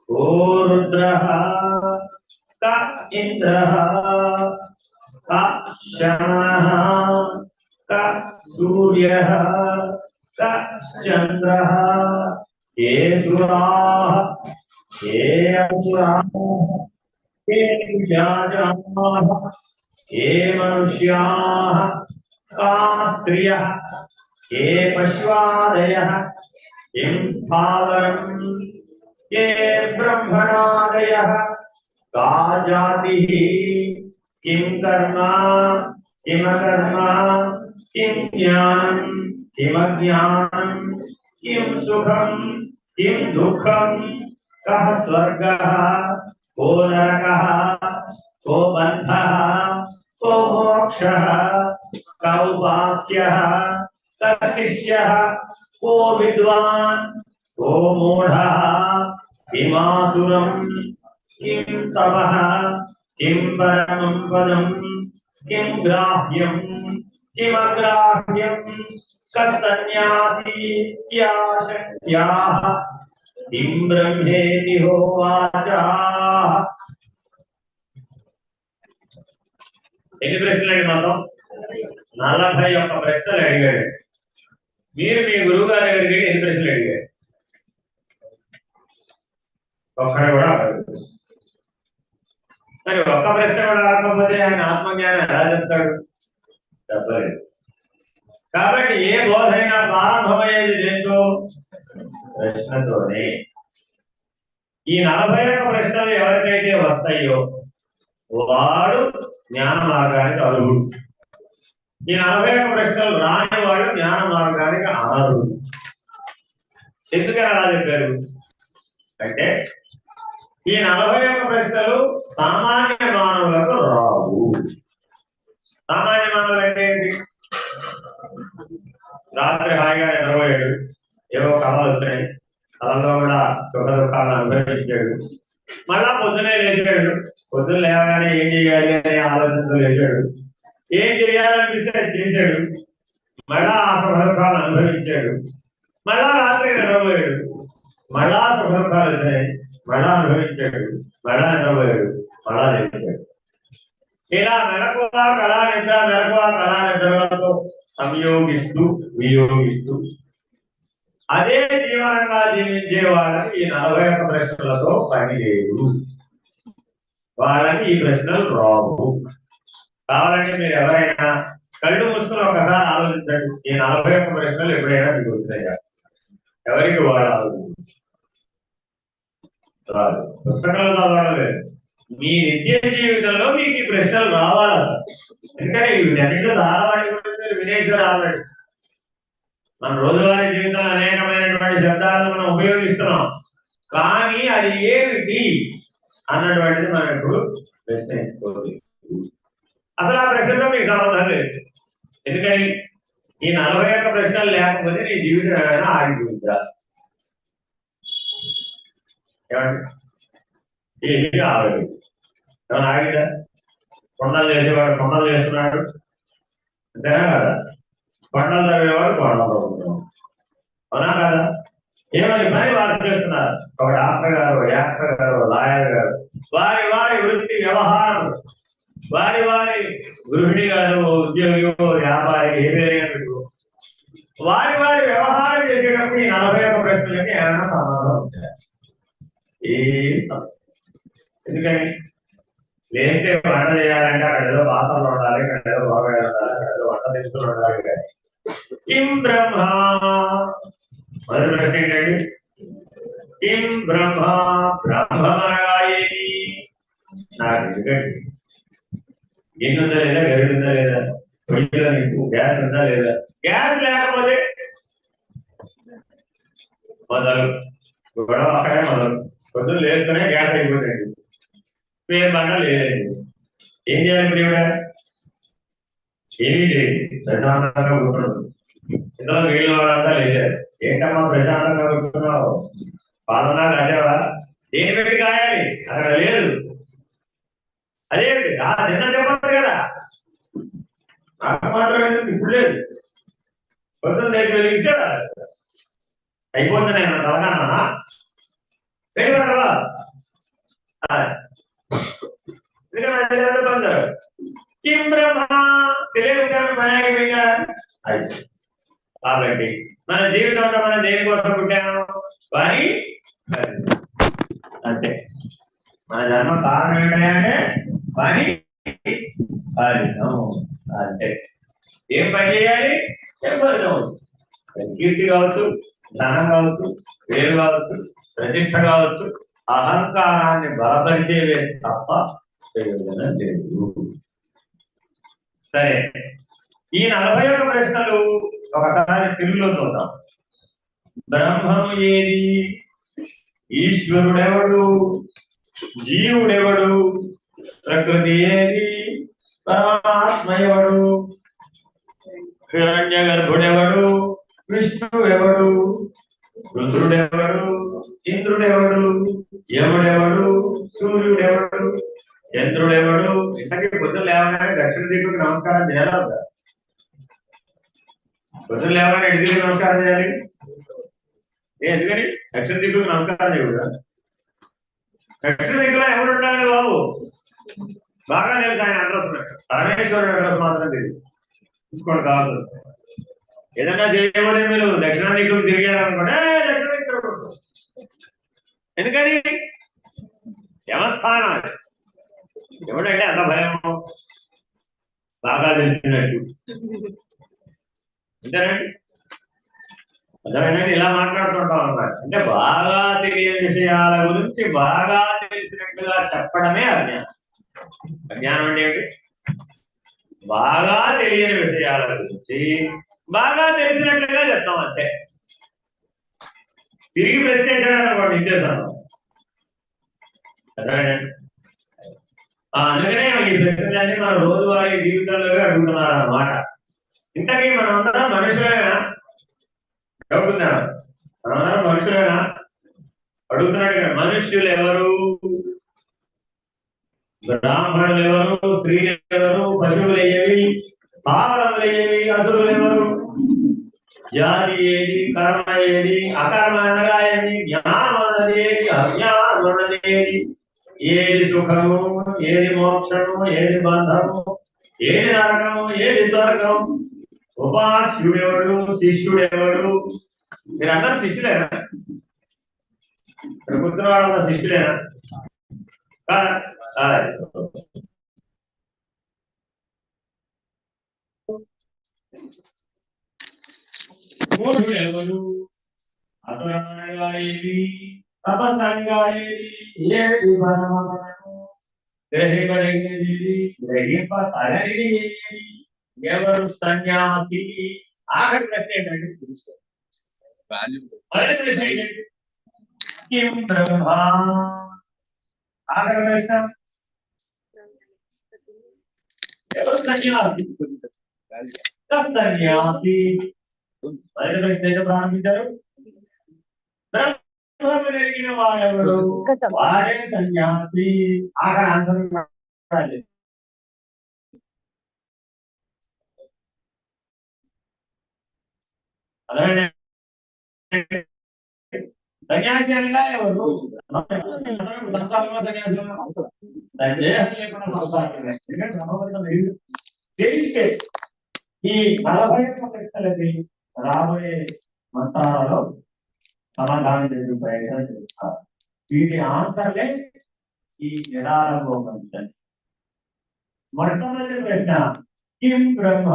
को रुद्रः क इंद्रः क शमनः क सूर्यः क चंद्रः के सुराः के असुराः के विजाजाः के मनुष्याः का स्त्रियः के पशवादयः किं स्थावरम् के ब्रह्मणादयः का जातिः किं कर्म किमकर्म किं ज्ञानं किमज्ञानं किं सुखं किं दुःखं कः स्वर्गः को नरकः को बन्धः को मोक्षः कौ उपास्यः कः शिष्यः को विद्वान् को मूढः किमासुरं किं तपः किं परमं पदं किं ग्राह्यं किमग्राह्यं कः सन्न्यासी याशक्त्याः किं ब्रह्मेति होवाच। ఎన్ని ప్రశ్నలు అడిగినాం? 41 ప్రశ్నలు అడిగాడు. మీరు మీ గురువు గారు అడిగి ఎన్ని ప్రశ్నలు అడిగారు? ఒక్కడే కూడా మరి ఒక్క ప్రశ్న కూడా అడగకపోతే ఆయన ఆత్మజ్ఞానం ఎలా చెప్తాడు? చెప్పలేదు. కాబట్టి ఏ బోధైనా ప్రారంభమయ్యేది దేంతో? ప్రశ్నతోనే. ఈ 41 ప్రశ్నలు ఎవరికైతే వస్తాయో వాడు జ్ఞాన మార్గానికి అర్హుడు. ఈ 41 ప్రశ్నలు రాని వాడు జ్ఞాన మార్గానికి అనర్హుడు. ఎందుకని అలా చెప్పారు అంటే ఈ 41 ప్రశ్నలు సామాన్య మానవులకు రావు. సామాన్య మానవులు అంటే ఏంటి? రాత్రి హాయిగా నిద్రపోయాడు, ఏవో కళలు వస్తాయి, కళల్లో కూడా సుఖ దుఃఖాలను అనుభవించాడు. మళ్ళా పొద్దునే లేచాడు, పొద్దున్న లేవగానే ఏం చేయాలి అనే ఆలోచనతో లేచాడు. ఏం చేయాలనిపిస్తే చేశాడు, మళ్ళా ఆ సుఖ దుఃఖాలను అనుభవించాడు. మళ్ళా రాత్రి నిద్రపోయాడు, మళ్ళా సుఖ దుఃఖాలు వచ్చాయి, మళ్ళా అనుభవించాడు, మళ్ళా నిద్రపోయాడు, మళ్ళా లేచాడు. ఇలా మెలకువ కళా నిద్ర మెలకువ కళా నిద్రలతో సంయోగిస్తూ వియోగిస్తూ అదే జీవనంగా జీవించే వాళ్ళకి ఈ 41 ప్రశ్నలతో పని లేదు. వాళ్ళకి ఈ ప్రశ్నలు రావు. కావాలంటే మీరు ఎవరైనా కళ్ళు మూసుకుని ఒకసారి ఆలోచించండి, ఈ 41 ప్రశ్నలు ఎప్పుడైనా మీకు వస్తాయా? ఎవరికి వాళ్ళు రాదు. పుస్తకాలు చదవడం లేదు. మీ నిత్య జీవితంలో మీకు ఈ ప్రశ్నలు రావాలి. ఎందుకంటే వీటన్నింటిలో ధారావాడి గురించి వినేశ్వరు ఆల్రెడీ మన రోజువారీ జీవితంలో అనేకమైనటువంటి శబ్దాలను మనం ఉపయోగిస్తున్నాం. కానీ అది ఏమిటి అన్నటువంటిది మనం ఇప్పుడు ప్రశ్నించుకోవాలి. అసలు ఆ ప్రశ్నలో మీకు సంబంధం లేదు. ఎందుకని ఈ 41 ప్రశ్నలు లేకపోతే నీ జీవితం ఏమైనా ఆగిపోయిందా? ఏమంటే ఏమి ఆగదు. ఏమైనా ఆగిదా? కొండలు చేసేవాడు కొండలు చేస్తున్నాడు అంతేనా కదా? కొండలు చదివేవాడు కొండలు చదువుతున్నాడు, అవునా కదా? ఏమని పని వారు చేస్తున్నారు. ఒక డాక్టర్ గారు, యాక్టర్ గారు, లాయర్ గారు, వారి వారి వృత్తి వ్యవహారం, వారి వారి గృహిణి గారు, ఉద్యోగి, వ్యాపారి, ఏదైనా వారి వారి వ్యవహారం చేసేటప్పుడు ఈ 41 ప్రశ్నలకి ఏమైనా సంబంధం ఉంటాయి? ఎందుకని లేదంటే వంట చేయాలంటే అక్కడ ఏదో పాత్రలు ఉండాలి, అక్కడ ఏదో బాగా ఉండాలి, అక్కడ ఏదో వంట తెలుసుకుని ఉండాలి. కానీ కిం బ్రహ్మ మొదటి ప్రశ్న ఏంటండి? కిం బ్రహ్మ బ్రహ్మమరాయి. నాకు ఎందుకండి గిన్నె ఉందా లేదా, గడి ఉందా లేదా, పొయ్యిలో నీకు గ్యాస్ ఉందా లేదా? గ్యాస్ లేకపోతే మొదలు గొడవ అక్కడే మొదలు. పొద్దున్న లేస్తూనే గ్యాస్ అయిపోతుంది, పేరు బండ లేదండి. ఏం చేయాలి ఇప్పుడు? ఏమీ లేదు, ప్రశాంతంగా కూర్చున్నాడు. ఇందులో వీళ్ళు వాళ్ళంతా లేచారు. ఏంటమ్మా ప్రశాంతంగా కూర్చున్నావు? పాలనా రాజావా? దేని పెట్టి కాయాలి? అక్కడ లేదు. అదేంటి నిన్న చెప్పదు కదా, నాకు మాత్రం ఇప్పుడు లేదు. పొద్దున్న లేచి వెలిగిస్తే అయిపోతుంది. నేను తెలంగాణ పెళ్ళి పడవా ಬಂದರು ಕಿಂ ಬ್ರಹ್ಮ తెలియదు భయాగా కాబట్టి మన జీవితంలో మనం దేనికోసం పుట్టాము పని అంతే మన జన్మ కారణం ఏంటంటే పని ఫలితం అంతే ఏం పని చేయాలి ఏం ఫలితం కీర్తి కావచ్చు ధనం కావచ్చు పేరు కావచ్చు ప్రతిష్ట కావచ్చు అహంకారాన్ని బలపరిచేవే తప్ప ప్రయోజనం లేదు సరే ఈ 41 ప్రశ్నలు ఒకసారి తెలుగులో చూద్దాం బ్రహ్మము ఏది ఈశ్వరుడెవడు జీవుడెవడు ప్రకృతి ఏది పరమాత్మ ఎవడు హిరణ్య గర్భుడెవడు విష్ణువు ఎవడు రుద్రుడెవడు ఇంద్రుడెవడు యముడెవడు సూర్యుడెవడు చంద్రుడెవడు ఇంతకీ పొద్దున లేవగానే దక్షిణ దిక్కుకు నమస్కారం చేయాలి పొద్దున లేవగానే ఎటు దిక్కు నమస్కారం చేయాలి ఎందుకని దక్షిణ దిక్కుకు నమస్కారం చేయకూడదా దక్షిణ దిక్కులో ఎవరు ఉండాలి బాబు బాగా తెలుసు ఆయన అడ్రస్ ఉన్నాడు పరమేశ్వరుడు అడ్రస్ మాత్రం తెలియదు చూసుకోండి కావాలి ఏదన్నా చేయమని మీరు దక్షిణ దిక్కుకు తిరిగారనుకోండి దక్షిణ దిక్కు ఎందుకని యమస్థానం అది ఎవడంటే అంత భయం బాగా తెలిసినట్టు అంతేనండి అర్థమైందండి ఇలా మాట్లాడుతుంటాం అన్నమాట అంటే బాగా తెలియని విషయాల గురించి బాగా తెలిసినట్టుగా చెప్పడమే అజ్ఞానం అజ్ఞానం అంటే ఏంటి బాగా తెలియని విషయాల గురించి బాగా తెలిసినట్లుగా చెప్తాం అంతే తిరిగి ప్రశ్నించడం అనుకోండి ఇంకేసాను అర్థమైందండి అందుకనే ఈ ప్రశ్నలన్నీ మన రోజువారీ జీవితంలో అడుగుతున్నారు అన్నమాట ఇంతకీ మనం అందరం మనుషులేనా అడుగుతున్నా మనమందరం మనుషులేనా అడుగుతున్నాడు మనుష్యులు ఎవరు బ్రాహ్మణులు ఎవరు స్త్రీలు ఎవరు పశువులు ఏవి పావనములు ఏవి అసురులు ఎవరు జాతి ఏది కర్మ ఏది అకర్మ అనగా ఏది జ్ఞానం అన్నది ఏది అజ్ఞానం అన్నది ఏది ఏది సుఖము ఏది మోక్షము ఏది బంధము ఏది నరకము ఏది స్వర్గం ఉపాస్యుడెవడు శిష్యుడెవడు మీరందరూ శిష్యులేనా ఇక్కడ కూర్చున్న వాళ్ళందరూ శిష్యులేనా మూఢుడెవడు అసురమనగా ఏది తపస్సంగా ఏది పరమపదము గ్రహింపదగినది గ్రహింప తగనిది ఏది ఎవరు సన్యాసి ఆఖరి ప్రశ్న ఏంటంటే కిం బ్రహ్మ ఆఖరి ప్రశ్న ఎవరు సన్యాసి సన్యాసి మొదటి ప్రశ్న ప్రారంభించారు బ్రహ్మను వాడెవడు వాడే సన్యాసి ఆఖరి ఆన్సర్ సన్యాసి అనగా ఎవరు తెలిస్తే ఈ 41 ప్రశ్నలకి రాబోయే మంత్రాలలో సమాధానం చేసే ప్రయత్నం చేస్తారు వీటి ఆన్సర్లే ఈ నిరారంభం పంచాలి మొట్టమొదటి ప్రశ్న కిం బ్రహ్మ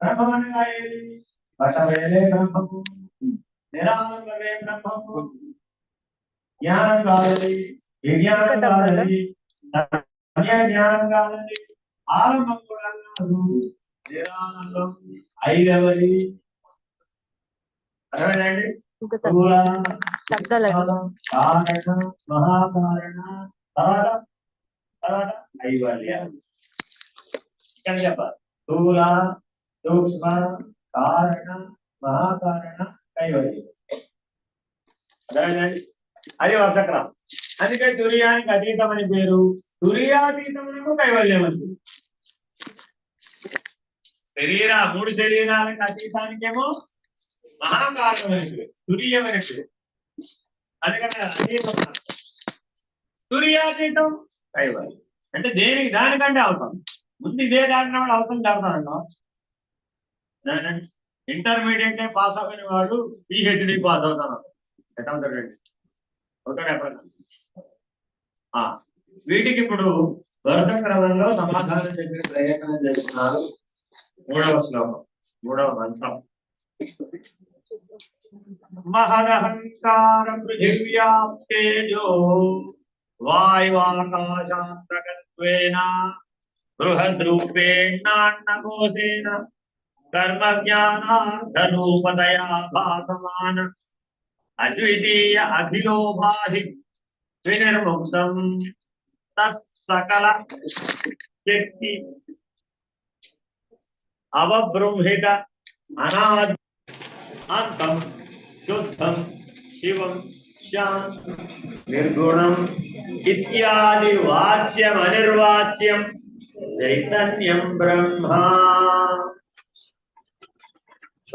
బ్రహ్మనగా ఏది వశవేలే బ్రహ్మము నిరానందమే బ్రహ్మము జ్ఞానం కావాలి విజ్ఞానం కావాలి జ్ఞానం కావాలి ఆరంభం కూడా నిరానందం ఐదవది అర్థమైందండి కారణ మహాకారణ తర్వాత ఐవల్యం ఇక్కడ చెప్పాలి స్థూల సూక్ష్మ కారణ మహాకారణ కైవల్యం అర్థమైందండి అది వర్షక్రమం అందుకే తుర్యానికి అతీతం అని పేరు తుర్యాతీతమునకు కైవల్యం అని మూడు శరీరాలకు అతీతానికేమో మహాకారణమైనది తుర్యమైనది అందుకని తుర్యాతీతం కైవల్యం అంటే దేనికి దానికంటే అవుతాం ముందు ఇదే దాటిన వాడు అవసరం దాడతానంట ఇంటర్మీడియట్ పాస్ అవ్వని వాడు పిహెచ్డి పాస్ అవుతాను ఎట్లా ఉంటాడండి అవుతాడు ఎప్పుడైనా వీటికి ఇప్పుడు వరుస క్రమంలో సమాధానం చెప్పే ప్రయత్నం చేస్తున్నారు మూడవ శ్లోకం మూడవ మంత్రం మహదహంకార పృథివ్యాప్తేజో వాయువాకాశాంతకత్వేన బృహద్రూపేణాన్నకోశేన కర్మ జ్ఞానార్థరూపతయా భాసమాన అద్వితీయ అఖిలోపాధి వినిర్ముక్తం తత్సకల శక్తి అవబృంహిత అనాది అంతం శుద్ధం శివం శాంతం నిర్గుణం ఇత్యాది వాచ్యం అనిర్వాచ్యం చైతన్యం బ్రహ్మ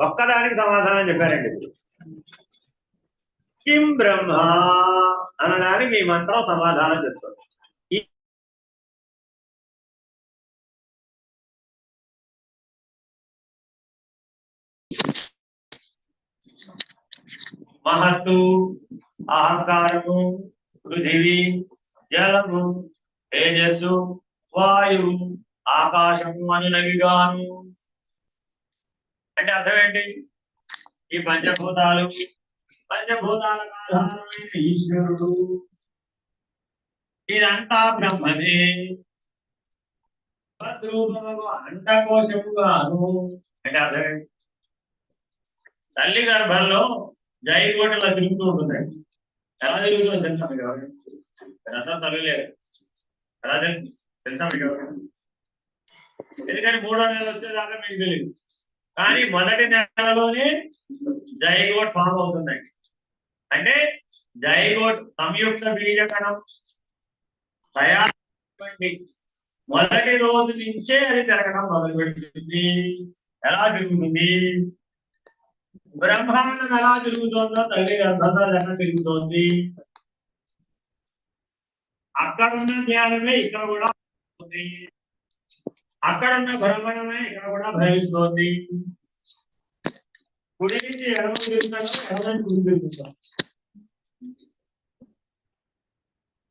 ఒక్కదానికి సమాధానం చెప్పారండి కిం బ్రహ్మ అనడానికి ఈ మంత్రం సమాధానం చెప్తుంది మహత్తు అహంకారము పృథివీ జలము తేజస్సు వాయువు ఆకాశము అనునవిగాను అంటే అర్థం ఏంటి ఈ పంచభూతాలకు ఆధారమైన ఈశ్వరుడు ఇదంతా బ్రహ్మనే తద్రూపముగా అండకోశముగాను అంటే అర్థం ఏంటి తల్లి గర్భంలో జైగోటలా తిరుగుతూ ఉంటుందండి ఎలా తిరుగుతుందో తెలుసా మీకు ఎవరు రసం తల్లిలేదు ఎలా తెలుసా మీకు ఎవరు ఎందుకంటే మూడో నెల వచ్చేదాకా మీకు తెలియదు కానీ మొదటి నెలలోనే జైగోట్ ఫామ్ అవుతుందండి అంటే జైగోట్ సంయుక్త బీజకణం తయారు మొదటి రోజు నుంచే అది తిరగడం మొదలు పెడుతుంది ఎలా తిరుగుతుంది బ్రహ్మాండం ఎలా తిరుగుతుందో తల్లి గర్భంలో ఎలా తిరుగుతోంది అక్కడ ఉన్న జ్ఞానమే ఇక్కడ కూడా ఉంది అక్కడ ఉన్న బ్రహ్మణమే ఇక్కడ కూడా భ్రమిస్తోంది కుడి నుంచి ఎడమ తిరుగుతాను ఎడమ కుడి తిరుగుతాం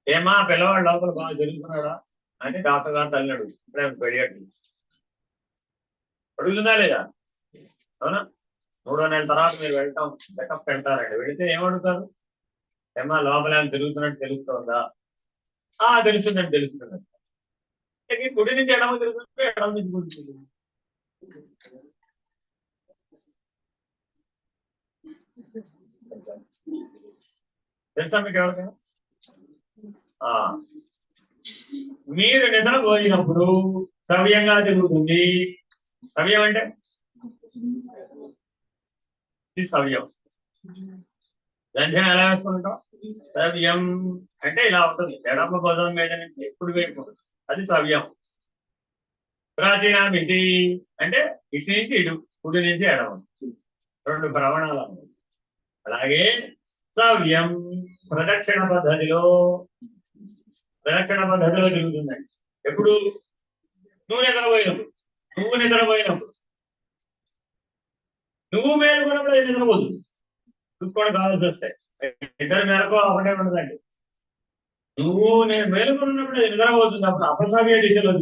ఏమా పిల్లవాడు లోపల బాగా జరుగుతున్నాడా అని డాక్టర్ గారు తల్లినాడు ఇప్పుడే పెడియాట్రిక్ అడుగుతుందా లేదా అవునా మూడో నెలల తర్వాత మీరు వెళ్తాం చెకప్ వెళ్తారండి వెళితే ఏమడుగుతారు ఏమా లోపల తిరుగుతున్నట్టు తెలుస్తుందా తెలుస్తుందండి తెలుస్తుందండి కుడి నుంచి ఎడమ తిరుగుతుంటే ఎడమ నుంచి కుడి తిరుగుతుంది తెలుసా మీకు ఎవరికైనా మీరు నిద్రపోయినప్పుడు సవ్యంగా తిరుగుతుంది సవ్యం అంటే సవ్యం వ్యంజనం ఎలా వేసుకుంటాం సవ్యం అంటే ఇలా ఉంటుంది ఎడమ భుజం మీద నుంచి కుడి వైపు అది సవ్యం ప్రాచీనామితి అంటే ఇటు నుంచి ఇటు కుడి నుంచి ఎడమ రెండు భ్రమణాలు అలాగే సవ్యం ప్రదక్షిణ పద్ధతిలో తిరుగుతుందండి ఎప్పుడు నువ్వు నిద్రపోయినప్పుడు నువ్వు మేలుకున్నప్పుడు అది నిద్రపోదు చూసుకోవడం కావాల్సి వస్తాయి ఇద్దరు మేరకు ఒకటే ఉండదండి నేను మేలుకున్నప్పుడు అది నిద్రపోతుంది అప్పుడు అపసవ్య దిశలో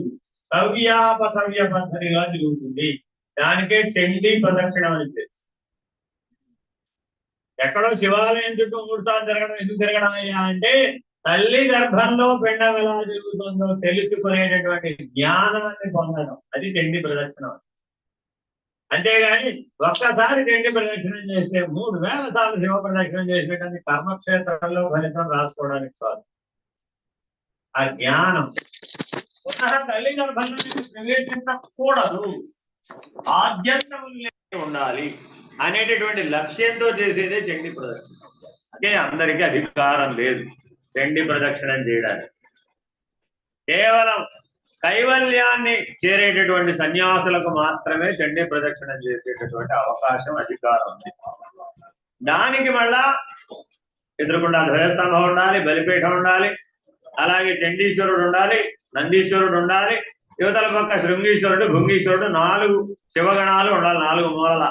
సవ్యాపసవ్య పద్ధతిగా తిరుగుతుంది దానికే చండీ ప్రదక్షిణం అని ఎక్కడో శివాలయం చుట్టూ 3 సార్లు తిరగడం ఎందుకు తిరగడం అయ్యా అంటే తల్లి గర్భంలో పిండం ఎలా తిరుగుతుందో తెలుసుకునేటటువంటి జ్ఞానాన్ని పొందడం అది చండీ ప్రదక్షిణం అంతేగాని ఒక్కసారి చండీ ప్రదక్షిణం చేస్తే 3000 సార్లు శివ ప్రదక్షిణం చేసేటందుకు కర్మక్షేత్రంలో ఫలితం రాసుకోవడానికి కాదు ఆ జ్ఞానం పునః తల్లి గర్భంలో ప్రవేశించకూడదు ఆద్యంతం ఉండాలి అనేటటువంటి లక్ష్యంతో చేసేదే చండీ ప్రదక్షిణ అంటే అందరికీ అధికారం లేదు చండీ ప్రదక్షిణం చేయడానికి కేవలం కైవల్యాన్ని చేరేటటువంటి సన్యాసులకు మాత్రమే చండీ ప్రదక్షిణం చేసేటటువంటి అవకాశం అధికారం ఉంది దానికి మళ్ళా ఎదురుకుండా ధ్వజస్తంభం ఉండాలి బలిపీఠం ఉండాలి అలాగే చండీశ్వరుడు ఉండాలి, నందీశ్వరుడు ఉండాలి, యువతల పక్క శృంగీశ్వరుడు, భృంగీశ్వరుడు, 4 శివగణాలు ఉండాలి, 4 మూలల.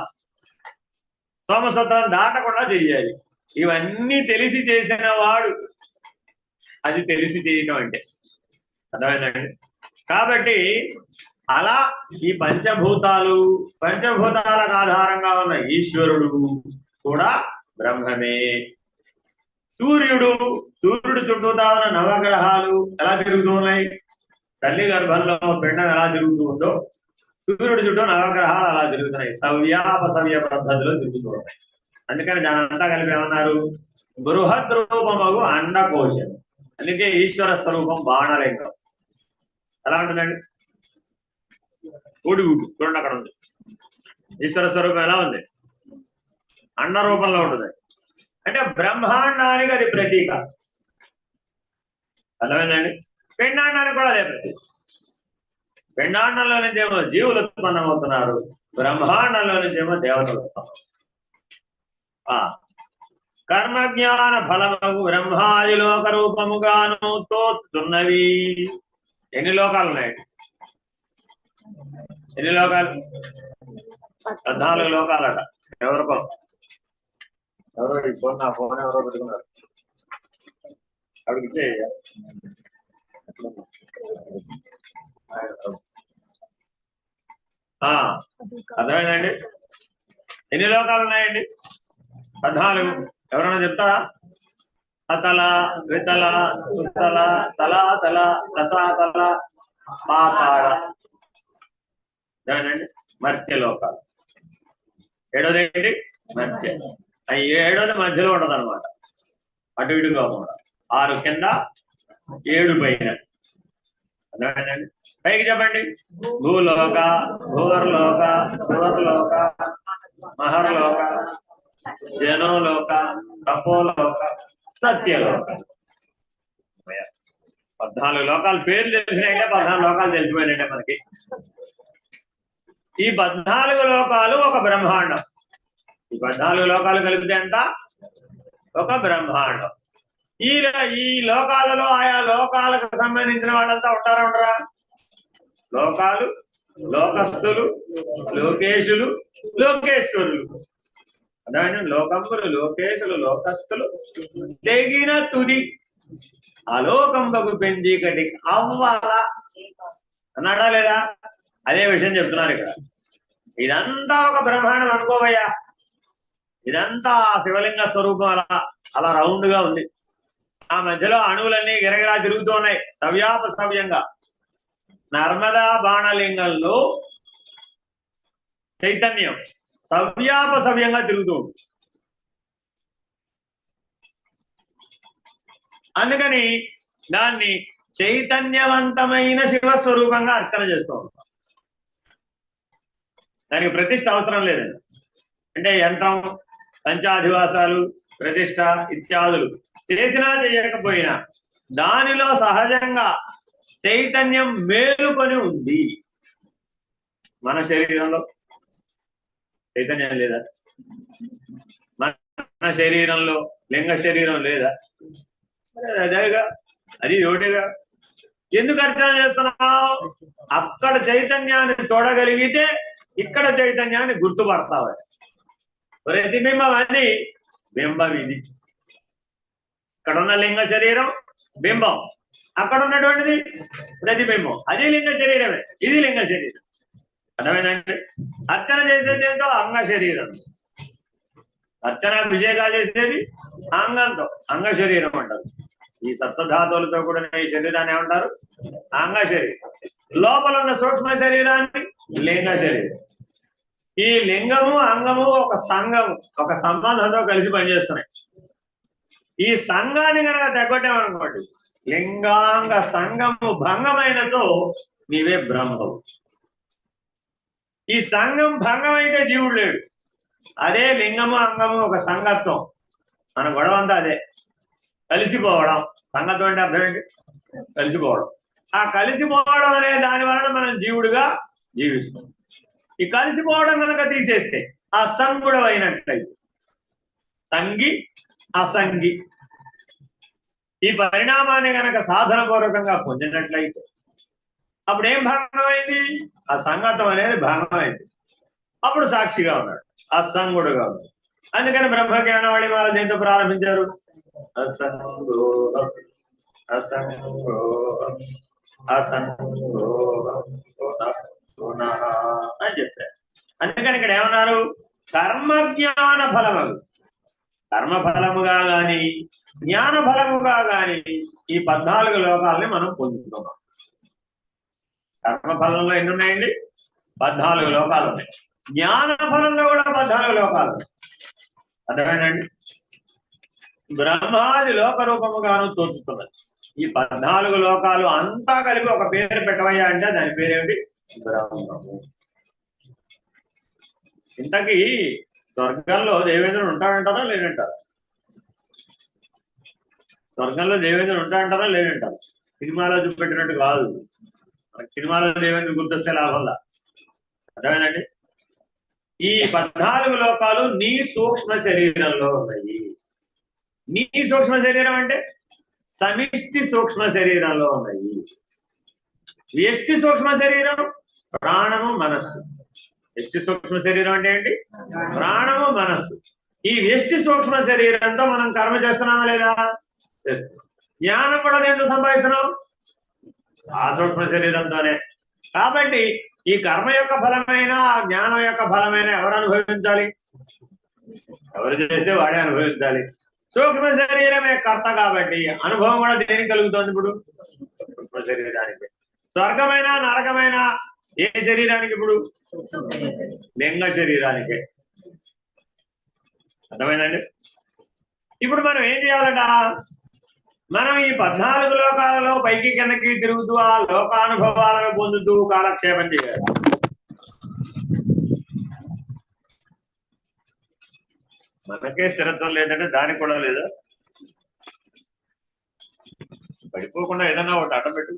సోమసూత్రం దాటకుండా చెయ్యాలి. ఇవన్నీ తెలిసి చేసిన వాడు అది తెలిసి చేయటం అంటే. అర్థమైందండి? కాబట్టి అలా ఈ పంచభూతాలకు ఆధారంగా ఉన్న ఈశ్వరుడు కూడా బ్రహ్మమే. సూర్యుడు చుట్టూతా ఉన్న నవగ్రహాలు ఎలా తిరుగుతూ ఉన్నాయి? తల్లి గర్భంలో పిండం ఎలా తిరుగుతూ ఉందో సూర్యుడి చుట్టూ నవగ్రహాలు అలా తిరుగుతున్నాయి, సవ్యాపసవ్య పద్ధతిలో తిరుగుతూ ఉన్నాయి. అందుకని దాని అంతా కలిపి ఏమన్నారు? బృహద్ రూపమగు అండకోశం. అందుకే ఈశ్వర స్వరూపం బాణలింగం. ఎలా ఉంటుందండి? ఊడి చూడండి, అక్కడ ఉంది. ఈశ్వర స్వరూపం ఎలా ఉంది? అండ రూపంలో ఉంటుంది. అంటే బ్రహ్మాండానికి అది ప్రతీక. అర్థమైందండి? పిండాండానికి కూడా అదే ప్రతీక. పిండాండంలో నుంచేమో జీవులు ఉత్పన్నమవుతున్నారు, బ్రహ్మాండంలో నుంచేమో దేవతలు ఉత్పన్నం. కర్మజ్ఞాన ఫలమగు బ్రహ్మాది లోక రూపముగాను తోచుతున్నవి. ఎన్ని లోకాలు ఉన్నాయి? ఎన్ని లోకాలు? 14 లోకాలట. ఎవరికో ఎవరో నా ఫోన్ ఎవరో పెట్టుకున్నారు, అడిగితే అర్థమైందండి? ఎన్ని లోకాలు ఉన్నాయండి? 14. ఎవరైనా చెప్తారా? అతల, వితల, సుతల, తలాతల, రసాతల, పాతాళ. మర్త్య లోకాలు. 7వది ఏంటి? మర్త్య. 7వది మధ్యలో ఉండదు అనమాట, అటు ఇటు కాకుండా. 6 కింద, 7 పైన. అర్థమైందండి? పైకి చెప్పండి. భూలోక, భూవర్లోక, సువర్లోక, మహర్లోక, జనోలోక, తపోలోక, సత్యలోక. 14 లోకాల పేర్లు తెలిసినాయంటే 14 లోకాలు తెలిసిపోయినాయంటే మనకి. ఈ 14 లోకాలు ఒక బ్రహ్మాండం. ఈ 14 లోకాలు కలిపితే ఎంత? ఒక బ్రహ్మాండం. ఈ లోకాలలో ఆయా లోకాలకు సంబంధించిన వాళ్ళంతా ఉంటారా ఉండరా? లోకాలు, లోకస్తులు, లోకేశులు, లోకేశ్వరులు. అదే లోకములు, లోకేశులు, లోకస్తులు తెగిన తుది అలోకంబకు పెంచీకటి అవ్వాల అన్నాడా లేదా? అదే విషయం చెప్తున్నారు ఇక్కడ. ఇదంతా ఒక బ్రహ్మాండం అనుకోవయ్యా. ఇదంతా శివలింగ స్వరూపం అలా రౌండ్ గా ఉంది. ఆ మధ్యలో అణువులన్నీ గిరగిరా తిరుగుతూ ఉన్నాయి సవ్యాపసవ్యంగా. నర్మదా బాణలింగంలో చైతన్యం సవ్యాపసవ్యంగా తిరుగుతూ ఉంది. అందుకని దాన్ని చైతన్యవంతమైన శివస్వరూపంగా అర్చన చేస్తూ ఉంటాం. దానికి ప్రతిష్ఠ అవసరం లేదండి. అంటే యంత్రం, పంచాధివాసాలు, ప్రతిష్ఠ ఇత్యాదులు చేసినా చేయకపోయినా దానిలో సహజంగా చైతన్యం మేలుకొని ఉంది. మన శరీరంలో చైతన్యం లేదా? మన శరీరంలో లింగ శరీరం లేదా? అదేగా, అది ఒకటిగా. ఎందుకు అర్చన చేస్తున్నావు? అక్కడ చైతన్యాన్ని చూడగలిగితే ఇక్కడ చైతన్యాన్ని గుర్తుపడతావు. ప్రతిబింబం అని బింబం ఇది. ఇక్కడున్న లింగ శరీరం బింబం, అక్కడ ఉన్నటువంటిది ప్రతిబింబం. అది లింగ శరీరమే, ఇది లింగ శరీరం. అర్థమైందండి? అర్చన చేసేది ఏంటో అంగ శరీరం. అర్చన అభిషేకాలు చేసేది అంగంతో, అంగ శరీరం అంటారు. ఈ సప్తధాతువులతో కూడిన ఈ శరీరాన్ని ఏమంటారు? అంగ శరీరం. లోపల ఉన్న సూక్ష్మ శరీరాన్ని లింగ శరీరం. ఈ లింగము అంగము ఒక సంఘము, ఒక సంబంధంతో కలిసి పనిచేస్తున్నాయి. ఈ సంఘాన్ని కనుక తగ్గొట్టామనుకోండి, లింగాంగ సంఘము భంగమైనతో నీవే బ్రహ్మవు. ఈ సంఘం భంగం అయితే జీవుడు లేడు. అదే లింగము అంగము ఒక సంగత్వం. మన గొడవ అంతా అదే, కలిసిపోవడం. సంగత్వం అంటే అర్థం ఏంటి? కలిసిపోవడం. ఆ కలిసిపోవడం అనే దాని వలన మనం జీవుడుగా జీవిస్తాం. ఈ కలిసిపోవడం కనుక తీసేస్తే అసంగుడు అయినట్లయితే, సంగి అసంగి. ఈ పరిణామాన్ని గనక సాధన పూర్వకంగా పొందినట్లయితే అప్పుడు ఏం భాగమైంది? ఆ సంగతం అనేది భాగమైంది. అప్పుడు సాక్షిగా ఉన్నాడు, అసంగుడుగా ఉన్నాడు. అందుకని బ్రహ్మజ్ఞానవాళి వాళ్ళు దీంతో ప్రారంభించారు, అసంగోహం అసంగోహం అసంగోహం అని చెప్పారు. అందుకని ఇక్కడ ఏమన్నారు? కర్మజ్ఞాన ఫలము, కర్మఫలముగా గాని జ్ఞాన ఫలముగా గాని ఈ 14 లోకాలని మనం పొందుతున్నాం. కర్మఫలంలో ఎన్ని ఉన్నాయండి? 14 లోకాలు ఉన్నాయి. జ్ఞాన ఫలంలో కూడా 14 లోకాలు ఉన్నాయి. అర్థమేనండి? బ్రహ్మాది లోక రూపముగాను తోచుతున్నది. ఈ 14 లోకాలు అంతా కలిపి ఒక పేరు పెట్టవయ్యా అంటే దాని పేరేమిటి? బ్రహ్మము. ఇంతకీ స్వర్గంలో దేవేంద్రుడు ఉంటాడంటారా లేదంటారా? స్వర్గంలో దేవేంద్రుడు ఉంటాడంటారా లేదంటారా? సినిమాలో చూపెట్టినట్టు కాదు. సినిమాలో దేవేంద్రుడు గుర్తొస్తే లాభంలా. అర్థమేనండి? ఈ 14 లోకాలు నీ సూక్ష్మ శరీరంలో ఉన్నాయి. నీ సూక్ష్మ శరీరం అంటే సమిష్టి సూక్ష్మ శరీరంలో ఉన్నాయి. వ్యష్టి సూక్ష్మ శరీరం ప్రాణము మనస్సు. వ్యష్టి సూక్ష్మ శరీరం అంటే ఏంటి? ప్రాణము మనస్సు. ఈ వ్యష్టి సూక్ష్మ శరీరంతో మనం కర్మ చేస్తున్నామా లేదా? జ్ఞానం కూడా ఎందుకు సంపాదిస్తున్నాం? ఆ సూక్ష్మ శరీరంతోనే. కాబట్టి ఈ కర్మ యొక్క ఫలమైన జ్ఞానం యొక్క ఫలమైన ఎవరు అనుభవించాలి? ఎవరు చేస్తే వాడే అనుభవించాలి. సూక్ష్మ శరీరమే కర్త కాబట్టి అనుభవం కూడా దేనికి కలుగుతుంది? ఇప్పుడు సూక్ష్మ శరీరానికి. స్వర్గమైన నరకమైన ఏ శరీరానికి? ఇప్పుడు లింగ శరీరానికే. అర్థమైందండి? ఇప్పుడు మనం ఏం చేయాలట? మనం ఈ 14 లోకాలలో పైకి కిందకి తిరుగుతూ ఆ లోకానుభవాలను పొందుతూ కాలక్షేపం చేయాలి. మనకే స్థిరత్వం లేదంటే దానికి కూడా లేదా? పడిపోకుండా ఏదన్నా ఒకటి అడ్డపెట్టు.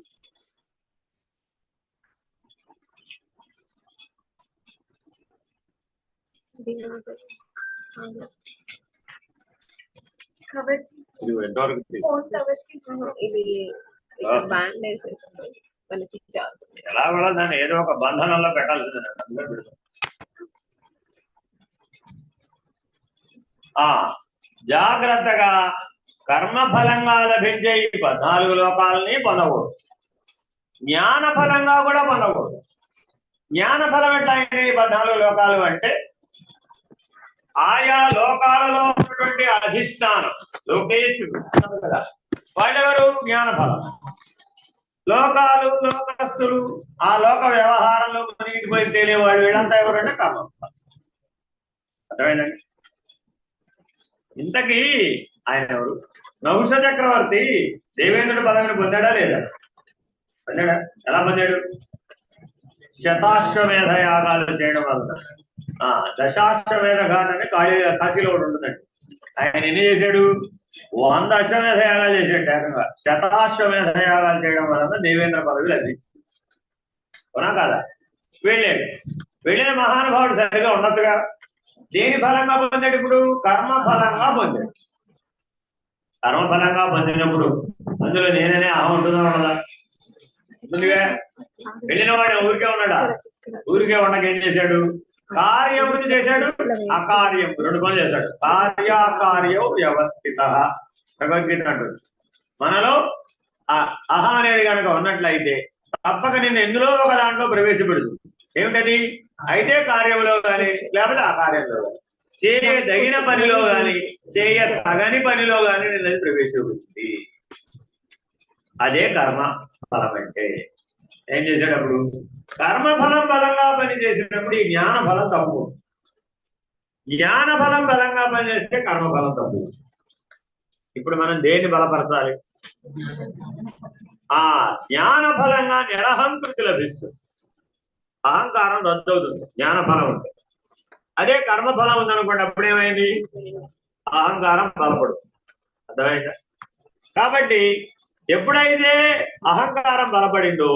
ఎలా కూడా దాన్ని ఏదో ఒక బంధనంలో పెట్టాల్సిందే. జాగ్రత్తగా కర్మఫలంగా లభించే ఈ 14 లోకాలని పొందకూడదు. జ్ఞాన ఫలంగా కూడా పొందకూడదు. జ్ఞాన ఫలం ఎట్లా అయితే ఈ 14 లోకాలు అంటే ఆయా లోకాలలో ఉన్నటువంటి అధిష్టానం లోకేశుడు కదా, వాళ్ళెవరు? జ్ఞాన ఫలం. లోకాలు లోకస్తులు ఆ లోక వ్యవహారంలో మునిగిపోయి తేలేవాడు వీళ్ళంతా ఎవరంటే కర్మ. అర్థమైందండి? ఇంతకీ ఆయన ఎవరు? నహుష చక్రవర్తి దేవేంద్రుడి పదవిని పొందాడా లేదా? పొందాడా? ఎలా పొందాడు? శతాశ్వమేధ యాగాలు చేయడం వల్ల. దశాశ్వమేధ ఘాట్ అని కాశీలో ఒకటి ఉంటుందండి. ఆయన ఎన్ని చేశాడు? 100 అశ్వమేధ యాగాలు చేశాడు. ఏకంగా శతాశ్వమేధ యాగాలు చేయడం వలన దేవేంద్ర పదవి లభించింది. అవునా కాదా? వెళ్ళిన మహానుభావుడు సరిగా ఉన్నట్టుగా దేని ఫలంగా పొందాడు? ఇప్పుడు కర్మ ఫలంగా పొందాడు. కర్మఫలంగా పొందినప్పుడు అందులో నేననే అహం ఉంటుందా ఉన్నదా? ముందుగా వెళ్ళిన వాడు ఊరికే ఉన్నాడా? ఊరికే ఉండక ఏం చేశాడు? కార్యముని చేశాడు, అకార్యం 2 పనులు చేశాడు. కార్యాకార్యం వ్యవస్థిత భగవద్గీత అంటుంది. మనలో అహ అనేది కనుక ఉన్నట్లయితే తప్పక నిన్ను ఎందులో ఒక దాంట్లో ప్రవేశపెడుతుంది. ఏమిటది? అయితే కార్యంలో కానీ లేకపోతే అకార్యంలో కానీ, చేయదగిన పనిలో కానీ చేయ తగని పనిలో కానీ నిన్నది ప్రవేశపెడుతుంది. అదే కర్మ ఫలం అంటే. ఏం చేసేటప్పుడు కర్మఫలం బలంగా పనిచేసేటప్పుడు ఈ జ్ఞాన ఫలం తప్పు. జ్ఞాన ఫలం బలంగా పనిచేస్తే కర్మఫలం తప్పు. ఇప్పుడు మనం దేన్ని బలపరచాలి? జ్ఞాన ఫలంగా నిరహంకృతి లభిస్తుంది. అహంకారం రద్దు అవుతుంది జ్ఞాన ఫలం ఉంటే. అదే కర్మఫలం ఉందనుకోండి, అప్పుడేమైంది? అహంకారం బలపడుతుంది. అర్థమైందా? కాబట్టి ఎప్పుడైతే అహంకారం బలపడిందో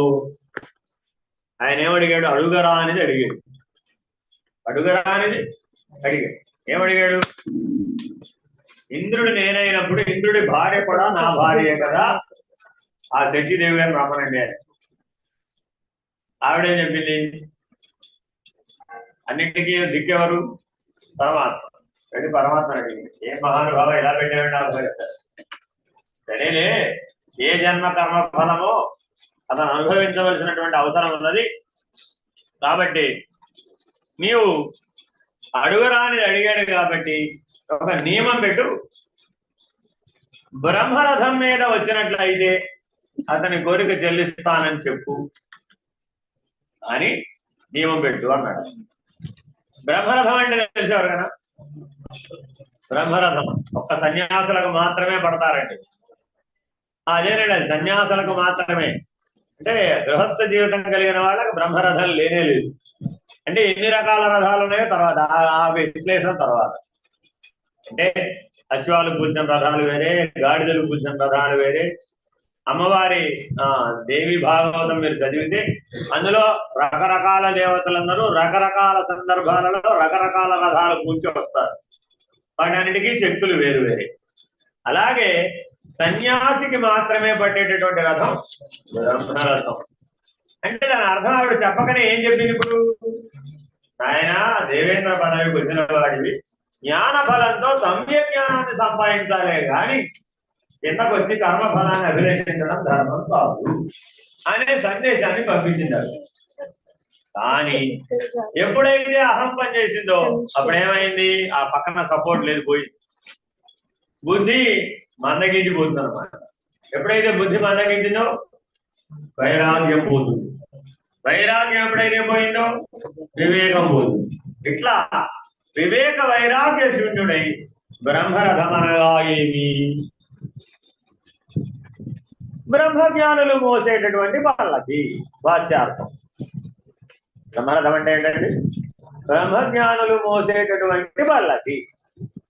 ఆయన ఏమడిగాడు? అడుగరా అనేది అడిగాడు. అడుగరా అనేది అడిగాడు. ఏమడిగాడు? ఇంద్రుడు నేనైనప్పుడు ఇంద్రుడి భార్య కూడా నా భార్యే కదా, ఆ శక్తిదేవి గారు రమ్మనండి అని. ఆవిడేం చెప్పింది, అన్నింటికీ దిక్కెవరు? పరమాత్మ. వెళ్ళి పరమాత్మ అడిగింది, ఏ మహానుభావ ఇలా పెట్టామంటే సరేలే, ఏ జన్మ కర్మ ఫలమో అతను అనుభవించవలసినటువంటి అవసరం ఉన్నది కాబట్టి నీవు అడుగురాని అడిగాడు కాబట్టి ఒక నియమం పెట్టు, బ్రహ్మరథం మీద వచ్చినట్లయితే అతని కోరిక చెల్లిస్తానని చెప్పు అని నియమం పెట్టు అన్నాడు. బ్రహ్మరథం అంటే తెలిసేవారు కదా, బ్రహ్మరథం ఒక్క సన్యాసులకు మాత్రమే పడతారండి. అదేనండి, అది సన్యాసులకు మాత్రమే. అంటే గృహస్థ జీవితం కలిగిన వాళ్ళకి బ్రహ్మరథం లేనే లేదు. అంటే ఎన్ని రకాల రథాలు ఉన్నాయో తర్వాత ఆ విశ్లేషణ తర్వాత. అంటే అశ్వాలు కూర్చున్న రథాలు వేరే, గాడిదలు కూర్చున్న రథాలు వేరే. అమ్మవారి దేవి భాగవతం మీరు చదివితే అందులో రకరకాల దేవతలందరూ రకరకాల సందర్భాలలో రకరకాల రథాలు కూర్చొని వస్తారు. వాటన్నిటికీ శక్తులు వేరు వేరే. అలాగే సన్యాసికి మాత్రమే పట్టేటటువంటి రథం బ్రహ్మరథం. అంటే దాని అర్థం ఆవిడ చెప్పకనే ఏం చెప్పింది, ఇప్పుడు ఆయన దేవేంద్ర పదవికి వచ్చిన వాడివి, జ్ఞాన ఫలంతో సమ్య జ్ఞానాన్ని సంపాదించాలే గాని కిందకు వచ్చి కర్మ ఫలాన్ని అభిలషించడం ధర్మం కాదు అనే సందేశాన్ని పంపించింది. కానీ ఎప్పుడైతే అహం పనిచేసిందో అప్పుడేమైంది, ఆ పక్కన సపోర్ట్ లేదు, పోయింది. బుద్ధి మందగించిపోతుంది అన్నమాట. ఎప్పుడైతే బుద్ధి మందగించిందో వైరాగ్యం పోతుంది. వైరాగ్యం ఎప్పుడైతే పోయిందో వివేకం పోతుంది. ఇట్లా వివేక వైరాగ్య శూన్యుడై బ్రహ్మరథం అనగా ఏమి, బ్రహ్మజ్ఞానులు మోసేటటువంటి పల్లకి వాచ్యార్థం. బ్రహ్మరథం అంటే ఏంటండి, బ్రహ్మజ్ఞానులు మోసేటటువంటి పల్లకి.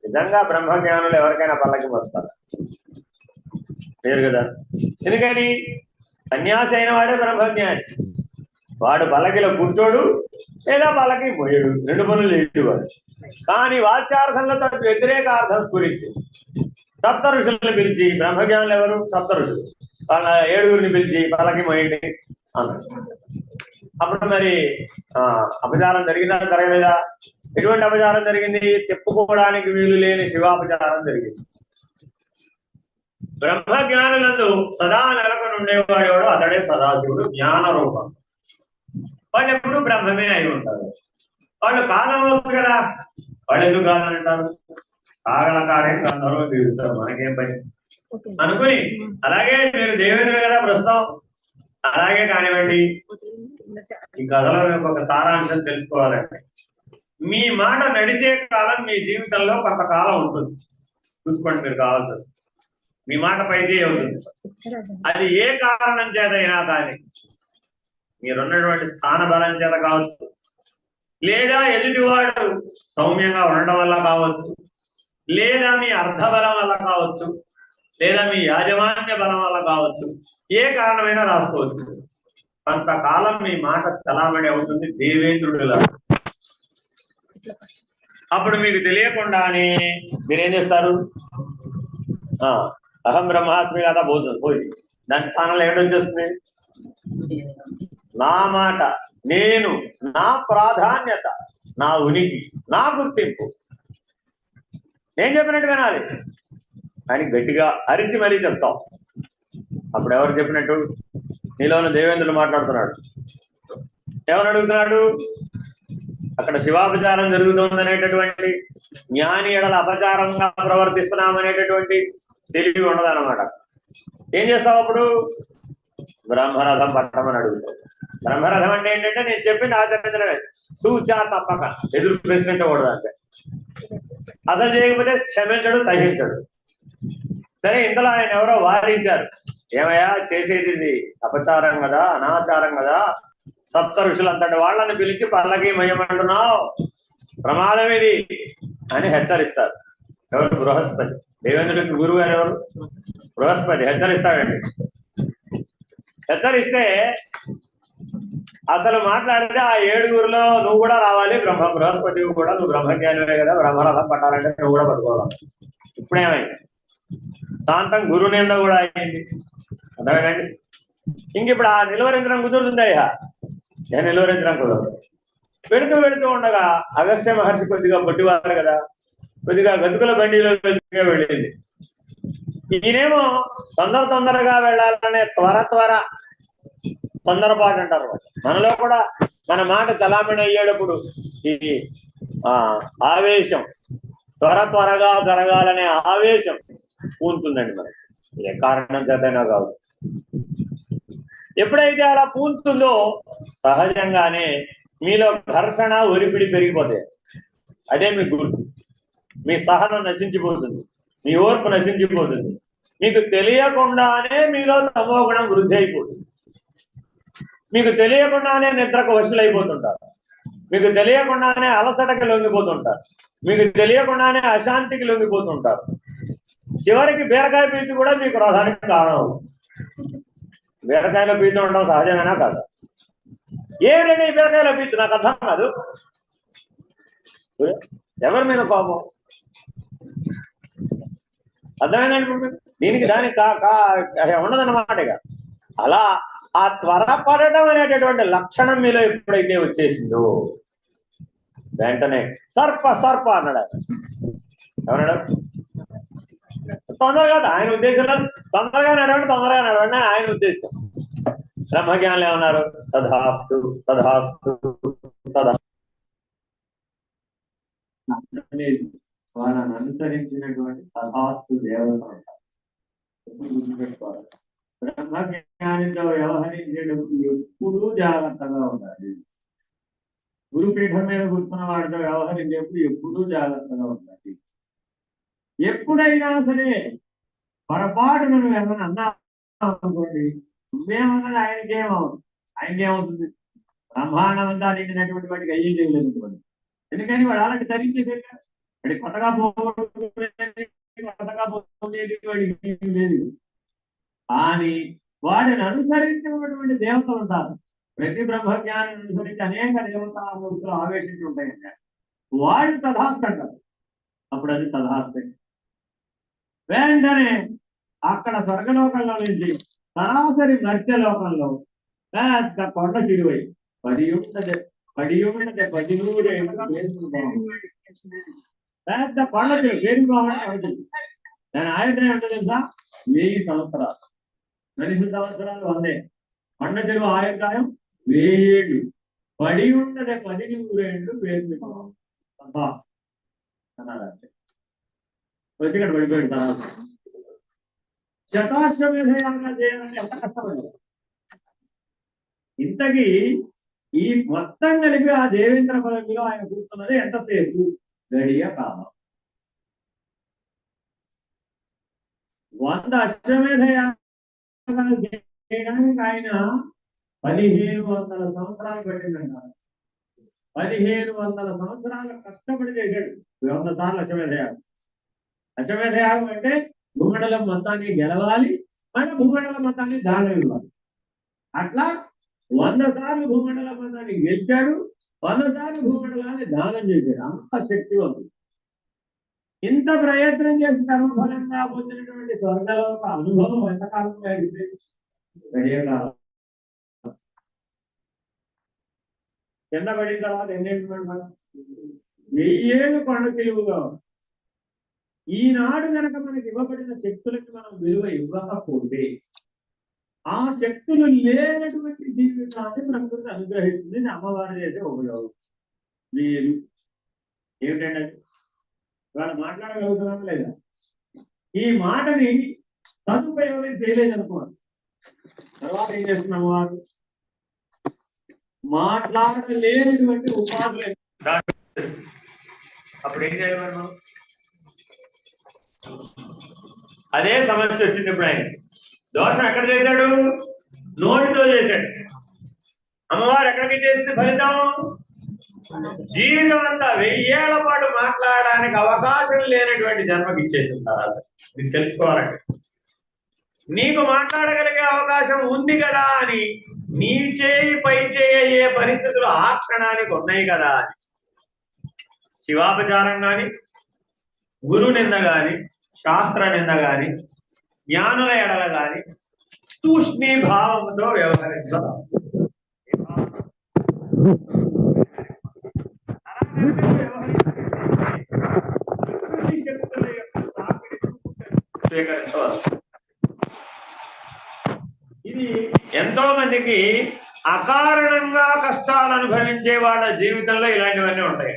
నిజంగా బ్రహ్మజ్ఞానులు ఎవరికైనా పల్లకి మోస్తారు లేరు కదా. ఎందుకని, సన్యాసి అయిన వాడే బ్రహ్మజ్ఞాని. వాడు పల్లకిలో కూర్చోడు లేదా పల్లకి మోయడు, రెండు పనులు లేనివాడు. కానీ వాచ్యార్థంలో తన వ్యతిరేక అర్థం గురించి సప్త ఋషులను పిలిచి, బ్రహ్మజ్ఞానులు ఎవరు? సప్త ఋషులు. వాళ్ళ 7గురిని పిలిచి పల్లకి మోయండి అన్నారు. అప్పుడు మరి అపచారం జరిగిందా జరగలేదా? ఎటువంటి అపచారం జరిగింది? చెప్పుకోవడానికి వీలు లేని శివాపచారం జరిగింది. బ్రహ్మజ్ఞానులందు సదా నెలకొని ఉండేవాడు అతడే సదాశివుడు, జ్ఞాన రూపం. వాళ్ళు ఎప్పుడు బ్రహ్మమే అయి ఉంటారు. వాళ్ళు కాదనవచ్చు కదా, వాళ్ళు ఎందుకు కాదనంటారు? కాగల కార్యం అందరూ తీరుతారు, మనకేం పని అనుకుని. అలాగే మీరు దేవుని కదా ప్రస్తుతం, అలాగే కానివ్వండి. ఈ కథలో ఒక సారాంశం తెలుసుకోవాలంటే, మీ మాట నడిచే కాలం మీ జీవితంలో కొంతకాలం ఉంటుంది. చూసుకోండి, మీరు కావాల్సి వస్తుంది. మీ మాట పైకి అవుతుంది. అది ఏ కారణం చేత అయినా కానీ, మీరున్నటువంటి స్థాన బలం చేత కావచ్చు, లేదా ఎదుటివాడు సౌమ్యంగా ఉండడం వల్ల కావచ్చు, లేదా మీ అర్థ బలం వల్ల కావచ్చు, లేదా మీ యాజమాన్య బలం వల్ల కావచ్చు. ఏ కారణమైనా రాసుకోవచ్చు. కొంతకాలం మీ మాట చలామణి అవుతుంది దేవేంద్రుడిలా. అప్పుడు మీకు తెలియకుండానే మీరేం చేస్తారు? అహం బ్రహ్మాస్మి కదా పోతుంది, పోయి దాని స్థానంలో ఏమిటొచ్చేస్తుంది? నా మాట, నేను, నా ప్రాధాన్యత, నా ఉనికి, నా గుర్తింపు, నేను చెప్పినట్టు వినాలి అని గట్టిగా అరిచి మరీ చెప్తాం. అప్పుడు ఎవరు చెప్పినట్టు? నీలోని దేవేంద్రుడు మాట్లాడుతున్నాడు. ఎవరు అడుగుతున్నాడు? అక్కడ శివాపచారం జరుగుతుందనేటటువంటి, జ్ఞాని ఎడల అపచారంగా ప్రవర్తిస్తున్నామనేటటువంటి తెలివి ఉండదన్నమాట. ఏం చేస్తావు అప్పుడు? బ్రహ్మరథం పట్టమని అడుగుతావు. బ్రహ్మరథం అంటే ఏంటంటే నేను చెప్పింది ఆచరించడమే, సూచా తప్పక, ఎదురు ప్రశ్నించకూడదు అంతే. అసలు చేయకపోతే క్షమించడు, సహించడు. సరే, ఇంతలో ఆయన ఎవరో వారించారు, ఏమయ్యా చేసేది అపచారం కదా, అనాచారం కదా, సప్త ఋషులంతటి వాళ్ళని పిలిచి పల్లకి మయమంటున్నావు, ప్రమాదం ఇది అని హెచ్చరిస్తారు. ఎవరు? బృహస్పతి. దేవేంద్రుడికి గురువు గారు ఎవరు? బృహస్పతి. హెచ్చరిస్తాడండి. హెచ్చరిస్తే అసలు మాట్లాడితే ఆ 7గురిలో నువ్వు కూడా రావాలి, బృహస్పతి కూడా, నువ్వు బ్రహ్మజ్ఞానివే కదా, బ్రహ్మరథం పట్టాలంటే నువ్వు కూడా పట్టుకోవాలి. ఇప్పుడేమైంది? శాంతం గురు నింద కూడా అయింది. అర్థమేనండి? ఇంక ఇప్పుడు ఆ నిలువరించడం కుదురుతుందయ్యా? నేను నిలువరించడం కుదరదు. వెళుతూ ఉండగా అగస్త్య మహర్షి కొద్దిగా పొట్టివారు కదా, కొద్దిగా గతుకుల బండిలో వెళ్ళింది. ఈయనేమో తొందరగా వెళ్ళాలనే తొందరపాటు అంటారు. మనలో కూడా మన మాట చలామణి అయ్యేటప్పుడు ఈ ఆవేశం, త్వరగా జరగాలనే ఆవేశం పూనుతుందండి మనకి. ఏ కారణం చేతైనా కాదు. ఎప్పుడైతే అలా పూనుతుందో సహజంగానే మీలో ఘర్షణ, ఒరిపిడి పెరిగిపోతాయి. అదే మీ గుర్తు. మీ సహనం నశించిపోతుంది, మీ ఓర్పు నశించిపోతుంది. మీకు తెలియకుండానే మీలో తమోగుణం వృద్ధి అయిపోతుంది. మీకు తెలియకుండానే నిద్రకు వశులైపోతుంటారు. మీకు తెలియకుండానే అలసటకి లొంగిపోతుంటారు. మీకు తెలియకుండానే అశాంతికి లొంగిపోతుంటారు. చివరికి బీరకాయ పీచు కూడా మీకు రథానికి కారణం. బీరకాయలో పీచు ఉండడం సహజమేనా కాదు? ఏమిటంటే ఈ బీరకాయలో పీచు నాకు అర్థం కాదు. ఎవరి మీద కోపం? అర్థమైనటువంటి దీనికి దానికి ఉండదన్నమాట. ఇక అలా ఆ త్వరపడడం అనేటటువంటి లక్షణం మీలో ఎప్పుడైతే వచ్చేసిందో వెంటనే సర్ప అన్నాడు. ఎవరన్నాడు? తొందరగా ఆయన ఉద్దేశంలో తొందరగా నడవండి ఆయన ఉద్దేశం. బ్రహ్మజ్ఞానులు ఏమన్నారు? తథాస్తు వాళ్ళని అనుసరించినటువంటి తథాస్తు దేవత ఉంటారు. గుర్తుపెట్టుకోవాలి. బ్రహ్మజ్ఞానితో వ్యవహరించేటప్పుడు ఎప్పుడూ జాగ్రత్తగా ఉండాలి. గురుపీఠం మీద కూర్చున్న వాడితో వ్యవహరించేప్పుడు ఎప్పుడూ జాగ్రత్తగా ఉండాలి. ఎప్పుడైనా సరే పొరపాటు నువ్వు ఏమైనా అన్నా అనుకోండి, నువ్వేమన్నది ఆయనకేమవుతుంది? బ్రహ్మాండం అంతా నిండినటువంటి వాడికి అయ్యేం చేయలేదు. ఎందుకని వాడు అలాంటి ధరించేసేట వాడి కొత్తగా వాడికి లేదు. కానీ వాడిని అనుసరించినటువంటి దేవతలు ఉంటారు. ప్రతి బ్రహ్మజ్ఞానం అనుసరించి అనేక దేవతామూర్తులు ఆవేశించి ఉంటాయండి. వాళ్ళు తథాస్తు అంటారు. అప్పుడు అది తథాస్తే. వెంటనే అక్కడ స్వర్గలోకంలో నుంచి సరాసరి మత్స్యలోకంలో పెద్ద కొండ చిరువై పడి ఉన్నది పెద్ద కొండ చిరు వేరుకోవాలి. దాని ఆయుర్దాయం అంటే తెలుసా? 1000 సంవత్సరాలు. మనిషి సంవత్సరాలు 100. కొండ చెరువు ఆయుర్దాయం 1000 ఏళ్ళు. పడి ఉన్నది 10 ఏళ్ళు వేరు వచ్చి ఇక్కడ పడిపోయాడు. తర్వాత శతాశ్వమేధయాగా చేయాలంటే ఎంత కష్టపడి. ఇంతకీ ఈ మొత్తం కలిపి ఆ దేవేంద్ర పదవిలో ఆయన కూర్చున్నది ఎంతసేపు? గడియ కాలం. 100 అశ్వమేధయాగాలు చేయడానికి ఆయన 1500 సంవత్సరాలు పట్టిందంటారు. 1500 సంవత్సరాలు కష్టపడి చేశాడు 100 సార్లు అశ్వమేధయాగం. అశ్వమేధయాగం అంటే భూమండలం మొత్తాన్ని గెలవాలి, మన భూమండలం మొత్తాన్ని దానం ఇవ్వాలి. అట్లా 100 సార్లు భూమండల మొత్తాన్ని గెలిచాడు, 100 సార్లు భూమండలాన్ని దానం చేశాడు. అంత శక్తివంతుడు. ఇంత ప్రయత్నం చేసి కర్మఫలంగా పొందినటువంటి స్వర్గలోక అనుభవం ఎంతకాలం అయింది? గడియకాలం. కింద పడిన తర్వాత ఎన్నేళ్ళు? 1000 ఏళ్ళు కొండ తెలుగుగా. ఈనాడు కనుక మనకి ఇవ్వబడిన శక్తులకి మనం విలువ ఇవ్వకపోతే ఆ శక్తులు లేనటువంటి జీవితాన్ని ప్రకృతి అనుగ్రహిస్తుంది. అమ్మవారి చేసే ఉపయోగం మీరు ఏమిటండి? వాళ్ళు మాట్లాడగలుగుతున్నాం లేదా? ఈ మాటని సదుపయోగం చేయలేదనుకోండి, తర్వాత ఏం చేస్తున్నాం? వారు మాట్లాడలేనటువంటి ఉపాధులు. అప్పుడు ఏం చేయాలి మనం? అదే సమస్య వచ్చింది. ఇప్పుడు ఆయన దోషం ఎక్కడ చేశాడు? నోటితో చేశాడు. అమ్మవారు ఎక్కడికి చేసింది ఫలితం? జీవితం అంతా 1000 ఏళ్ల పాటు మాట్లాడడానికి అవకాశం లేనటువంటి జన్మకి ఇచ్చేస్తుంటారు. ఇది తెలుసుకోవాలంటే నీకు మాట్లాడగలిగే అవకాశం ఉంది కదా అని నీ చేయి పై చేయ పరిస్థితులు ఆ క్షణానికి ఉన్నాయి కదా అని శివాపచారం గాని, గురు నింద గాని, శాస్త్ర నింద గాని జ్ఞానుల ఎడల గాని తూష్ణీభావంతో వ్యవహరించడం. స్వీకరించవచ్చు. ఇది ఎంతో మందికి అకారణంగా కష్టాలు అనుభవించే వాళ్ళ జీవితంలో ఇలాంటివన్నీ ఉంటాయి.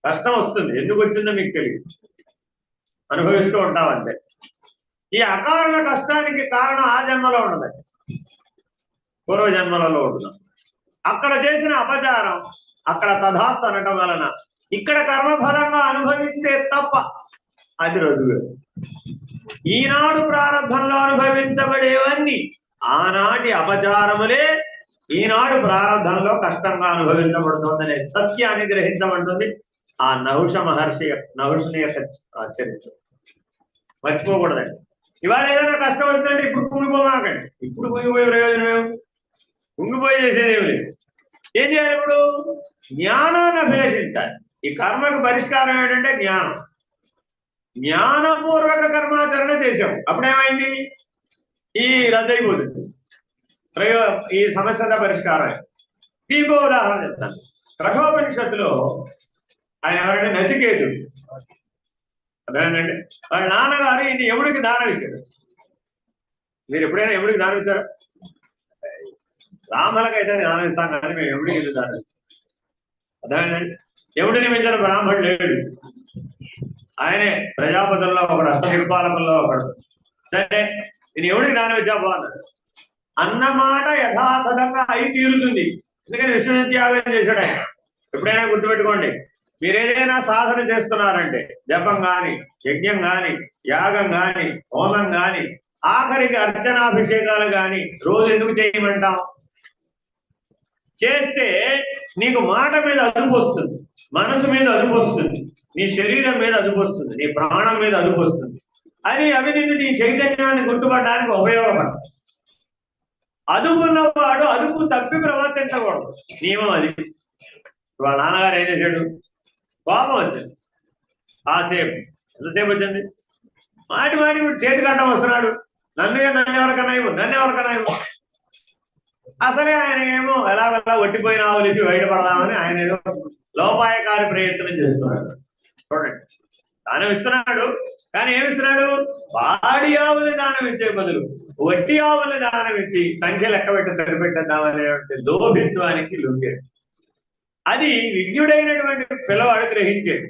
కష్టం వస్తుంది, ఎందుకు వచ్చిందో మీకు తెలియదు, అనుభవిస్తూ ఉంటామంటే. ఈ అకారణ కష్టానికి కారణం ఆ జన్మలో ఉండదు, పూర్వ జన్మలలో ఉంటున్నాం. అక్కడ చేసిన అపచారం అక్కడ తథాస్తు అనటం వలన ఇక్కడ కర్మఫలంగా అనుభవిస్తే తప్ప అది రోజు. ఈనాడు ప్రారంభంలో అనుభవించబడేవన్నీ ఆనాటి అపచారములే ఈనాడు ప్రారంభంలో కష్టంగా అనుభవించబడుతుందనే సత్యాన్ని గ్రహించబడుతుంది ఆ నహుషుని యొక్క చరిత్ర. మర్చిపోకూడదండి. ఇవాళ ఏదైనా కష్టం వచ్చిందంటే ఇప్పుడు కుంగిపోమాకండి. ఇప్పుడు కుంగిపోయే ప్రయోజనం ఏమి? కుంగిపోయి చేసేదేమి లేదు. ఏం చేయాలి? ఇప్పుడు జ్ఞానాన్ని అభిలషించాలి. ఈ కర్మకు పరిష్కారం ఏంటంటే జ్ఞానం. జ్ఞానపూర్వక కర్మాచరణ చేసాం, అప్పుడేమైంది? ఈ రద్దయిపోతుంది ఈ సమస్య పరిష్కారం. ఇంకో ఉదాహరణ చెప్తాను. కఠోపనిషత్తులో ఆయన ఎవరంటే నచికేతుడు. అదేనండి, వాళ్ళ నాన్నగారు ఈయన యముడికి దానం ఇచ్చారు. మీరు ఎప్పుడైనా యముడికి దానం ఇచ్చారా? రాములకైతే దానం ఇస్తాం కానీ మేము యముడికి ఎందుకు దానం ఇచ్చాం? అదేనండి, యముడిని మించిన బ్రాహ్మణుడు లేడు. ఆయనే ప్రజాపతుల్లో ఒకడు, అష్టదిక్పాలకుల్లో ఒకడు. సరే, నేను ఎవడికి దానం ఇచ్చా బాగున్నాడు అన్నమాట యథాతథంగా అయి తీరుతుంది. ఎందుకని విశ్వత్యాగం చేశాడు ఆయన. ఎప్పుడైనా గుర్తుపెట్టుకోండి, మీరు ఏదైనా సాధన చేస్తున్నారంటే జపం గాని, యజ్ఞం గాని, యాగం గాని, హోమం గాని, ఆఖరికి అర్చనాభిషేకాలు గాని రోజు ఎందుకు చేయమంటాం? చేస్తే నీకు మాట మీద అదుపు వస్తుంది, మనసు మీద అదుపు వస్తుంది, నీ శరీరం మీద అదుపు వస్తుంది, నీ ప్రాణం మీద అదుపు వస్తుంది. అది అవి నిన్ను నీ చైతన్యాన్ని గుర్తుపడడానికి ఉపయోగపడతాయి. అదుపున్నవాడు అదుపు తప్పి ప్రవర్తించకూడదు, నియమం అది. వాళ్ళ నాన్నగారు ఏం చేశాడు? కోపం వచ్చింది, కాసేపు. ఎంతసేపు వచ్చింది? మాటి ఇప్పుడు చేతి కట్టం వస్తున్నాడు. నన్ను ఎవరికన్నా ఇవ్వు, నన్ను ఎవరికన్నా ఇవ్వు. అసలే ఆయన ఏమో ఎలా ఒట్టిపోయిన ఆవులు ఇచ్చి బయటపడదామని ఆయన ఏదో లోపాయకారి ప్రయత్నం చేస్తున్నాడు. చూడండి, దానం ఇస్తున్నాడు కానీ ఏమిస్తున్నాడు? వాడి ఆవుల్ని దానం ఇచ్చే బదులు వట్టి ఆవుల్ని దానం ఇచ్చి సంఖ్య లెక్క పెట్టి సరిపెట్టేద్దామనేటువంటి లోభిత్వానికి లొంగాడు. అది విజ్ఞుడైనటువంటి పిల్లవాడు గ్రహించాడు.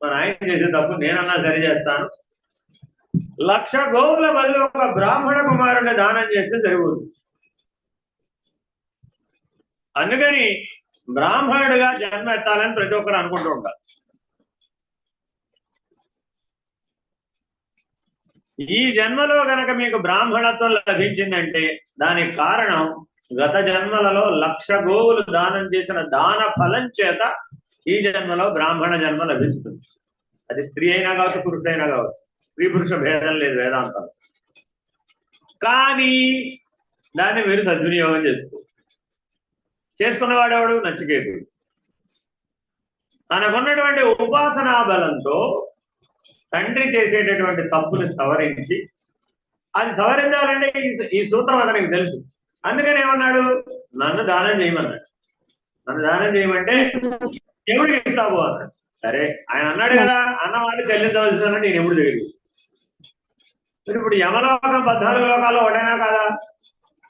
మన ఆయన చేసే తప్పు నేనన్నా సరి చేస్తాను, 1,00,000 గోవుల బదులు ఒక బ్రాహ్మణ కుమారుని దానం చేస్తే జరుగుతుంది. అందుకని బ్రాహ్మణుడిగా జన్మ ఎత్తాలని ప్రతి ఒక్కరు అనుకుంటూ ఉంటారు. ఈ జన్మలో గనక మీకు బ్రాహ్మణత్వం లభించిందంటే దానికి కారణం గత జన్మలలో 1,00,000 గోవులు దానం చేసిన దాన ఫలం చేత ఈ జన్మలో బ్రాహ్మణ జన్మ లభిస్తుంది. అది స్త్రీ అయినా కావచ్చు, పురుషుడైనా కావచ్చు, స్త్రీ పురుష భేదం లేదు వేదాంతం. కానీ దాన్ని మీరు సద్వినియోగం చేసుకున్నవాడెవడు? నచికేతుడు. తనకున్నటువంటి ఉపాసనా బలంతో తండ్రి చేసేటటువంటి తప్పుని సవరించి, అది సవరించాలంటే ఈ సూత్రం అతనికి తెలుసు. అందుకని ఏమన్నాడు? నన్ను దానం చేయమన్నాడు. నన్ను దానం చేయమంటే ఎవడికి ఇస్తావు అన్నాడు. సరే, ఆయన అన్నాడు కదా, అన్నమాట చెల్లించవలసిన నేను ఎప్పుడు తెలియదు. ఇప్పుడు యమలోకం 14 లోకాల్లో ఒకటైనా కాదా?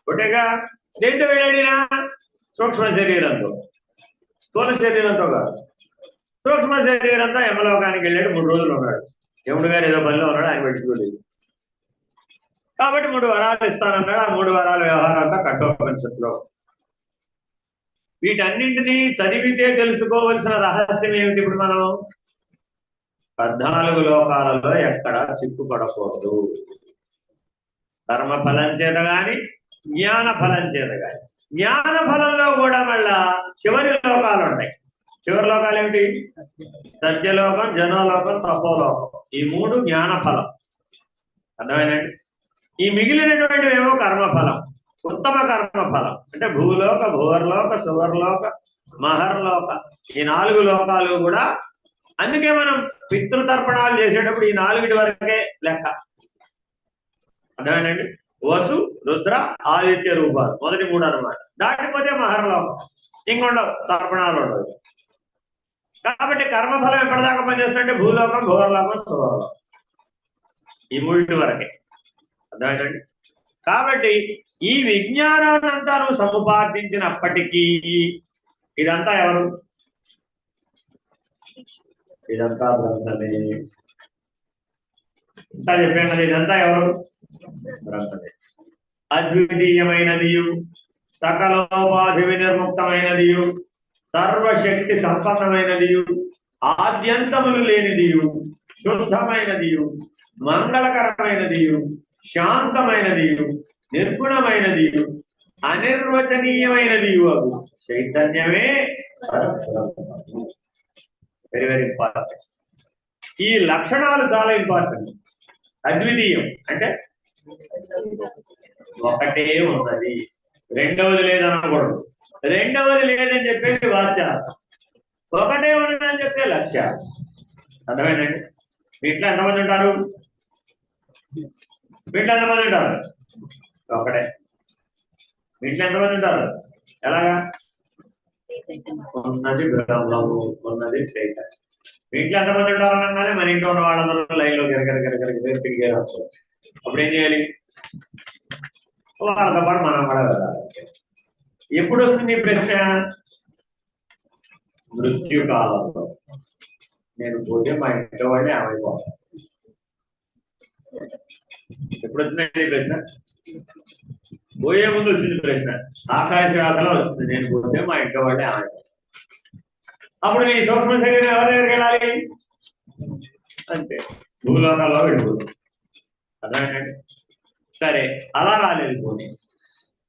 ఒకటేగా. దేంతో వెళ్ళాడినా? సూక్ష్మ శరీరంతో, స్థూల శరీరంతో కాదు. సూక్ష్మ శరీరంతో యమలోకానికి వెళ్ళాడు. 3 రోజులు ఉన్నాడు. యముడు గారు ఏదో పనిలో ఉన్నాడు, ఆయన పెట్టుకోలేదు. కాబట్టి 3 వరాలు ఇస్తానన్నాడు. ఆ 3 వరాల వ్యవహారం అంతా కఠోపనిషత్తులో. వీటన్నింటినీ చదివితే తెలుసుకోవలసిన రహస్యం ఏమిటి? ఇప్పుడు మనం 14 లోకాలలో ఎక్కడ చిక్కుపడకూడదు. కర్మ ఫలం చేత గాని, జ్ఞాన ఫలం చేత గాని. జ్ఞాన ఫలంలో కూడా మళ్ళా చివరి లోకాలు ఉంటాయి. చివరి లోకాలు ఏమిటి? సత్యలోకం, జనలోకం, తపోలోకం. ఈ 3 జ్ఞాన ఫలం. అర్థమైందండి? ఈ మిగిలినటువంటివి ఏమో కర్మఫలం, ఉత్తమ కర్మఫలం. అంటే భూలోక, భూవర్లోక, సువర్లోక, మహర్లోక. ఈ 4 లోకాలు కూడా అందుకే మనం పితృతర్పణాలు చేసేటప్పుడు ఈ 4 వరకే లెక్క. అర్థమేనండి? వసు, రుద్ర, ఆదిత్య రూపాలు మొదటి 3 అన్నమాట. దాటిపోతే మహర్లోకం, ఇంకొండవు తర్పణాలు ఉండవు. కాబట్టి కర్మఫలం ఎప్పటిదాకా పనిచేస్తుందంటే భూలోకం, భూవర్లోకం, సువర్లోకం, ఈ 3 వరకే. అర్థమేనండి? కాబట్టి ఈ విజ్ఞానాన్నంతా నువ్వు సముపార్జించినప్పటికీ ఇదంతా ఎవరు? ఇదంతా బ్రహ్మమే. ఇంకా చెప్పాను కదా, ఇదంతా ఎవరు? బ్రహ్మమే. అద్వితీయమైనదియు, సకలోపాధి వినిర్ముక్తమైనదియు, సర్వశక్తి సంపన్నమైనదియు, ఆద్యంతములు లేనిదియు, శుద్ధమైనదియు, మంగళకరమైనదియు, శాంతమైనదియు, నిర్గుణమైనదియు, అనిర్వచనీయమైనదియు అగు చైతన్యమే వెరీ వెరీ ఇంపార్టెంట్. ఈ లక్షణాలు చాలా ఇంపార్టెంట్. అద్వితీయం అంటే ఒకటే ఉన్నది, రెండవది లేదనకూడదు. రెండవది లేదని చెప్పేసి వాచ్యార్థం, ఒకటే ఉన్నదని చెప్తే లక్ష్యాలు. అర్థమైందండి? వీటిలో ఎంతమంది ఉంటారు? వీటిలో ఎంతమంది ఉంటారు? ఒకటే. వీటిలో ఎంతమంది ఉంటారు? ఎలాగా? ఉన్నది బ్రహ్మము, ఉన్నది చైతన్యం. వీటిలో ఎంతమంది ఉంటారు అనగానే మన ఇంట్లో ఉన్న వాళ్ళందరూ లైన్లో తిరిగారు. అప్పుడు ఏం చేయాలి? వాళ్ళతో పాటు మనం కూడా వెళ్ళాలి. ఎప్పుడు వస్తుంది ఈ ప్రశ్న? మృత్యుకాలంలో. నేను పోతే మా ఇంట్లో వాళ్ళే ఏమైపోతాను. ఎప్పుడు వచ్చిందండి ప్రశ్న? పోయే ముందు వచ్చింది ప్రశ్న, ఆకాశవాసలో వస్తుంది. నేను పోతే మా ఇంట్లో వాళ్ళే ఏమైపోతాను. అప్పుడు నీ సూక్ష్మ శరీరం ఎవరి దగ్గరికి వెళ్ళాలి? అంటే భూలోకాల్లో వెళ్ళిపోతుంది. అర్థమేనండి? సరే, అలా రాలేదు పోనీ.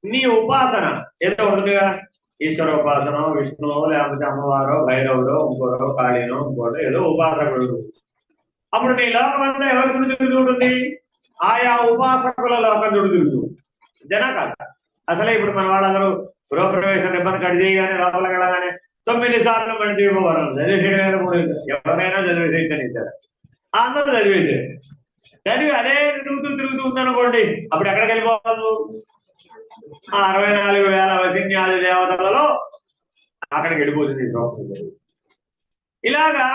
నీ ఉపాసన ఏదో ఉంటుందిగా, ఈశ్వర ఉపాసన, విష్ణువు, లేకపోతే అమ్మవారో, భైరవుడో, ఇంకోటో, కాళీనో, ఇంకోటో ఏదో ఉపాసకుడు. అప్పుడు నీ లోకం అంతా ఎవరి గురించి తిరుగుతుంది? ఆయా ఉపాసకుల లోకం తిరుగుతుంది. జనా కాదు అసలే. ఇప్పుడు మన వాళ్ళందరూ గృహప్రవేశ నిబంధన కట్ చేయగానే లోపలికి వెళ్ళగానే 9 సార్లు మళ్ళీ తీయబోవడం చదివేసేయడం. ఎవరైనా చదివేసేయించారు, అందరూ చదివేసారు. చదివి అదే తిరుగుతూ ఉందనుకోండి, అప్పుడు ఎక్కడికి వెళ్ళిపోవాలి? 64,000 వసిన్యాది దేవతలలో అక్కడికి వెళ్ళిపోతుంది సంస్కృతి. ఇలాగా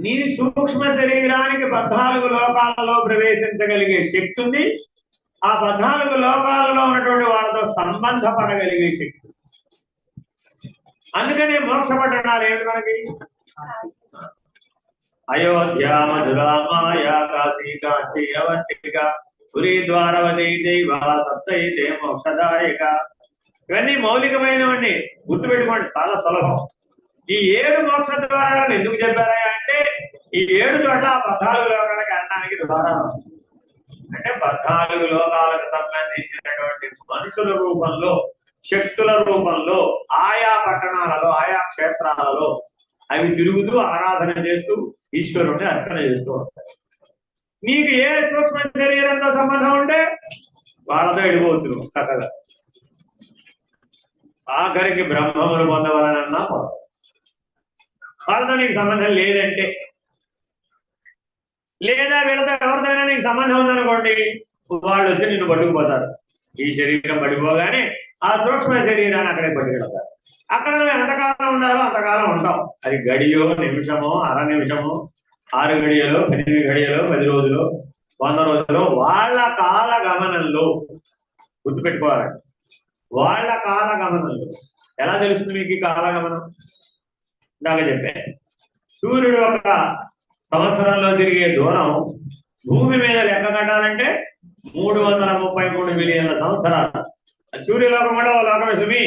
నీ సూక్ష్మ శరీరానికి 14 లోకాలలో ప్రవేశించగలిగే శక్తి ఉంది. ఆ 14 లోకాలలో ఉన్నటువంటి వాళ్ళతో సంబంధపడగలిగే శక్తి. అందుకనే మోక్ష పట్టణాలు ఏమిటి మనకి? అయోధ్య, మధురా, మాయా, కాశీ, కాంచి, అవంతిక, పురి, ద్వారవతి, దైవ, సప్తైతే మోక్షదాయక. ఇవన్నీ మౌలికమైనవన్నీ గుర్తుపెట్టుకోండి, చాలా సులభం. ఈ 7 మోక్ష ద్వారాలను ఎందుకు చెప్పారా అంటే, ఈ 7 చోట్ల 14 లోకాలకు అనడానికి ద్వారా అంటే 14 లోకాలకు సంబంధించినటువంటి మనుషుల రూపంలో, శక్తుల రూపంలో ఆయా పట్టణాలలో, ఆయా క్షేత్రాలలో అవి తిరుగుతూ ఆరాధన చేస్తూ ఈశ్వరుణ్ణి అర్చన చేస్తూ ఉంటాయి. నీకు ఏ సూక్ష్మ శరీరంతో సంబంధం ఉంటే వాళ్ళతో వెళ్ళిపోవచ్చు చక్కగా. ఆఖరికి బ్రహ్మములు పొందవాలన్నా వాళ్ళతో నీకు సంబంధం లేదంటే, లేదా వీళ్ళతో ఎవరితోనైనా నీకు సంబంధం ఉందనుకోండి, వాళ్ళు వచ్చి నిన్ను పట్టుకుపోతారు. ఈ శరీరం పడిపోగానే ఆ సూక్ష్మ శరీరాన్ని అక్కడే పట్టుకెళ్తారు. అక్కడ నువ్వు ఎంతకాలం ఉండాలో అంతకాలం ఉంటావు. అది గడియో, నిమిషమో, అర నిమిషమో, 6 గడియలో, 8 గడియలో, 10 రోజులు, 100 రోజులు, వాళ్ళ కాల గమనంలో. గుర్తుపెట్టుకోవాలండి, వాళ్ళ కాల గమనంలో. ఎలా తెలుస్తుంది మీకు ఈ కాలగమనం? ఇందాక చెప్పే సూర్యుడు ఒక సంవత్సరంలో తిరిగే దూరం భూమి మీద లెక్క కట్టాలంటే 333 మిలియన్ల సంవత్సరాలు. సూర్యలోకం కూడా ఓ లోకమే సుమి.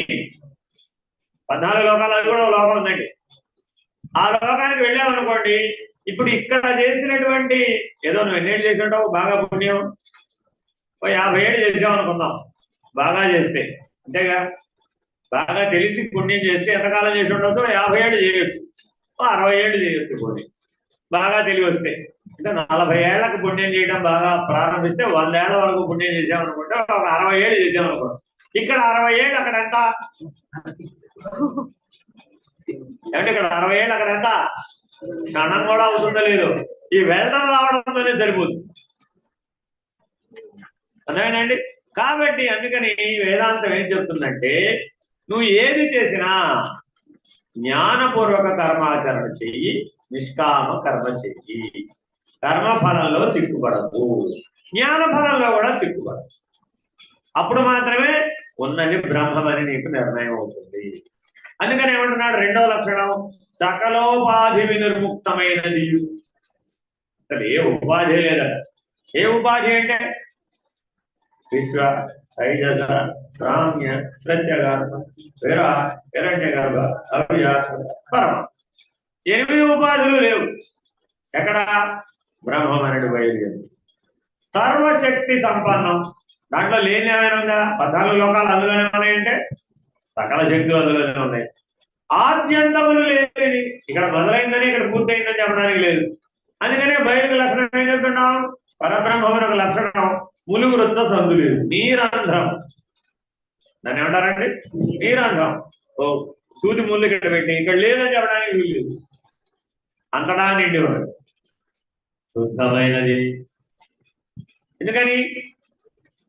14 లోకాలు కూడా ఓ లోకం ఉందండి. ఆ లోకానికి వెళ్ళామనుకోండి, ఇప్పుడు ఇక్కడ చేసినటువంటి ఏదో నువ్వు ఎన్నేళ్ళు చేసి ఉంటావు బాగా పుణ్యం, 50 ఏళ్ళు చేసావు అనుకుందాం. బాగా చేస్తే అంతేగా, బాగా తెలిసి పుణ్యం చేస్తే ఎంతకాలం చేసి ఉండవచ్చు? 50 ఏళ్ళు చేయొచ్చు, 60 ఏళ్ళు చేయొచ్చు. పోనీ బాగా తెలివి వస్తే అంటే 40 ఏళ్లకు పుణ్యం చేయడం బాగా ప్రారంభిస్తే 100 ఏళ్ల వరకు పుణ్యం చేసామనుకుంటే ఒక 60 ఏళ్ళు చేసామనుకోండి. ఇక్కడ 60 ఏళ్ళు, అక్కడ ఎంత అంటే ఇక్కడ 60 ఏళ్ళు, అక్కడ ఎంత క్షణం కూడా అవుతుందో లేదు, ఈ వెళ్ళడం రావడంతోనే సరిపోతుంది. అర్థమేనండి? కాబట్టి అందుకని వేదాంతం ఏం చెప్తుందంటే, నువ్వు ఏది చేసినా జ్ఞానపూర్వక కర్మాచరణ చెయ్యి, నిష్కామ కర్మ చెయ్యి. కర్మఫలంలో చిక్కుపడవు, జ్ఞానఫలంలో కూడా చిక్కుపడవు. అప్పుడు మాత్రమే ఉన్నది బ్రహ్మమని నీకు నిర్ణయం అవుతుంది. అందుకని ఏమంటున్నాడు రెండో లక్షణం, సకలోపాధి వినిర్ముక్తమైనది. అసలు ఏ ఉపాధి లేదట. ఏ ఉపాధి అంటే విశ్వ, తైజస, రామ్య, ప్రత్యగాత్మ, విరా, హిరణ్య గర్భ, అవ్యాస, పరమ. 8 ఉపాధులు లేవు. ఎక్కడ? బ్రహ్మమనుడు బయలుదేరి సర్వశక్తి సంపన్నం. దాంట్లో లేని ఏమైనా ఉందా? 14 లోకాలు అందులోనే ఉన్నాయంటే సకల శక్తులు అందులోనే ఉన్నాయి. ఆద్యంతములు లేని, ఇక్కడ మొదలైందని ఇక్కడ పూర్తయిందని చెప్పడానికి లేదు. అందుకనే బయలుకు లక్షణం ఏం చెప్తున్నాం? పరబ్రహ్మమునకు లక్షణం ములుగు వృత్త సందు లేదు, నీరంధ్రం. దాన్ని ఏమంటారండి? నీరంధ్రం. ఓ సూటి ముళ్ళు ఇక్కడ పెట్టి ఇక్కడ లేదని చెప్పడానికి వీలు, అంతటా నిండి ఉన్నది, శుద్ధమైనది. ఎందుకని?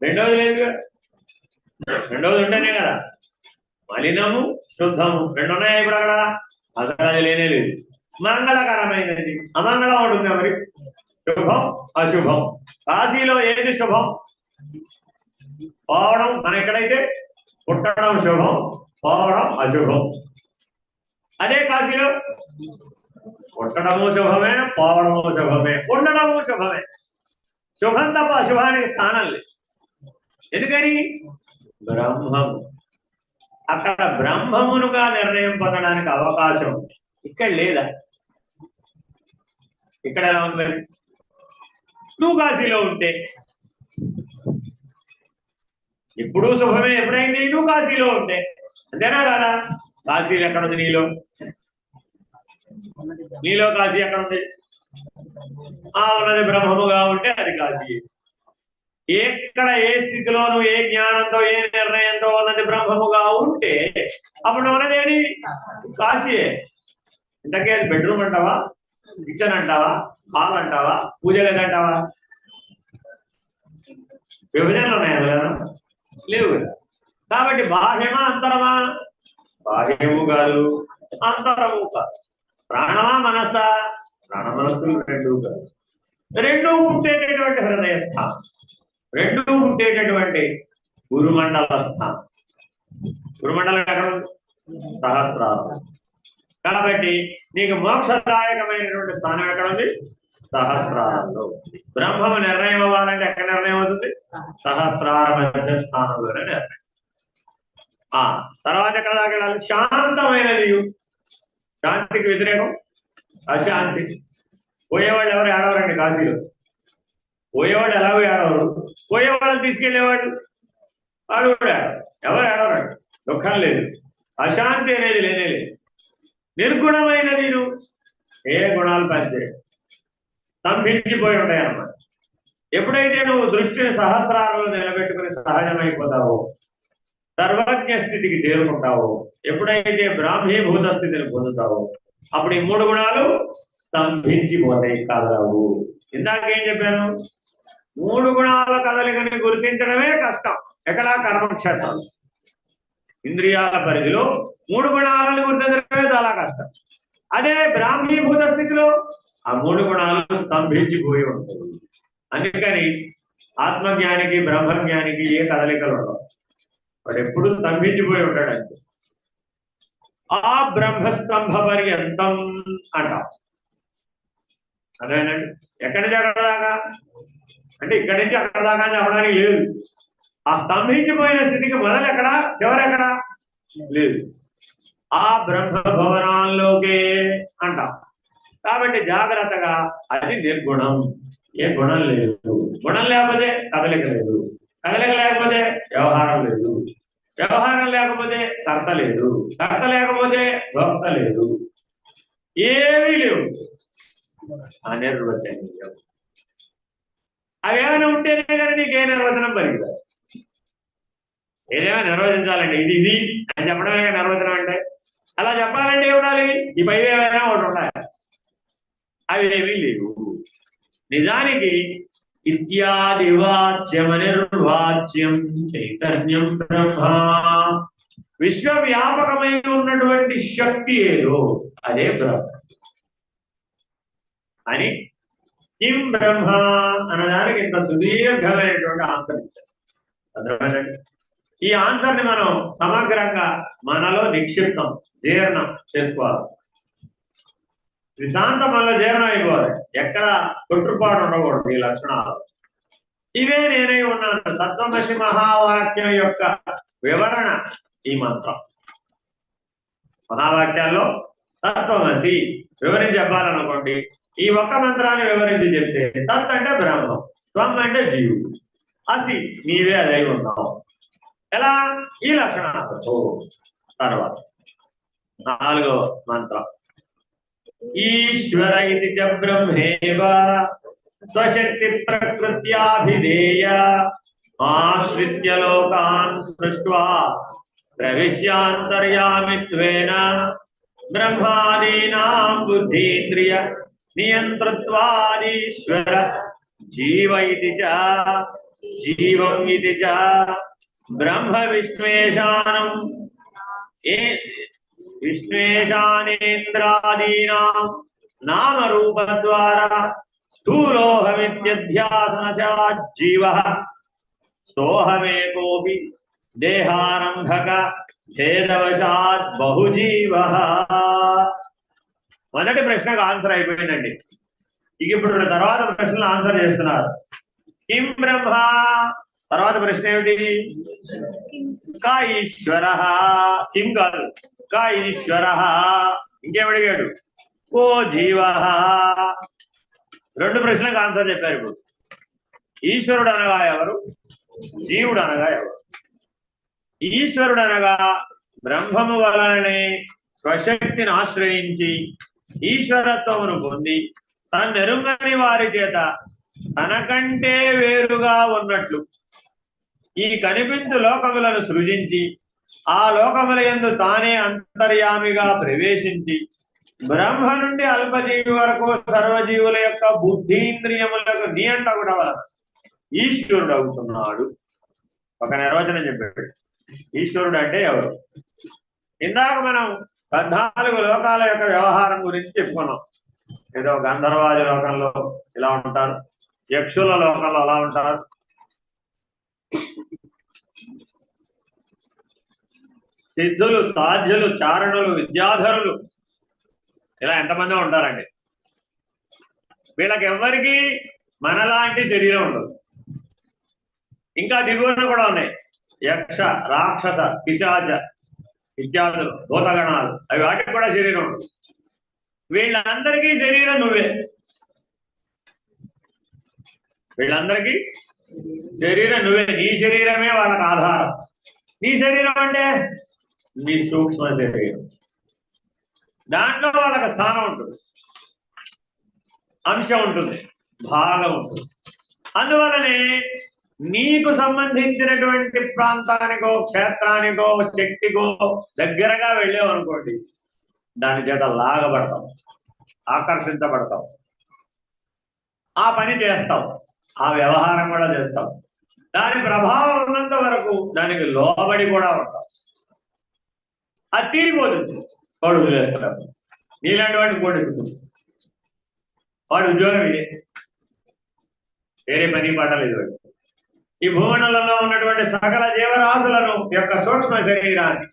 రెండవది లేదు. రెండవది ఉంటేనే కదా మలినము శుద్ధము రెండు ఉన్నాయి. ఇప్పుడు అక్కడ అసలు అది లేనే లేదు. మంగళకరమైనది, అమంగళం ఉంటుంది మరి. శుభం అశుభం. కాశీలో ఏది శుభం? పోవడం. మన ఎక్కడైతే పుట్టడం శుభం, పోవడం అశుభం. అదే కాశీలో పుట్టడము శుభమే, పోవడము శుభమే, ఉండడము శుభమే. శుభం తప్ప అశుభానికి స్థానం లేదు. ఎందుకని? బ్రహ్మము. అక్కడ బ్రహ్మమునుగా నిర్ణయం పొందడానికి అవకాశం ఉంది, ఇక్కడ లేదా? ఇక్కడ ఎలా ఉంది? నువ్వు కాశీలో ఉంటే ఇప్పుడు శుభమే. ఎప్పుడైంది? నువ్వు కాశీలో ఉంటే. అంతేనా కదా? కాశీలు ఎక్కడుంది? నీలో కాశీ ఎక్కడుంది? ఉన్నది బ్రహ్మముగా ఉంటే అది కాశీ. ఎక్కడ ఏ స్థితిలో నువ్వు ఏ జ్ఞానంతో ఏ నిర్ణయంతో ఉన్నది బ్రహ్మముగా ఉంటే అప్పుడు ఉన్నదేది కాశీయే. ఇంతకీ అది బెడ్రూమ్ అంటావా, కిచెన్ అంటావా, హాల్ అంటావా, పూజ గది అంటావా? విభజనలు ఉన్నాయి కదా, లేవు కదా. కాబట్టి బాహ్యమా అంతరమా? బాహ్యము కాదు, అంతరము కాదు. ప్రాణమా మనసా? ప్రాణ మనస్సులు రెండు కాదు. రెండు ఉండేటటువంటి హృదయ స్థానం, రెండు ఉండేటటువంటి గురుమండల స్థానం. గురుమండలం ఎక్కడ? సహస్రారం. కాబట్టి నీకు మోక్షదాయకమైనటువంటి స్థానం ఎక్కడ ఉంది? సహస్రారంలో. బ్రహ్మము నిర్ణయం అవ్వాలంటే ఎక్కడ నిర్ణయం అవుతుంది? సహస్రార మధ్య స్థానంలోనే నిర్ణయం. తర్వాత ఎక్కడ దాకా వెళ్ళాలి? శాంతమైనది. శాంతికి వ్యతిరేకం అశాంతి. పోయేవాళ్ళు ఎవరు ఏడవరండి కాశీలో. పోయేవాళ్ళు ఎలాగో ఏడవరు, పోయేవాళ్ళని తీసుకెళ్లేవాడు వాడు కూడా ఎవరు ఏడవరండి. దుఃఖం లేదు, అశాంతి అనేది లేనే లేదు. నిర్గుణమైనది. నువ్వు ఏ గుణాలు పనిచేయవు, స్తంభించిపోయి ఉంటాయి అన్నమాట. ఎప్పుడైతే నువ్వు దృష్టిని సహస్రాలలో నిలబెట్టుకుని సహజమైపోతావో, సర్వజ్ఞ స్థితికి చేరుకుంటావో, ఎప్పుడైతే బ్రాహ్మీభూత స్థితిని పొందుతావో అప్పుడు ఈ 3 గుణాలు స్తంభించిపోతాయి, కదలవు. ఇందాకేం చెప్పాను? 3 గుణాల కదలికని గుర్తించడమే కష్టం. ఎక్కడ? కర్మక్షేత్రం. ఇంద్రియాల పరిధిలో 3 గుణాలను గుర్తించడమే చాలా కష్టం. అదే బ్రాహ్మీభూత స్థితిలో ఆ 3 గుణాలు స్తంభించిపోయి ఉంటాయి. అందుకని ఆత్మజ్ఞానికి బ్రహ్మజ్ఞానికి ఏ కదలికలు ఉండవు, వాడు ఎప్పుడు స్తంభించిపోయి ఉంటాడంటే. ఆ బ్రహ్మస్తంభ పర్యంతం అంటాం. అదేనండి. ఎక్కడి నుంచి అక్కడ దాకా అంటే ఇక్కడి నుంచి అక్కడ దాకా చెప్పడానికి లేదు. ఆ స్తంభించిపోయిన స్థితికి మొదలు ఎక్కడ, చివరెక్కడ లేదు. ఆ బ్రహ్మ భవనాల్లోకే అంటాం. కాబట్టి జాగ్రత్తగా అది నిర్గుణం. ఏ గుణం లేదు. గుణం లేకపోతే కదలిక లేదు, కదలిక లేకపోతే వ్యవహారం లేదు, వ్యవహారం లేకపోతే కర్త లేదు, కర్త లేకపోతే భక్త లేదు, ఏమీ లేవు. అనిర్వచనీయం. అవేమైనా ఉంటేనే కానీ నీకే నిర్వచనం పలికిరాదు. ఏదేమైనా నిర్వచించాలండి, ఇది ఇది అని చెప్పడమే నిర్వచనం అంటే. అలా చెప్పాలంటే ఉండాలి ఈ 5 ఏమైనా ఒకటి ఉండాలి. అవేమీ లేవు. నిజానికి ఇత్యాదివాచ్యమనిర్వాచ్యం చైతన్యం బ్రహ్మ, విశ్వవ్యాపకమై ఉన్నటువంటి శక్తి ఏదో అదే బ్రహ్మ అని కిం బ్రహ్మ అన్నదానికి ఇంత సుదీర్ఘమైనటువంటి ఆన్సర్ ఇచ్చారు. అర్థమైందండి? ఈ ఆన్సర్ ని మనం సమగ్రంగా మనలో నిక్షిప్తం జీర్ణం చేసుకోవాలి. విశాంతం వల్ల జీర్ణం అయిపోవాలి. ఎక్కడ తొట్టుపాటు ఉండకూడదు. ఈ లక్షణాలు ఇవే నేనే ఉన్నాను. తత్వమసి మహావాక్యం యొక్క వివరణ ఈ మంత్రం. మహావాక్యాల్లో తత్వమసి వివరించి చెప్పాలనుకోండి, ఈ ఒక్క మంత్రాన్ని వివరించి చెప్తే తత్ అంటే బ్రహ్మం, త్వం అంటే జీవుడు, అసి నీవే అదై ఉన్నావు. ఎలా? ఈ లక్షణాలతో. తర్వాత 4వ మంత్రం ఈశ్వర ఇది చ బ్రహ్మేవ స్వశక్తి ప్రకృత్యాభిధేయ ఆశ్రిత్య లోకాన్ సృష్ట్వా ప్రవిశ్యాంతర్యామిత్వేన బ్రహ్మాదీనాం బుద్ధీంద్రియ నియంతృత్వాదీశ్వర జీవ ఇది చ జీవం ఇది చ బ్రహ్మ విశ్వేశానం విశ్వేశానేంద్రాదీనాం నామ రూప ద్వారా స్థూలోహమిత్యధ్యాసనశాత్ జీవః సోహమేకోపి దేహారంభక భేదవశాత్ బహుజీవః. మొదటి ప్రశ్నకు ఆన్సర్ అయిపోయిందండి. ఇక ఇప్పుడు తర్వాత ప్రశ్నలు ఆన్సర్ చేస్తున్నారు. కిం బ్రహ్మ, తర్వాత ప్రశ్న ఏమిటి? కా ఈశ్వర, కిం కాదు కా ఈశ్వర. ఇంకేమడిగాడు? కో జీవ. 2 ప్రశ్నలకు ఆన్సర్ చెప్పారు. ఇప్పుడు ఈశ్వరుడు అనగా ఎవరు, జీవుడు అనగా ఎవరు? ఈశ్వరుడు అనగా బ్రహ్మము వలనే స్వశక్తిని ఆశ్రయించి ఈశ్వరత్వమును పొంది తన్నెరుగని వారి చేత తనకంటే వేరుగా ఉన్నట్లు ఈ కనిపించు లోకములను సృజించి ఆ లోకముల యందు తానే అంతర్యామిగా ప్రవేశించి బ్రహ్మ నుండి అల్పజీవి వరకు సర్వజీవుల యొక్క బుద్ధీంద్రియములకు నియంత కూడా వలన ఈశ్వరుడు అవుతున్నాడు. ఒక నిర్వచనం చెప్పాడు. ఈశ్వరుడు అంటే ఎవరు? ఇందాక మనం 14 లోకాల యొక్క వ్యవహారం గురించి చెప్పుకున్నాం. ఏదో గంధర్వాది లోకంలో ఇలా ఉంటారు, యక్షుల లోకంలో అలా ఉంటారు, సిద్ధులు, సాధ్యులు, చారణులు, విద్యాధరులు, ఇలా ఎంతమంది ఉంటారండి. వీళ్ళకి ఎవరికి మనలాంటి శరీరం ఉండదు. ఇంకా దిగువన కూడా ఉన్నాయి యక్ష, రాక్షస, పిశాచ ఇత్యాదులు, భూతగణాలు, అవి వాటికి కూడా శరీరం ఉండదు. వీళ్ళందరికీ శరీరం నువ్వే. వీళ్ళందరికీ శరీరం నువ్వే. నీ శరీరమే వాళ్ళకి ఆధారం. నీ శరీరం అంటే నీ సూక్ష్మ శరీరం. దాంట్లో వాళ్ళకి స్థానం ఉంటుంది, అంశం ఉంటుంది, భాగం ఉంటుంది. అందువలనే నీకు సంబంధించినటువంటి ప్రాంతానికో క్షేత్రానికో శక్తికో దగ్గరగా వెళ్ళావనుకోండి, దాని చేత లాగబడతాం, ఆకర్షించబడతాం, ఆ పని చేస్తాం, ఆ వ్యవహారం కూడా చేస్తాం. దాని ప్రభావం ఉన్నంత వరకు దానికి లోబడి కూడా ఉంటాం. అది తీరిపోతుంది. వాడు వదిలేస్తున్నాడు. నీలాంటి వాడిని కోడెక్కుతుంది. వాడు ఉద్యోగం ఇదే, వేరే పని పాట లేదు. ఈ భూమండలంలో ఉన్నటువంటి సకల జీవరాశులను యొక్క సూక్ష్మ శరీరాన్ని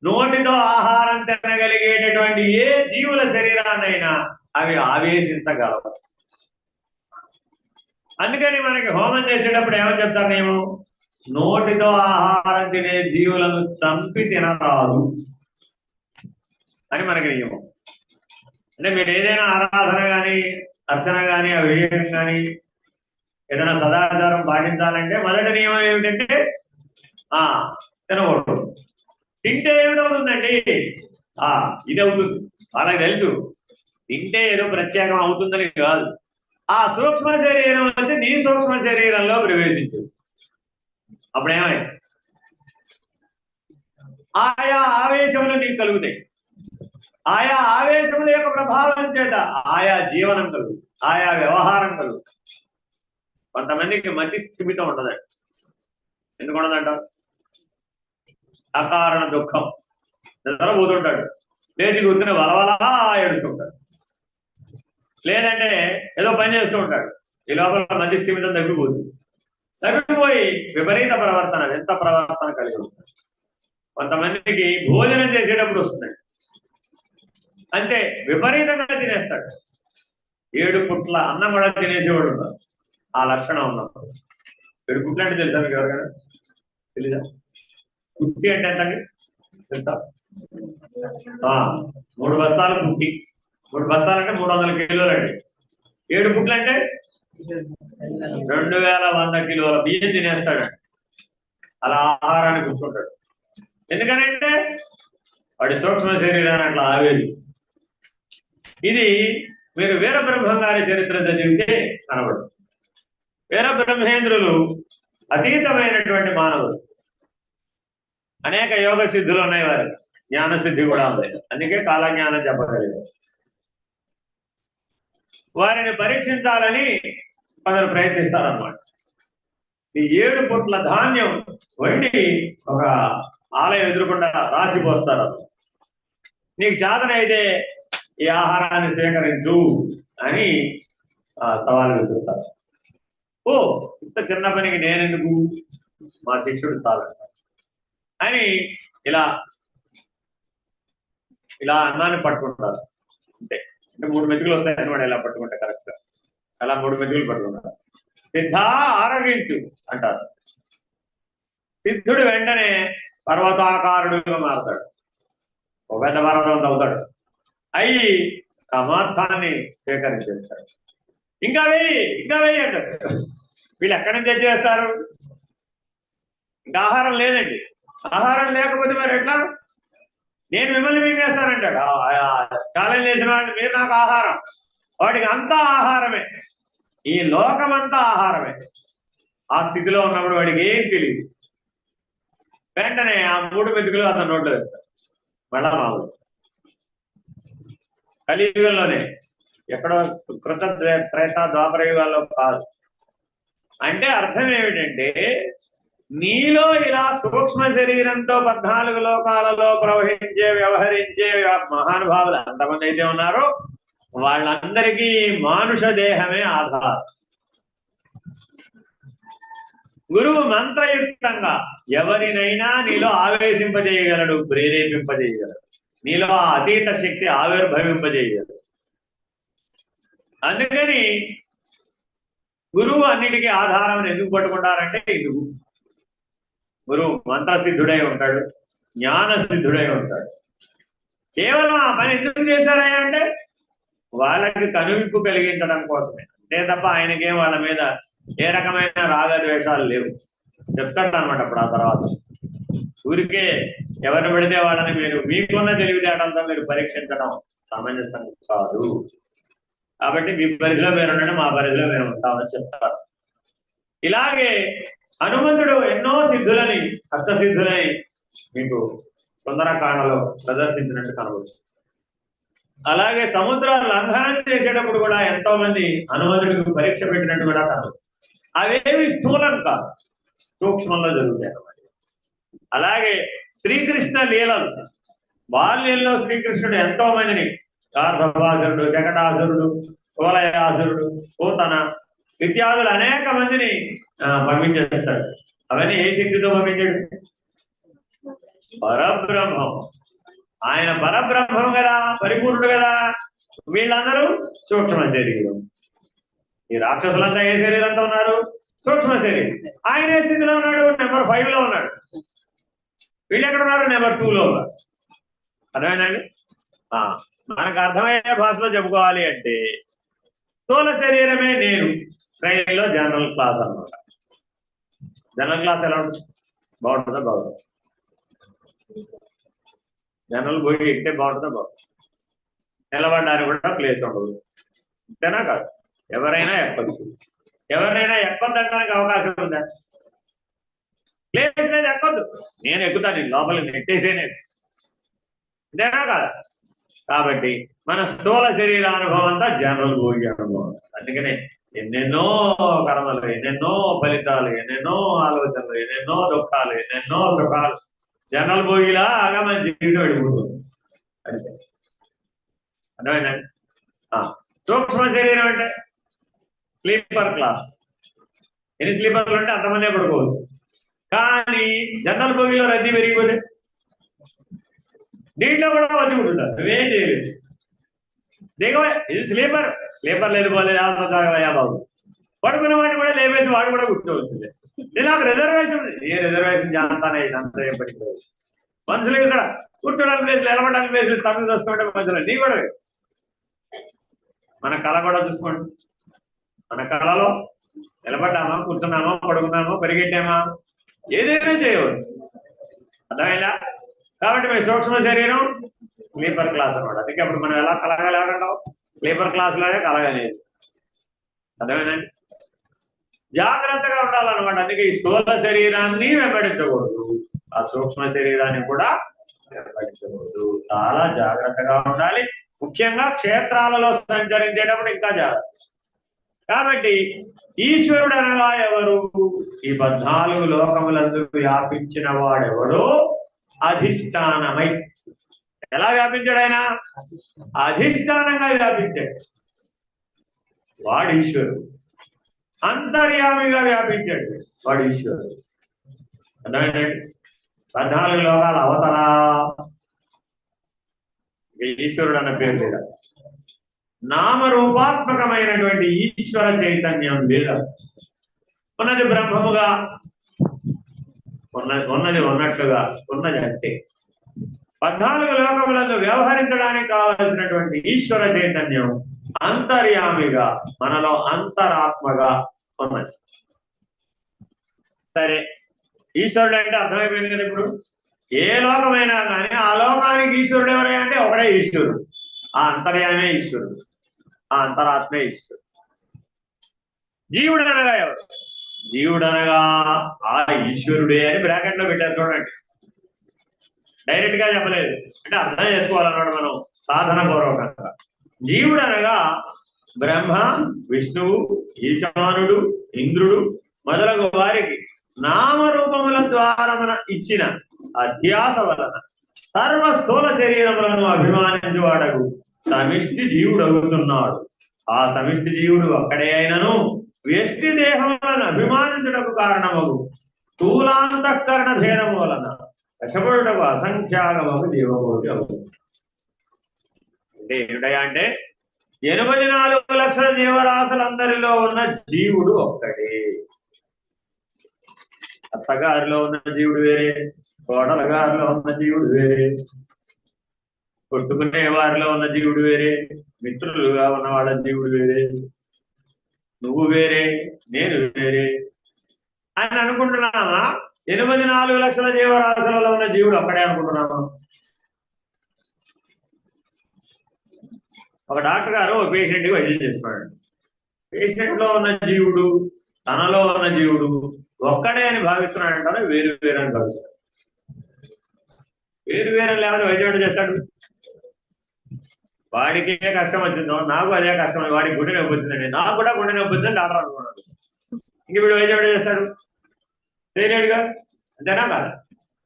నోటితో ఆహారం తినగలిగేటటువంటి ఏ జీవుల శరీరాన్నైనా అవి ఆవేశించగలవు. అందుకని మనకి హోమం చేసేటప్పుడు ఏమని చెప్తాను నేను? నోటితో ఆహారం తినే జీవులను చంపి తినరాదు అని మనకి నియమం. అంటే మీరు ఏదైనా ఆరాధన కానీ అర్చన కానీ అభిషేకం కానీ ఏదైనా సదాచారం పాటించాలంటే మొదటి నియమం ఏమిటంటే తినకూడదు. తింటే ఏమిటవుతుందండి? ఇది అవుతుంది. వాళ్ళకి తెలుసు తింటే ఏదో ప్రత్యేకం అవుతుందని కాదు. ఆ సూక్ష్మ శరీరం వచ్చి నీ సూక్ష్మ శరీరంలో ప్రవేశించదు. ఆయా ఆవేశముల యొక్క ప్రభావం చేత ఆయా జీవనం కలుగు, ఆయా వ్యవహారం కలుగు. కొంతమందికి మతి స్థిమితం ఉండదండి. ఎందుకు ఉండదంట? అకారణ దుఃఖం. నిద్రపోతుంటాడు, లేచి కూర్చుని వలవలా ఏడుతుంటాడు. లేదంటే ఏదో పని చేస్తూ ఉంటాడు, ఈ లోపల మతి స్థిమితం తగ్గిపోతుంది. తగ్గిపోయి విపరీత ప్రవర్తన, ఎంత ప్రవర్తన కలిగి ఉంటాడు. కొంతమందికి భోజనం చేసేటప్పుడు వస్తున్నాడు, అంటే విపరీతంగా తినేస్తాడు. 7 పుట్ల అన్నం కూడా తినేసేవాడు ఉన్నారు. ఆ లక్షణం ఉన్నప్పుడు 7 పుట్లు అంటే తెలుసా మీకు? ఎవరికైనా తెలీదా? కుట్టి అంటే ఎంతండి తెలుసా? 3 బస్తాలు కుట్టి. 3 బస్తాలు అంటే 300 కిలోలు అండి. 7 పుట్లు అంటే 2100 కిలోల బియ్యం తినేస్తాడండి. అలా ఆహారాన్ని కూర్చుంటాడు. ఎందుకనంటే వాడి సూక్ష్మ శరీరాన్ని అట్లా ఆవేది. ఇది మీరు వీరబ్రహ్మం గారి చరిత్ర చదివితే కనబడు. వీరబ్రహ్మేంద్రులు అతీతమైనటువంటి మానవులు. అనేక యోగ సిద్ధులు ఉన్నాయి వారికి, జ్ఞాన సిద్ధి కూడా ఉంది. అందుకే కాలజ్ఞానం చెప్పగలిగారు. వారిని పరీక్షించాలని కొందరు ప్రయత్నిస్తారన్నమాట. ఈ 7 పుట్ల ధాన్యం వండి ఒక ఆలయం ఎదురుకుండా రాసిపోస్తారు. నీకు చాతనైతే ఈ ఆహారాన్ని స్వీకరించు అని సవాలు విసురుతారు. ఓ, ఇంత చిన్న పనికి నేనెందుకు, మా శిష్యుడు చాలంటారు అని ఇలా ఇలా అన్నాన్ని పట్టుకుంటారు. అంటే 3 మెతుకులు వస్తాయి అనమాట. ఇలా పట్టుకుంటే కరెక్ట్ అలా 3 మెతుకులు పట్టుకుంటారు. సిద్ధా ఆరగించు అంటారు. సిద్ధుడు వెంటనే పర్వతాకారుడుగా మారుతాడు. ఒక పెద్ద పర్వతం అవుతాడు. అయ్యి ఆ మార్గాన్ని స్వీకరించేస్తాడు. ఇంకా వెయ్యి అంటారు. వీళ్ళు ఎక్కడి నుంచి తెచ్చేస్తారు? ఇంకా ఆహారం లేదండి. ఆహారం లేకపోతే మరి ఎట్లా? నేను మిమ్మల్ని మింగేస్తానంటాడు. ఛాలెంజ్ చేసిన వాడిని, మీరు నాకు ఆహారం. వాడికి అంతా ఆహారమే, ఈ లోకమంతా ఆహారమే. ఆ స్థితిలో ఉన్నప్పుడు వాడికి ఏం తెలియదు. వెంటనే ఆ 3 మెతుకులు అతను నోట్లో వేస్తాడు. మళ్ళా మామూలు కలియుగంలోనే, ఎక్కడో కృత త్రేత ద్వాపర యుగాల్లో కాదు. అంటే అర్థం ఏమిటంటే, నీలో ఇలా సూక్ష్మ శరీరంతో 14 లోకాలలో ప్రవహించే వ్యవహరించే మహానుభావులు ఎంతమంది అయితే ఉన్నారో వాళ్ళందరికీ మానుష దేహమే ఆధారం. గురువు మంత్రయుక్తంగా ఎవరినైనా నీలో ఆవేశింపజేయగలడు, ప్రేరేపింపజేయగలడు. నీలో ఆ అతీత శక్తి ఆవిర్భవింపజేయగలడు. అందుకని గురువు అన్నిటికీ ఆధారం ఎందుకు పట్టుకుంటారంటే, ఇది గురువు మంత్రసిద్ధుడై ఉంటాడు, జ్ఞాన సిద్ధుడై ఉంటాడు. కేవలం ఆ పని ఎందుకు చేశారా అంటే వాళ్ళకి కనువిప్పు కలిగించడం కోసమే, అంతే తప్ప ఆయనకేం వాళ్ళ మీద ఏ రకమైన రాగద్వేషాలు లేవు. చెప్తాడు అనమాట. అప్పుడు ఆ తర్వాత ఊరికే ఎవరిని పెడితే వాళ్ళని మీరు మీకున్న తెలివితేటలతో మీరు పరీక్షించడం సమంజసం కాదు. కాబట్టి మీ పరిధిలో మీరు ఉండడం, మా పరిధిలో మేము ఉంటామని చెప్తారు. ఇలాగే హనుమంతుడు ఎన్నో సిద్ధులని, అష్టసిద్ధులని మీకు సుందరకాండలో ప్రదర్శించినట్టు కనబడుతుంది. అలాగే సముద్ర లంఘనం చేసేటప్పుడు కూడా ఎంతో మంది హనుమంతుడికి పరీక్ష పెట్టినట్టు కూడా కనబడుతుంది. అవేవి స్థూలం కాదు, సూక్ష్మంలో జరుగుతాయి అన్నమాట. అలాగే శ్రీకృష్ణ లీలలు, బాల్యంలో శ్రీకృష్ణుడు ఎంతో మందిని, గార్ధవాసురుడు, జగటాసురుడు, కోలయాసురుడు, పూతన ఇత్యాదులు అనేక మందిని పంపించేస్తాడు. అవన్నీ ఏ శక్తితో పంపించాడు? పరబ్రహ్మం. ఆయన పరబ్రహ్మం కదా, పరిపూర్ణుడు కదా. వీళ్ళందరూ సూక్ష్మ శరీరం. ఈ రాక్షసులంతా ఏ శరీరంతో ఉన్నారు? సూక్ష్మ శరీరం. ఆయన ఏ స్థితిలో ఉన్నాడు? నెంబర్ 5 లో ఉన్నాడు. వీళ్ళు ఎక్కడ ఉన్నారు? నెంబర్ 2 లో ఉన్నారు. అర్థమైందండి? మనకు అర్థమయ్యే భాషలో చెప్పుకోవాలి అంటే, స్థూల శరీరమే నేను. ట్రైన్లో జనరల్ క్లాస్ అన్నమాట. జనరల్ క్లాస్ ఎలా ఉంటుంది? బాగుంటుందా? బాగుంటుంది. జనరల్ పోయి ఎక్కితే బాగుంటుందా? బాగుంటుంది. నిలబడడానికి కూడా ప్లేస్ ఉండదు. అంతేనా కాదు? ఎవరైనా ఎక్కొచ్చు. ఎవరినైనా ఎక్కొద్దడానికి అవకాశం ఉందా? ప్లేస్ లేదు, ఎక్కొద్దు. నేను ఎక్కుతాను, లోపలికి నెట్టేసేనే. అంతేనా కాదా? కాబట్టి మన స్థూల శరీరానుభవం అంతా జనరల్ భోగి అనుభవం. అందుకనే ఎన్నెన్నో కర్మలు, ఎన్నెన్నో ఫలితాలు, ఎన్నెన్నో ఆలోచనలు, ఎన్నెన్నో దుఃఖాలు, ఎన్నెన్నో సుఖాలు జనరల్ భోగిలాగా మన జీవితం వెళ్ళిపోతుంది. అంటే అర్థమైందండి. సూక్ష్మ శరీరం అంటే స్లీపర్ క్లాస్. ఎన్ని స్లీపర్లు అంటే అంతమందే పడుకోవచ్చు. కానీ జనరల్ భోగిలో రద్దీ పెరిగిపోతే దీంట్లో కూడా వచ్చి ఉంటుంటారు, నువ్వేం చేయలేదు. దిగవే, ఇది స్లీపర్. స్లీపర్ లేదు పోలేదు బాబు. పడుకున్న వాడిని కూడా లేవేసి వాడు కూడా కూర్చోవచ్చుంది. నేను నాకు రిజర్వేషన్ ఉంది. ఏ రిజర్వేషన్ చేస్తానే అంత ఏం పడిపోయింది. మనుషులు ఇక్కడ కూర్చోడానికి ప్లేసులు, ఎలవడానికి ప్లేసులు, తమిళ చూసుకుంటే మనుషులు నీ కూడా. మన కళ కూడా చూసుకోండి. మన కళలో నిలబడ్డామా, కూర్చున్నామా, పడుకున్నామా, పరిగెట్టామా, ఏదైనా చేయవచ్చు. అర్థమైనా? కాబట్టి మీ సూక్ష్మ శరీరం స్లీపర్ క్లాస్ అనమాట. అందుకే అప్పుడు మనం ఎలా కలగలేదంటాం, స్లీపర్ క్లాస్ లోనే కలగలేదు. అర్థమైందండి. జాగ్రత్తగా ఉండాలన్నమాట. అందుకే ఈ స్థూల శరీరాన్ని వెంబడించకూడదు, ఆ సూక్ష్మ శరీరాన్ని కూడా వెంబడించకూడదు. చాలా జాగ్రత్తగా ఉండాలి. ముఖ్యంగా క్షేత్రాలలో సంచరించేటప్పుడు ఇంకా జాగ్రత్త. కాబట్టి ఈశ్వరుడు అనగా ఎవరు? ఈ 14 లోకములందు వ్యాపించిన వాడెవడో అధిష్టానమై. ఎలా వ్యాపించాడు ఆయన? అధిష్టానంగా వ్యాపించాడు. వాడు ఈశ్వరుడు. అంతర్యామిగా వ్యాపించాడు వాడు ఈశ్వరుడు. అర్థమైందండి. 14 లోకాల అవతరా ఈశ్వరుడు అన్న పేరు లేదా. నామరూపాత్మకమైనటువంటి ఈశ్వర చైతన్యం లేదా. ఉన్నది బ్రహ్మముగా, ఉన్నది ఉన్నట్టుగా, ఉన్నది అంతే. 14 లోకములలో వ్యవహరించడానికి కావలసినటువంటి ఈశ్వర చైతన్యం అంతర్యామిగా, మనలో అంతరాత్మగా ఉన్నది. సరే, ఈశ్వరుడు అంటే అర్థమైపోయింది కదా. ఇప్పుడు ఏ లోకమైనా కానీ ఆ లోకానికి ఈశ్వరుడు ఎవరైనా అంటే ఒకడే ఈశ్వరుడు. ఆ అంతర్యామే ఈశ్వరుడు, ఆ అంతరాత్మే ఈశ్వరుడు. జీవుడు అనగా ఎవరు? జీవుడు అనగా ఆ ఈశ్వరుడే అని బ్రాకెట్ లో పెట్టారు చూడండి. డైరెక్ట్ గా చెప్పలేదు, అంటే అర్థం చేసుకోవాలన్నమాట మనం సాధన పూర్వకంగా. జీవుడు అనగా బ్రహ్మ, విష్ణువు, ఈశానుడు, ఇంద్రుడు మొదలగు వారికి నామరూపముల ద్వారా ఇచ్చిన అధ్యాస వలన సర్వ స్థూల శరీరములను అభిమానించువాడకు సమిష్టి జీవుడు అవుతున్నాడు. ఆ సమిష్టి జీవుడు ఒక్కడే అయినను వ్యష్టి దేహములను అభిమానించుటకు కారణమగు స్థూలాంతఃకరణ భేదము వలన కష్టపడుటకు అసంఖ్యాకమగు జీవకోటి అవుతుంది. అంటే ఏమిటయా అంటే 84 లక్షల జీవరాశులందరిలో ఉన్న జీవుడు ఒక్కడే. అత్తగారిలో ఉన్న జీవుడు వేరే, కోడల గారిలో ఉన్న జీవుడు వేరే, కొట్టుకునే వారిలో ఉన్న జీవుడు వేరే, మిత్రులుగా ఉన్న వాళ్ళ జీవుడు వేరే, నువ్వు వేరే, నేను వేరే అని అనుకుంటున్నామా? 84 లక్షల జీవరాశులలో ఉన్న జీవుడు ఒక్కడే అనుకుంటున్నామా? ఒక డాక్టర్ గారు ఒక పేషెంట్కి వైద్యం చేస్తున్నాడు. పేషెంట్ లో ఉన్న జీవుడు, తనలో ఉన్న జీవుడు ఒక్కడే అని భావిస్తున్నాడు అంటారు, వేరు వేరు అని భావిస్తాడు. వేరు వేరు లేకపోతే వైద్యం చేస్తాడు. వాడికి ఏ కష్టం వచ్చిందో నాకు అదే కష్టం, వాడికి గుండె నొప్పి వచ్చిందండి, నాకు కూడా గుండె నొప్పి వచ్చిందని డాక్టర్ అనుకున్నాడు. ఇంక వీడు వైద్యం చేస్తాడు, చేయలేడుగా. అంతేనా కాదు?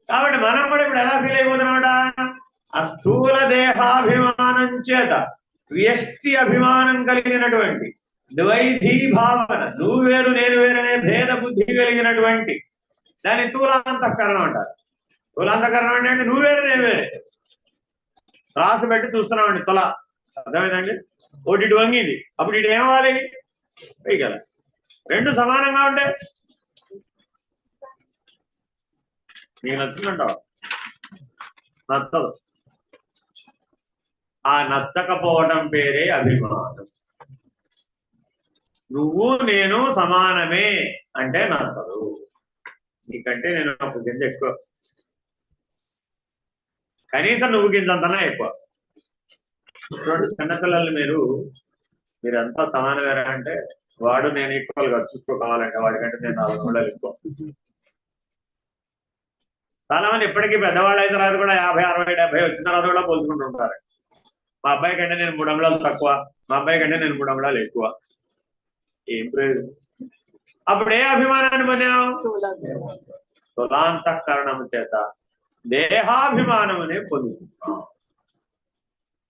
కాబట్టి మనం కూడా ఇప్పుడు ఎలా ఫీల్ అయిపోతున్నామట? ఆ స్థూల దేహాభిమానం చేత వ్యష్టి అభిమానం కలిగినటువంటి ద్వైధీ భావన, నువ్వు వేరు నేను వేరనే భేద బుద్ధి కలిగినటువంటి దాన్ని స్థూలాంతఃకరణం అంటారు. స్థూలాంతఃకరణం అంటే నువ్వు వేరు నేను వేరే. రాసు పెట్టి చూస్తున్నామండి తుల, అర్థమైందండి. ఒకటి ఇటు వంగింది, అప్పుడు ఇటు ఏమవ్వాలి? కదా రెండు సమానంగా ఉంటాయి. నీకు నచ్చిందంటావు, నచ్చదు. ఆ నచ్చకపోవడం పేరే అభిమానం. నువ్వు నేను సమానమే అంటే నచ్చదు. నీకంటే నేను ఒక గింజ ఎక్కువ, కనీసం నువ్వు గింజంతనా ఎక్కువ. చిన్నపిల్లలు మీరంతా సమానమేనా అంటే వాడు నేను ఈక్వల్ గా చూసుకోవాలంటే వాడికంటే నేను 4 మూడలు ఎక్కువ. చాలా మంది ఇప్పటికీ పెద్దవాళ్ళు అయిన తర్వాత కూడా 50, 60, 70 వచ్చిన తర్వాత కూడా పోల్చుకుంటుంటారు. మా అబ్బాయి కంటే నేను 3 అంగుళాలు తక్కువ, మా అబ్బాయి కంటే నేను 3 అంగుళాలు ఎక్కువ. ఏం ప్రయోజనం? అప్పుడు ఏ అభిమానాన్ని పొందాం? స్థూలాంతఃకరణము చేత దేహాభిమానమునే పొందుతున్నాం.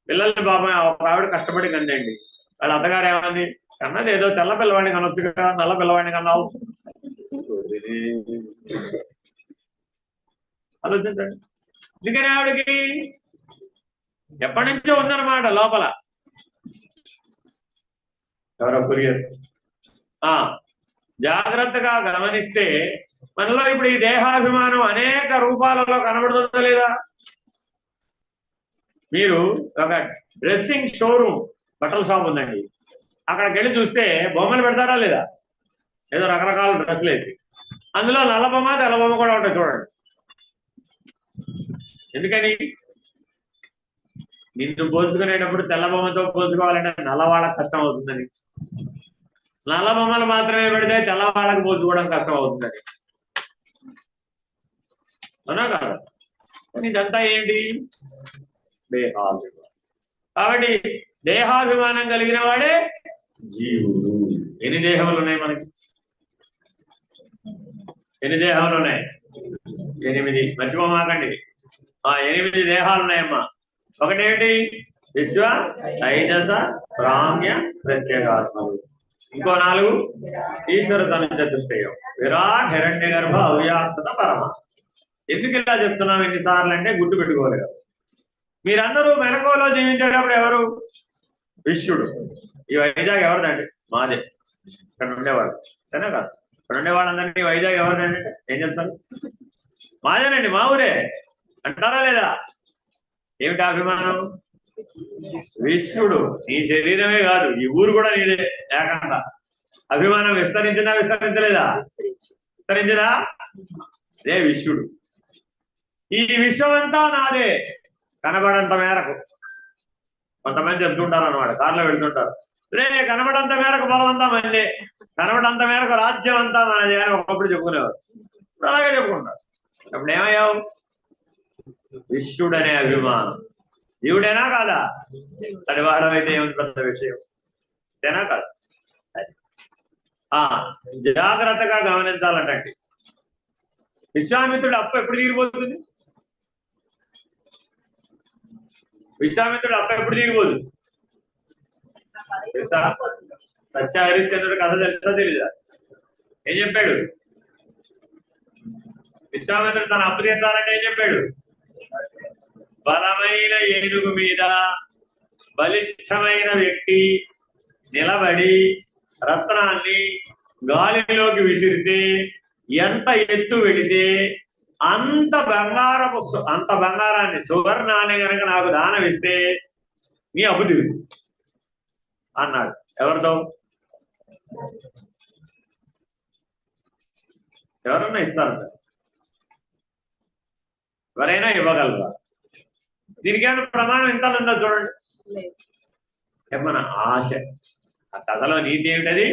పిల్లల్ని పాపం ఒక ఆవిడ కష్టపడి కందండి, వాళ్ళ అత్తగారు ఏమని కన్నది, ఏదో తెల్ల పిల్లవాడిని కనొచ్చు కదా, నల్ల పిల్లవాడిని కన్నావు. ఆలోచించండి. అందుకని ఆవిడకి ఎప్పటి నుంచో ఉందన్నమాట లోపల. ఎవరో కొరియర్ జాగ్రత్తగా గమనిస్తే మనలో ఇప్పుడు ఈ దేహాభిమానం అనేక రూపాలలో కనబడుతుందా లేదా? మీరు ఒక డ్రెస్సింగ్ షోరూమ్ బట్టల షాప్ ఉందండి, అక్కడికి వెళ్ళి చూస్తే బొమ్మలు పెడతారా లేదా? ఏదో రకరకాల డ్రెస్సులు వేసి, అందులో నల్ల బొమ్మ తెల్ల బొమ్మ కూడా ఉంటాయి చూడండి. ఎందుకని? నిన్ను పోల్చుకునేటప్పుడు తెల్ల బొమ్మతో పోల్చుకోవాలంటే నల్లవాళ్ళకి కష్టం అవుతుందని, నల్ల బొమ్మలు మాత్రమే పెడితే తెల్లవాళ్ళకి పోల్చుకోవడం కష్టం అవుతుందని. అవునా కాదు? ఇదంతా ఏంటి? దేహాభిమానం. కాబట్టి దేహాభిమానం కలిగిన వాడే జీవుడు. ఎన్ని దేహములు ఉన్నాయి మనకి? ఎన్ని దేహాలు ఉన్నాయి? 8. మర్చిపోమాకండి, 8 దేహాలు ఉన్నాయమ్మా. ఒకటేమిటి? విశ్వ, తైజస, ప్రామ్య, ప్రత్యేగాత్మలు. ఇంకో 4 ఈశ్వర తన చతుష్టయం, విరాట్, హిరణ్య గర్భ, అవ్యాప్త, పరమ. ఎందుకు ఇలా చెప్తున్నాం ఎన్నిసార్లు అంటే గుర్తు పెట్టుకోవాలి కదా. మీరందరూ మెలకువలో జీవించేటప్పుడు ఎవరు? విశ్వడు. ఈ వైజాగ్ ఎవరిదండి? మాదే. ఇక్కడ ఉండేవాడు సరేనా కాదు? ఇక్కడ ఉండేవాళ్ళందరినీ వైజాగ్ ఎవరిదండి ఏం చెప్తారు? మాదేనండి, మా ఊరే అంటారా లేదా? ఏమిటి అభిమానం? విశ్వడు. నీ శరీరమే కాదు, ఈ ఊరు కూడా నీదే ఏకంగా. అభిమానం విస్తరించిందా విస్తరించలేదా? విస్తరించదా? అదే విశ్వడు. ఈ విశ్వమంతా నాదే కనబడంత మేరకు. కొంతమంది చెప్తుంటారు అన్నమాట, కారులో వెళ్తుంటారు, రే కనబడంత మేరకు బలం అంతా మందే, కనబడంత మేరకు రాజ్యం అంతా మనది అని ఒకప్పుడు చెప్పుకునేవారు. ఇప్పుడు అలాగే చెప్పుకుంటారు. అప్పుడు ఏమయ్యావు? విశ్వడనే అభిమానం. జీవుడేనా కాదా? తడివారం అయితే ఏమిటి పెద్ద విషయం? ఏనా కాదు? జాగ్రత్తగా గమనించాలంటే విశ్వామిత్రుడు అప్పు ఎప్పుడు తీరిపోతుంది? విశ్వామిత్రుడు అప్పు ఎప్పుడు తీరిపోతుంది? తెలుసా? సత్య హరిశ్చంద్రుడు కథ తెలుసా తెలీదా? ఏం చెప్పాడు? విశ్వామిత్రుడు తన అప్పు తీర్చాలంటే ఏం చెప్పాడు? బలమైన ఏనుగు మీద బలిష్టమైన వ్యక్తి నిలబడి రత్నాన్ని గాలిలోకి విసిరితే ఎంత ఎత్తు వెళితే అంత బంగారాన్ని సువర్ణాన్ని కనుక నాకు దానం ఇస్తే నీ అప్పు తీరు అన్నాడు. ఎవరితో? ఎవరన్నా ఇస్తారంట? ఎవరైనా ఇవ్వగలరా? దీనికి ఏమైనా ప్రమాణం ఎంత ఉందో చూడండి. ఏమన్నా ఆశ. ఆ కథలో నీతి ఏమిటది?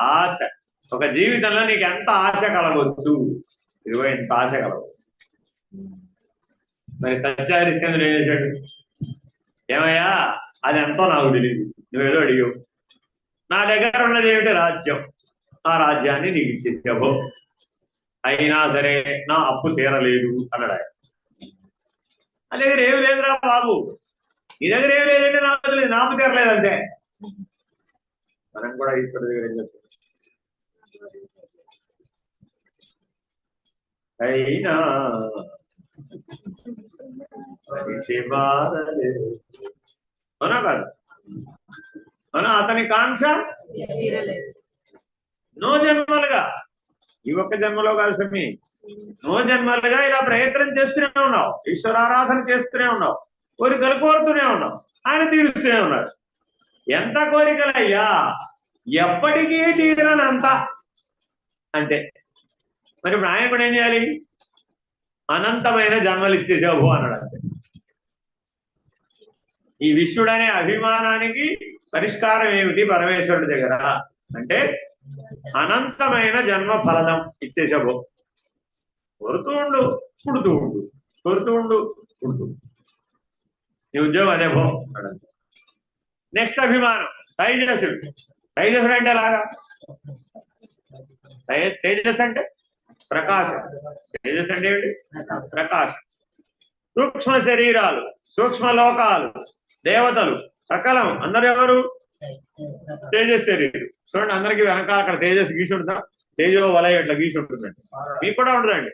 ఆశ. ఒక జీవితంలో నీకు ఎంత ఆశ కలగవచ్చు? ఇదిగో ఎంత ఆశ కలగవచ్చు. మరి సత్య హరిశ్చంద్రుడు ఏం చేశాడు? ఏమయ్యా అది ఎంతో నాకు తెలియదు, నువ్వేదో అడిగావు, నా దగ్గర ఉన్నది ఏమిటి? రాజ్యం. ఆ రాజ్యాన్ని నీకు ఇచ్చేసావు, అయినా సరే నా అప్పు తీరలేదు అన్నాడు ఆయన. నా దగ్గర ఏమి లేదురా బాబు, నీ దగ్గర ఏమి లేదంటే నాకు తెలియదు, నాకు తీరలేదంటే. మనం కూడా ఈశ్వరుడు దగ్గర ఏం చెప్తాం? అయినా అవునా కాదు? అవునా? అతని కాంక్ష నో జన్మలుగా, ఈ ఒక్క జన్మలో కాదు స్వామి, నో జన్మలుగా ఇలా ప్రయత్నం చేస్తూనే ఉన్నావు, ఈశ్వరారాధన చేస్తూనే ఉన్నావు, కోరికలు కోరుతూనే ఉన్నావు, ఆయన తీరుస్తూనే ఉన్నాడు. ఎంత కోరికలయ్యా, ఎప్పటికీ తీరనంత అంటే. మరి ఇప్పుడు ఆయన కూడా ఏం చేయాలి? అనంతమైన జన్మలు ఇచ్చేసావు అన్నాడు. అంతే. ఈ విశ్వడనే అభిమానానికి పరిష్కారం ఏమిటి పరమేశ్వరుడి దగ్గర అంటే అనంతమైన జన్మ ఫలనం ఇచ్చేసావు. కొడుతూ ఉండు, పుడుతూ ఉండు, కొడుతూ ఉండు, పుడుతూ. నీ ఉద్యోగం అదే పో. నెక్స్ట్ అభిమానం తైజసుడు. తైజసుడు అంటే ఎలాగా? తేజస్ అంటే ప్రకాశం. తేజస్ అంటే ఏమిటి? ప్రకాశం. సూక్ష్మ శరీరాలు, సూక్ష్మ లోకాలు, దేవతలు, సకలం అందరు ఎవరు? తేజస్ శరీరం. చూడండి, అందరికి వెనకాల అక్కడ తేజస్ గీసి ఉంటుందా? తేజో వలయం ఇట్లా గీసి ఉంటుందండి. మీకు కూడా ఉంటుందండి.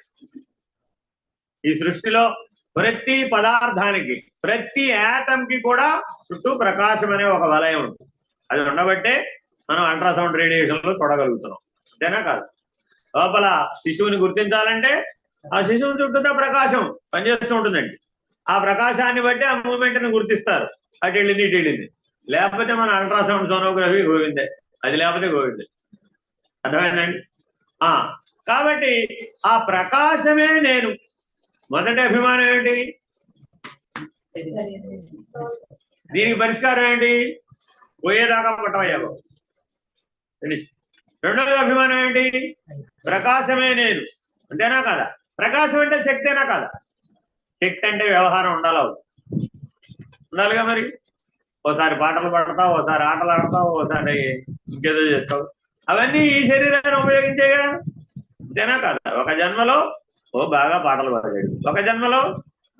ఈ సృష్టిలో ప్రతి పదార్థానికి, ప్రతి యాటంకి కూడా చుట్టూ ప్రకాశం అనే ఒక వలయం ఉంటుంది. అది ఉండబట్టే మనం అల్ట్రాసౌండ్ రేడియేషన్ లో చూడగలుగుతున్నాం. అంతేనా కాదు? లోపల శిశువుని గుర్తించాలంటే ఆ శిశువు చుట్టూ ప్రకాశం పనిచేస్తూ ఉంటుందండి. ఆ ప్రకాశాన్ని బట్టి ఆ మూమెంట్ ని గుర్తిస్తారు. అటు వెళ్ళింది ఇటు వెళ్ళింది. లేకపోతే మన అల్ట్రాసౌండ్ సోనోగ్రఫీ గోవిందే, అది లేకపోతే గోవిందే. అర్థమైందండి? కాబట్టి ఆ ప్రకాశమే నేను. మొదటి అభిమానం ఏంటి? దీనికి పరిష్కారం ఏంటి? పోయేదాకా పట్టవయ్యావు. రెండవ అభిమానం ఏంటి? ప్రకాశమే నేను. అంతేనా కదా? ప్రకాశం అంటే శక్తేనా కదా? శక్తి అంటే వ్యవహారం ఉండాలిగా. మరి ఓసారి పాటలు పాడతావు, ఓసారి ఆటలు ఆడతావు, ఓసారి ఇంకేదో చేస్తావు. అవన్నీ ఈ శరీరాన్ని ఉపయోగించేగా. అంతేనా కదా? ఒక జన్మలో బాగా పాటలు పాడాడు, ఒక జన్మలో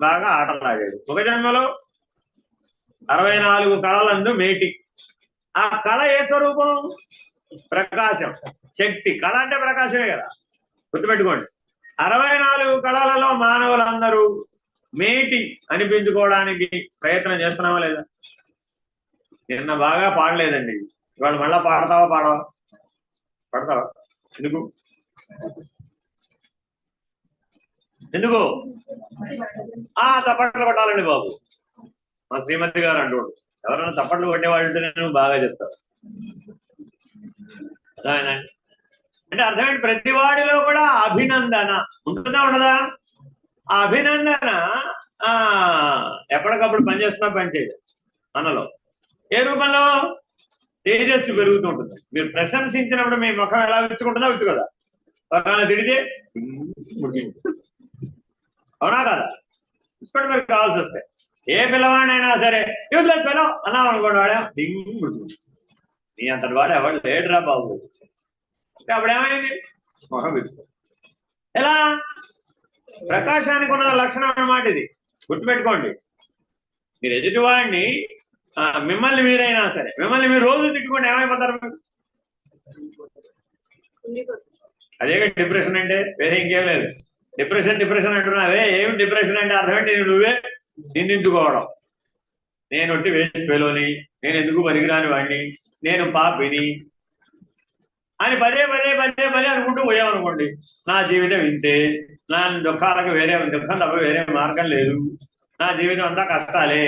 బాగా ఆటలు ఆడాడు, ఒక జన్మలో 64 కళలందు మేటి. ఆ కళ ఏ స్వరూపం? ప్రకాశం, శక్తి. కళ అంటే ప్రకాశమే కదా, గుర్తుపెట్టుకోండి. 64 కళలలో మానవులందరూ మేటి అనిపించుకోవడానికి ప్రయత్నం చేస్తున్నావా లేదా? నిన్న బాగా పాడలేదండి, ఇవాళ మళ్ళా పాడతావా? పడతావా? ఎందుకు తప్పట్లు కొట్టాలండి బాబు. మా శ్రీమతి గారు అంటూడు, ఎవరైనా తప్పట్లు కొట్టేవాళ్ళంటే నేను బాగా చెప్తాను. అర్థమేనండి? అంటే అర్థమైంది. ప్రతి వాడిలో కూడా అభినందన ఉంటుందా ఉండదా? ఆ అభినందన ఎప్పటికప్పుడు పనిచేస్తున్నా పనిచేయదు మనలో. ఏ రూపంలో? తేజస్సు పెరుగుతూ ఉంటుంది. మీరు ప్రశంసించినప్పుడు మీ ముఖం ఎలా విచ్చుకుంటుందో వచ్చు కదా. ఒకవేళ తిడితే అవునా కదా? ఇప్పుడు మీరు కావాల్సి వస్తే ఏ పిల్లవాడినైనా సరే యూజ్లెస్ పిల్లవ అన్నాం అనుకోండి, వాడే నీ అంతటి వాడు ఎవడు లేడురా బాబు అంటే అప్పుడేమైంది? ముఖం విచ్చుకో. ఎలా? ప్రకాశానికి ఉన్న లక్షణం అన్నమాట ఇది, గుర్తుపెట్టుకోండి. మీరు ఎదుటివాడిని, మిమ్మల్ని మీరైనా సరే, మిమ్మల్ని మీరు రోజు తిట్టుకోండి, ఏమైపోతారు? అదే డిప్రెషన్ అంటే, వేరే ఇంకేం లేదు. డిప్రెషన్ అంటున్నావే, ఏమి డిప్రెషన్ అంటే అర్థం ఏంటి? నువ్వే నిందించుకోవడం. నేను ఒట్టి వేస్ట్ ఫెలోని, నేను ఎందుకు పనికిరాని వాడిని, నేను పాపిని అని పదే అనుకుంటూ పోయామనుకోండి, నా జీవితం ఇంతే, నా దుఃఖాలకు దుఃఖం తప్ప వేరే మార్గం లేదు, నా జీవితం అంతా కష్టాలే,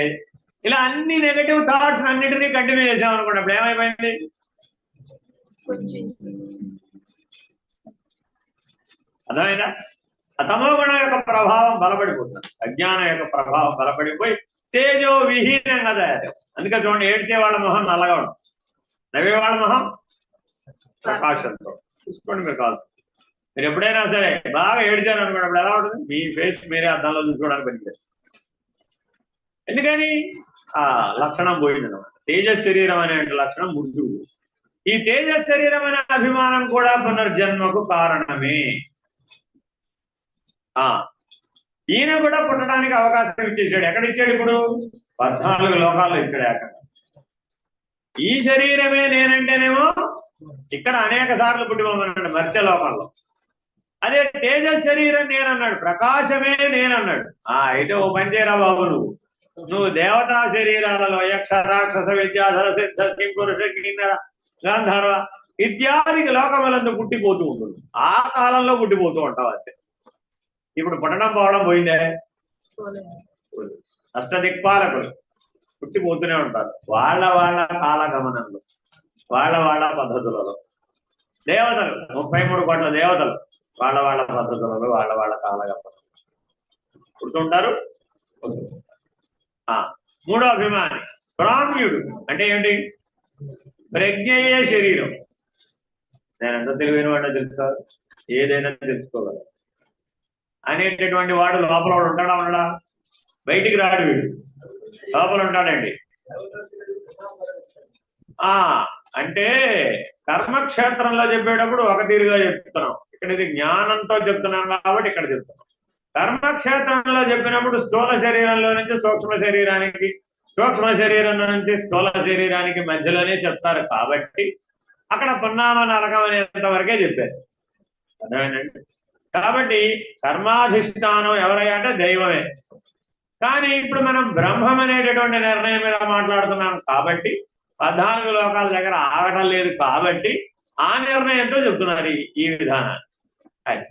ఇలా అన్ని నెగటివ్ థాట్స్ అన్నిటినీ కంటిన్యూ చేసామనుకోండి, అప్పుడు ఏమైపోయింది? అర్థమైందా? తమో గుణం యొక్క ప్రభావం బలపడిపోతుంది, అజ్ఞానం యొక్క ప్రభావం బలపడిపోయి తేజో విహీనంగా తయారు. అందుకే చూడండి, ఏడ్చే వాళ్ళ మొహం నల్లగా ఉంటుంది, నవ్వేవాళ్ళ మొహం ప్రకాశంతో. చూసుకోండి మీరు కాదు. మీరు ఎప్పుడైనా సరే బాగా ఏడ్చారు అనుకున్నప్పుడు ఎలా ఉంటుంది? మీ ఫేస్ మీరే అద్దంలో చూసుకోవడానికి పనిచేస్తారు. ఎందుకని? ఆ లక్షణం పోయిందన్నమాట. తేజస్ శరీరం అనే లక్షణం ముడుచుకు. ఈ తేజస్ శరీరం అనే అభిమానం కూడా పునర్జన్మకు కారణమే. ఈయన కూడా పుట్టడానికి అవకాశం ఇచ్చేసాడు. ఎక్కడ ఇచ్చాడు? ఇప్పుడు 14 లోకాల్లో ఇచ్చాడు. అక్కడ ఈ శరీరమే నేనంటేనేమో ఇక్కడ అనేక సార్లు పుట్టిపోమన్నాడు మర్త్య లోకంలో. అదే తేజస్ శరీరం నేనన్నాడు, ప్రకాశమే నేనన్నాడు. అయితే ఓ పనిచేయరా బాబు, నువ్వు దేవతా శరీరాలలో యక్ష రాక్షస విద్యాధర సిద్ధ పురుష కిన్నర గాంధర్వ ఇత్యాది లోకములందు పుట్టిపోతూ ఉంటుంది. ఆ కాలంలో పుట్టిపోతూ ఉంటావు. అంతే. ఇప్పుడు పుట్టడం పోవడం పోయిందే. అష్టదిక్పాలకులు పుట్టిపోతూనే ఉంటారు, వాళ్ళ కాలగమనంలో, వాళ్ళ పద్ధతులలో. దేవతలు 33 కోట్ల దేవతలు వాళ్ళ పద్ధతులలో, వాళ్ళ కాలగమనం పుడుతుంటారు. మూడో అభిమాని ప్రాజ్ఞుడు. అంటే ఏంటి? ప్రజ్ఞేయ శరీరం. నేను ఎంత తెలివైన వాడినో తెలుసుకోవాలి, ఏదైనా తెలుసుకోగలను అనేటటువంటి వాడు లోపల వాడు ఉంటాడా? బయటికి రాడు వీడు, లోపల ఉంటాడండి. అంటే కర్మక్షేత్రంలో చెప్పేటప్పుడు ఒక తీరుగా చెప్తున్నాం, ఇక్కడ ఇది జ్ఞానంతో చెప్తున్నాం కాబట్టి ఇక్కడ చెప్తున్నాం. కర్మక్షేత్రంలో చెప్పినప్పుడు స్థూల శరీరంలో నుంచి సూక్ష్మ శరీరానికి, సూక్ష్మ శరీరం నుంచి స్థూల శరీరానికి మధ్యలోనే చెప్తారు కాబట్టి అక్కడ పున్నామ నరకం అనేంత వరకే చెప్పారు. అర్థమేనండి? కాబట్టి కర్మాధిష్టానం ఎవరయ్యా అంటే దైవమే. కానీ ఇప్పుడు మనం బ్రహ్మం అనేటటువంటి నిర్ణయం మీద మాట్లాడుతున్నాం కాబట్టి 14 లోకాల దగ్గర ఆగటం లేదు కాబట్టి ఆ నిర్ణయంతో చెప్తున్నారు ఈ విధానాన్ని. అది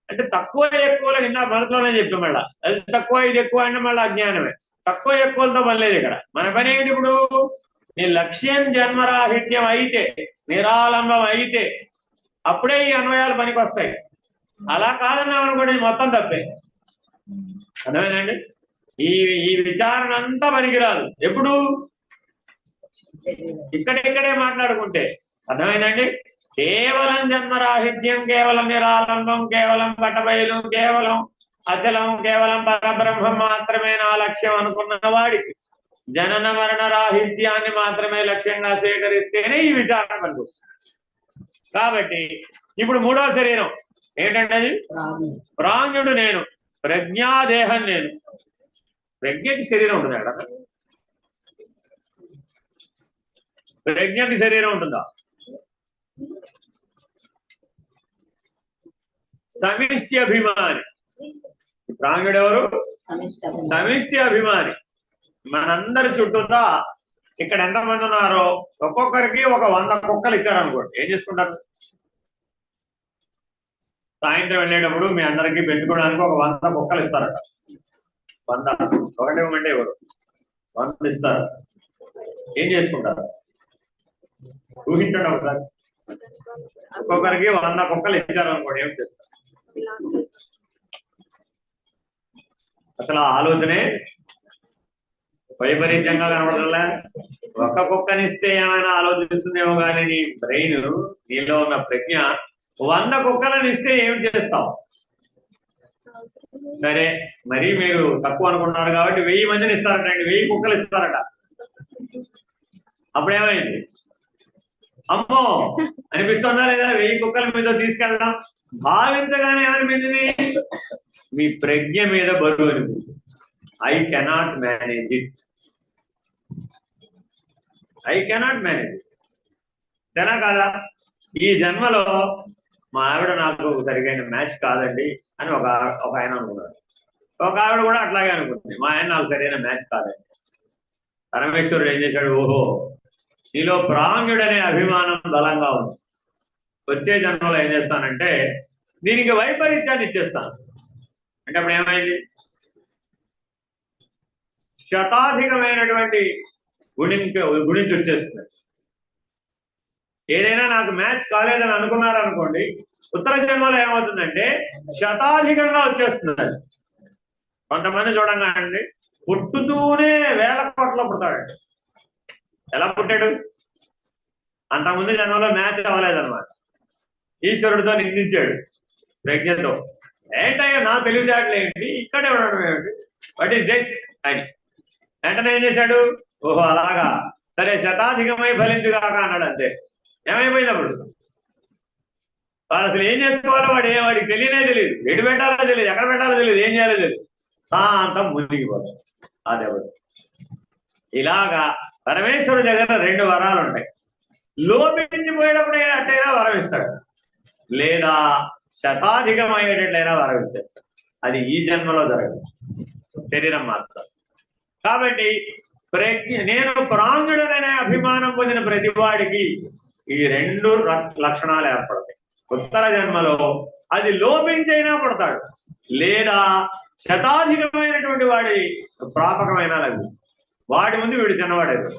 అంటే తక్కువ ఎక్కువలో నిన్న మొదట్లోనే చెప్పాం. మళ్ళా అది తక్కువ ఇది ఎక్కువ అంటే మళ్ళీ అజ్ఞానమే. తక్కువ ఎక్కువలతో పని లేదు ఇక్కడ. మన పని ఏంటి ఇప్పుడు? నీ లక్ష్యం జన్మరాహిత్యం అయితే, నిరాలంబం అయితే అప్పుడే ఈ అన్వయాలు పనికి వస్తాయి. అలా కాదన్నాం అనుకోండి మొత్తం తప్పే. అర్థమేనండి? ఈ విచారణ అంతా పనికిరాదు. ఎప్పుడు? ఇక్కడే మాట్లాడుకుంటే. అర్థమైందండి? కేవలం జన్మరాహిత్యం, కేవలం నిరాలంబం, కేవలం పటబయలు, కేవలం అచలం, కేవలం పరబ్రహ్మం మాత్రమే నా లక్ష్యం అనుకున్న వాడికి జనన మరణ రాహిత్యాన్ని మాత్రమే లక్ష్యంగా స్వీకరిస్తేనే ఈ విచారణ పనికొస్తుంది. కాబట్టి ఇప్పుడు 3వ శరీరం ఏంటంటే అది ప్రాజ్ఞుడు నేను, ప్రజ్ఞాదేహం నేను. ప్రజ్ఞకి శరీరం ఉంటుంది అక్కడ? ప్రజ్ఞకి శరీరం ఉంటుందా? సమిష్టి అభిమాని. ప్రాజ్ఞుడు ఎవరు? సమిష్టి అభిమాని. మనందరి చుట్టూతా ఇక్కడ ఎంతమంది ఉన్నారో ఒక్కొక్కరికి ఒక 100 కుక్కలు ఇచ్చారనుకోండి, ఏం చేసుకుంటారు? సాయంత్రం వెళ్ళేటప్పుడు మీ అందరికీ పెట్టుకోవడానికి ఒక 100 కుక్కలు ఇస్తారట. 100 ఒకటి ఇవ్వమంటే ఎవరు 100 ఇస్తారు. ఏం చేసుకుంటారు? ఊహించండి ఒకసారి. ఒక్కొక్కరికి 100 కుక్కలు ఇచ్చారనుకోండి, ఏం చేస్తారు? అసలు ఆలోచనే వైపరీత్యంగా కనబడలే. ఒక్క కుక్కనిస్తే ఏమైనా ఆలోచిస్తుందేమో కానీ నీ బ్రెయిన్, నీలో ఉన్న ప్రజ్ఞ 100 కుక్కలను ఇస్తే ఏం చేస్తావు? సరే, మరి మీరు తక్కువ అనుకుంటున్నారు కాబట్టి 1000 మందిని ఇస్తారటండి. 1000 కుక్కలు ఇస్తారట. అప్పుడేమైంది? అమ్మో అనిపిస్తుందా లేదా? 1000 కుక్కల మీద తీసుకెళ్ళడం భావించగానే ఏమనిపించింది? మీ ప్రజ్ఞ మీద బరువు అనిపించింది. I cannot manage it. I cannot manage it. తెనా కాదా? ఈ జన్మలో మా ఆవిడ నాకు సరిగైన మ్యాచ్ కాదండి అని ఒక ఆయన అనుకున్నాడు. ఒక ఆవిడ కూడా అట్లాగే అనుకుంటుంది, మా ఆయన నాకు సరైన మ్యాచ్ కాదండి. పరమేశ్వరుడు ఏం చేశాడు? ఓహో, నీలో ప్రాజ్ఞుడనే అభిమానం బలంగా ఉంది. వచ్చే జన్మలో ఏం చేస్తానంటే దీనికి వైపరీత్యాన్ని ఇచ్చేస్తాను. అంటే అప్పుడు ఏమైంది? శతాధికమైనటువంటి గుణించి వచ్చేస్తుంది. ఏదైనా నాకు మ్యాచ్ కాలేదని అనుకున్నారనుకోండి, ఉత్తర జన్మలో ఏమవుతుందంటే శతాధికంగా వచ్చేస్తుంది. అది కొంతమంది చూడండి, పుట్టుతూనే 1000 కోట్ల పుడతాడండి. ఎలా పుట్టాడు? అంతకుముందు జన్మలో మ్యాచ్ అవ్వలేదన్నమాట. ఈశ్వరుడితో నిందించాడు ప్రజ్ఞతో. ఏంటయ్యా నా తెలివితేటలు ఏంటి, ఇక్కడే ఉండడం ఏమిటి, వాట్ ఈస్ దిస్ అని. వెంటనే ఏం చేశాడు? ఓహో అలాగా, సరే శతాధికమై ఫలించుగాక అన్నాడు. అంతే. ఏమైపోయింది అప్పుడు? వాడు అసలు ఏం చేసుకోవాలో వాడికి తెలియదు. ఎటు పెట్టాలో తెలియదు, ఎక్కడ పెట్టాలో తెలియదు, ఏం చేయాలో తెలియదు. శాంతం మునిగిపోతాడు. అదెవరు? ఇలాగా పరమేశ్వరుడి దగ్గర 2 వరాలు ఉంటాయి. లోపించిపోయేటప్పుడు అట్టయినా వరం ఇస్తాడు, లేదా శతాధికం అయ్యేటట్లయినా వరం ఇచ్చేస్తాడు. అది ఈ జన్మలో జరగదు, శరీరం మాత్రం. కాబట్టి నేను ప్రాజ్ఞుడనే అభిమానం పొందిన ప్రతివాడికి ఈ 2 లక్షణాలు ఏర్పడతాయి. ఉత్తర జన్మలో అది లోపించైనా పడతాడు, లేదా శతాధికమైనటువంటి వాడి ప్రాపకమైన లభిస్తుంది. వాడి ముందు వీడు చిన్నవాడేది.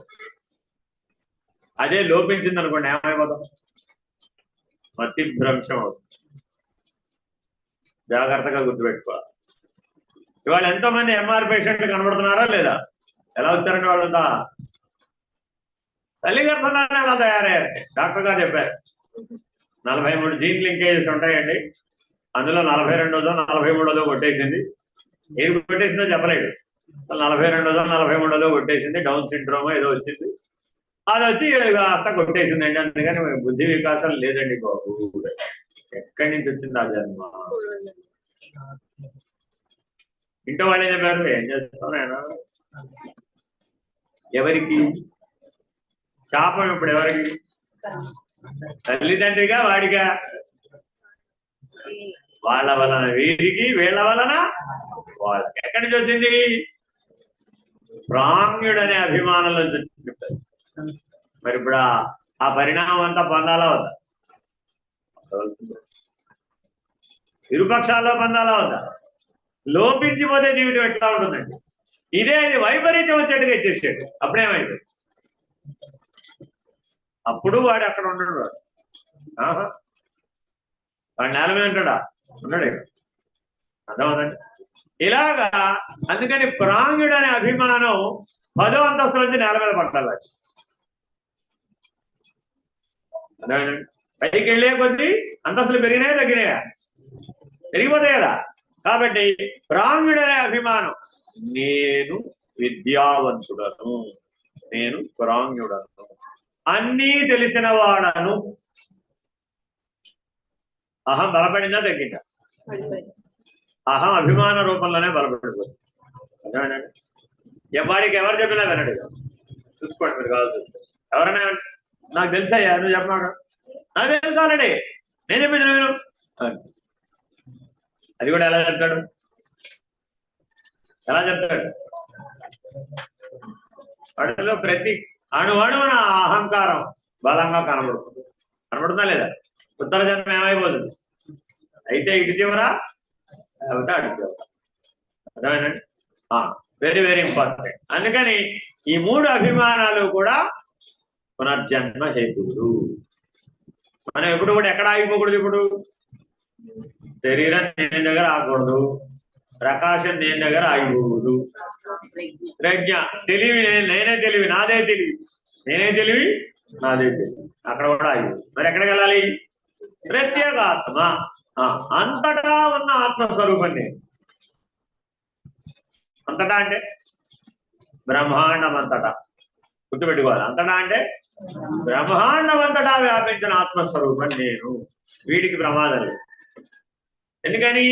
అదే లోపించింది అనుకోండి, ఏమైపోతాం? మతి భ్రంశం అవుతుంది. జాగ్రత్తగా గుర్తుపెట్టుకోవాలి. ఇవాళ ఎంతో మంది ఎంఆర్ పేషెంట్లు కనబడుతున్నారా లేదా? ఎలా వచ్చారండి వాళ్ళంతా? తల్లి గర్భంగానే అలా తయారయ్యారు. డాక్టర్ గారు చెప్పారు 43 జీన్ లింకేజెస్ ఉంటాయండి, అందులో 42దో 43దో కొట్టేసింది. ఏది కొట్టేసిందో చెప్పలేడు. 42 43 కొట్టేసింది, డౌన్ సిండ్రోమ్ ఏదో వచ్చింది, అది వచ్చి కాస్త కొట్టేసిందండి. అందుకని బుద్ధి వికాసం లేదండి బాబు. ఎక్కడి నుంచి వచ్చింది ఆ జన్మ? ఇంట్లో వాళ్ళే చెప్పారు. ఏం చేస్తాను నేను? ఎవరికి శాపం? ఇప్పుడు ఎవరికి? తల్లిదండ్రిగా వాడిగా? వాళ్ళ వలన వీరికి, వీళ్ళ వలన వాళ్ళకి. ఎక్కడి నుంచి వచ్చింది? ప్రాంగ్యుడనే అభిమానంలో వచ్చింది. మరి ఇప్పుడు ఆ పరిణామం అంతా పొందాలా వద్దా? ఇరుపక్షాల్లో పొందాలా వద్దా? లోపించిపోతే జీవితం ఎట్లా ఉంటుందండి? ఇదే అది వైపరీత్యం వచ్చేట్టుగా ఇచ్చేసాడు. అప్పుడేమైంది? అప్పుడు వాడు అక్కడ ఉండడు. వాడు నేల మీద ఉంటాడా? ఉన్నాడు. అర్థమవుతుంది. ఇలాగా అందుకని ప్రాంగుడు అనే అభిమానం 10వ అంతస్తు నుంచి నేల మీద పట్టాలి. పైకి వెళ్ళే కొద్దీ అంతస్తులు పెరిగినాయా తగ్గినాయా? పెరిగిపోతాయి కదా. కాబట్టి ప్రాంగుడు అనే అభిమానం, నేను విద్యావంతుడను, నేను ప్రాంగుడను, అన్నీ తెలిసిన వాడను. అహం బలపడిందా తగ్గిందా? అహం అభిమాన రూపంలోనే బలపడిపోతుంది. వాడికి ఎవరు చెప్పినా వినడు. చూసుకోండి మీరు కావాలి. ఎవరైనా నాకు తెలుసయ్యా, నువ్వు చెప్పమాడు. నాకు తెలుసాలండి, నేను చెప్పింది నేను. అది కూడా ఎలా చెప్తాడు? ఎలా చెప్తాడు? వాటిలో ప్రతి అణువణువున అహంకారం బలంగా కనబడుతుంది. కనబడుతుందా లేదా? ఉత్తర జన్మ ఏమైపోతుంది? అయితే ఇటు చివరా లేకపోతే అటు చివర. అర్థమేనండి? Very very important. అందుకని ఈ 3 అభిమానాలు కూడా పునర్జన్మ హేతువులు. మనం ఎప్పుడు కూడా ఎక్కడ ఆగిపోకూడదు? ఇప్పుడు శరీరం దేని దగ్గర ఆగకూడదు, ప్రకాశం దేని దగ్గర ఆగిపోకూడదు, ప్రజ్ఞ తెలివి నేనే తెలివి నాదే తెలివి, నేనే తెలివి నాదే తెలివి, అక్కడ కూడా ఆగిపోదు. మరి ఎక్కడికి వెళ్ళాలి? ప్రత్యేగాత్మ, అంతటా ఉన్న ఆత్మస్వరూపం నేను. అంతటా అంటే బ్రహ్మాండం అంతటా. గుర్తుపెట్టుకోవాలి. అంతటా అంటే బ్రహ్మాండం అంతటా వ్యాపించిన ఆత్మస్వరూపం నేను. వీడికి ప్రమాదం లేదు. ఎందుకని?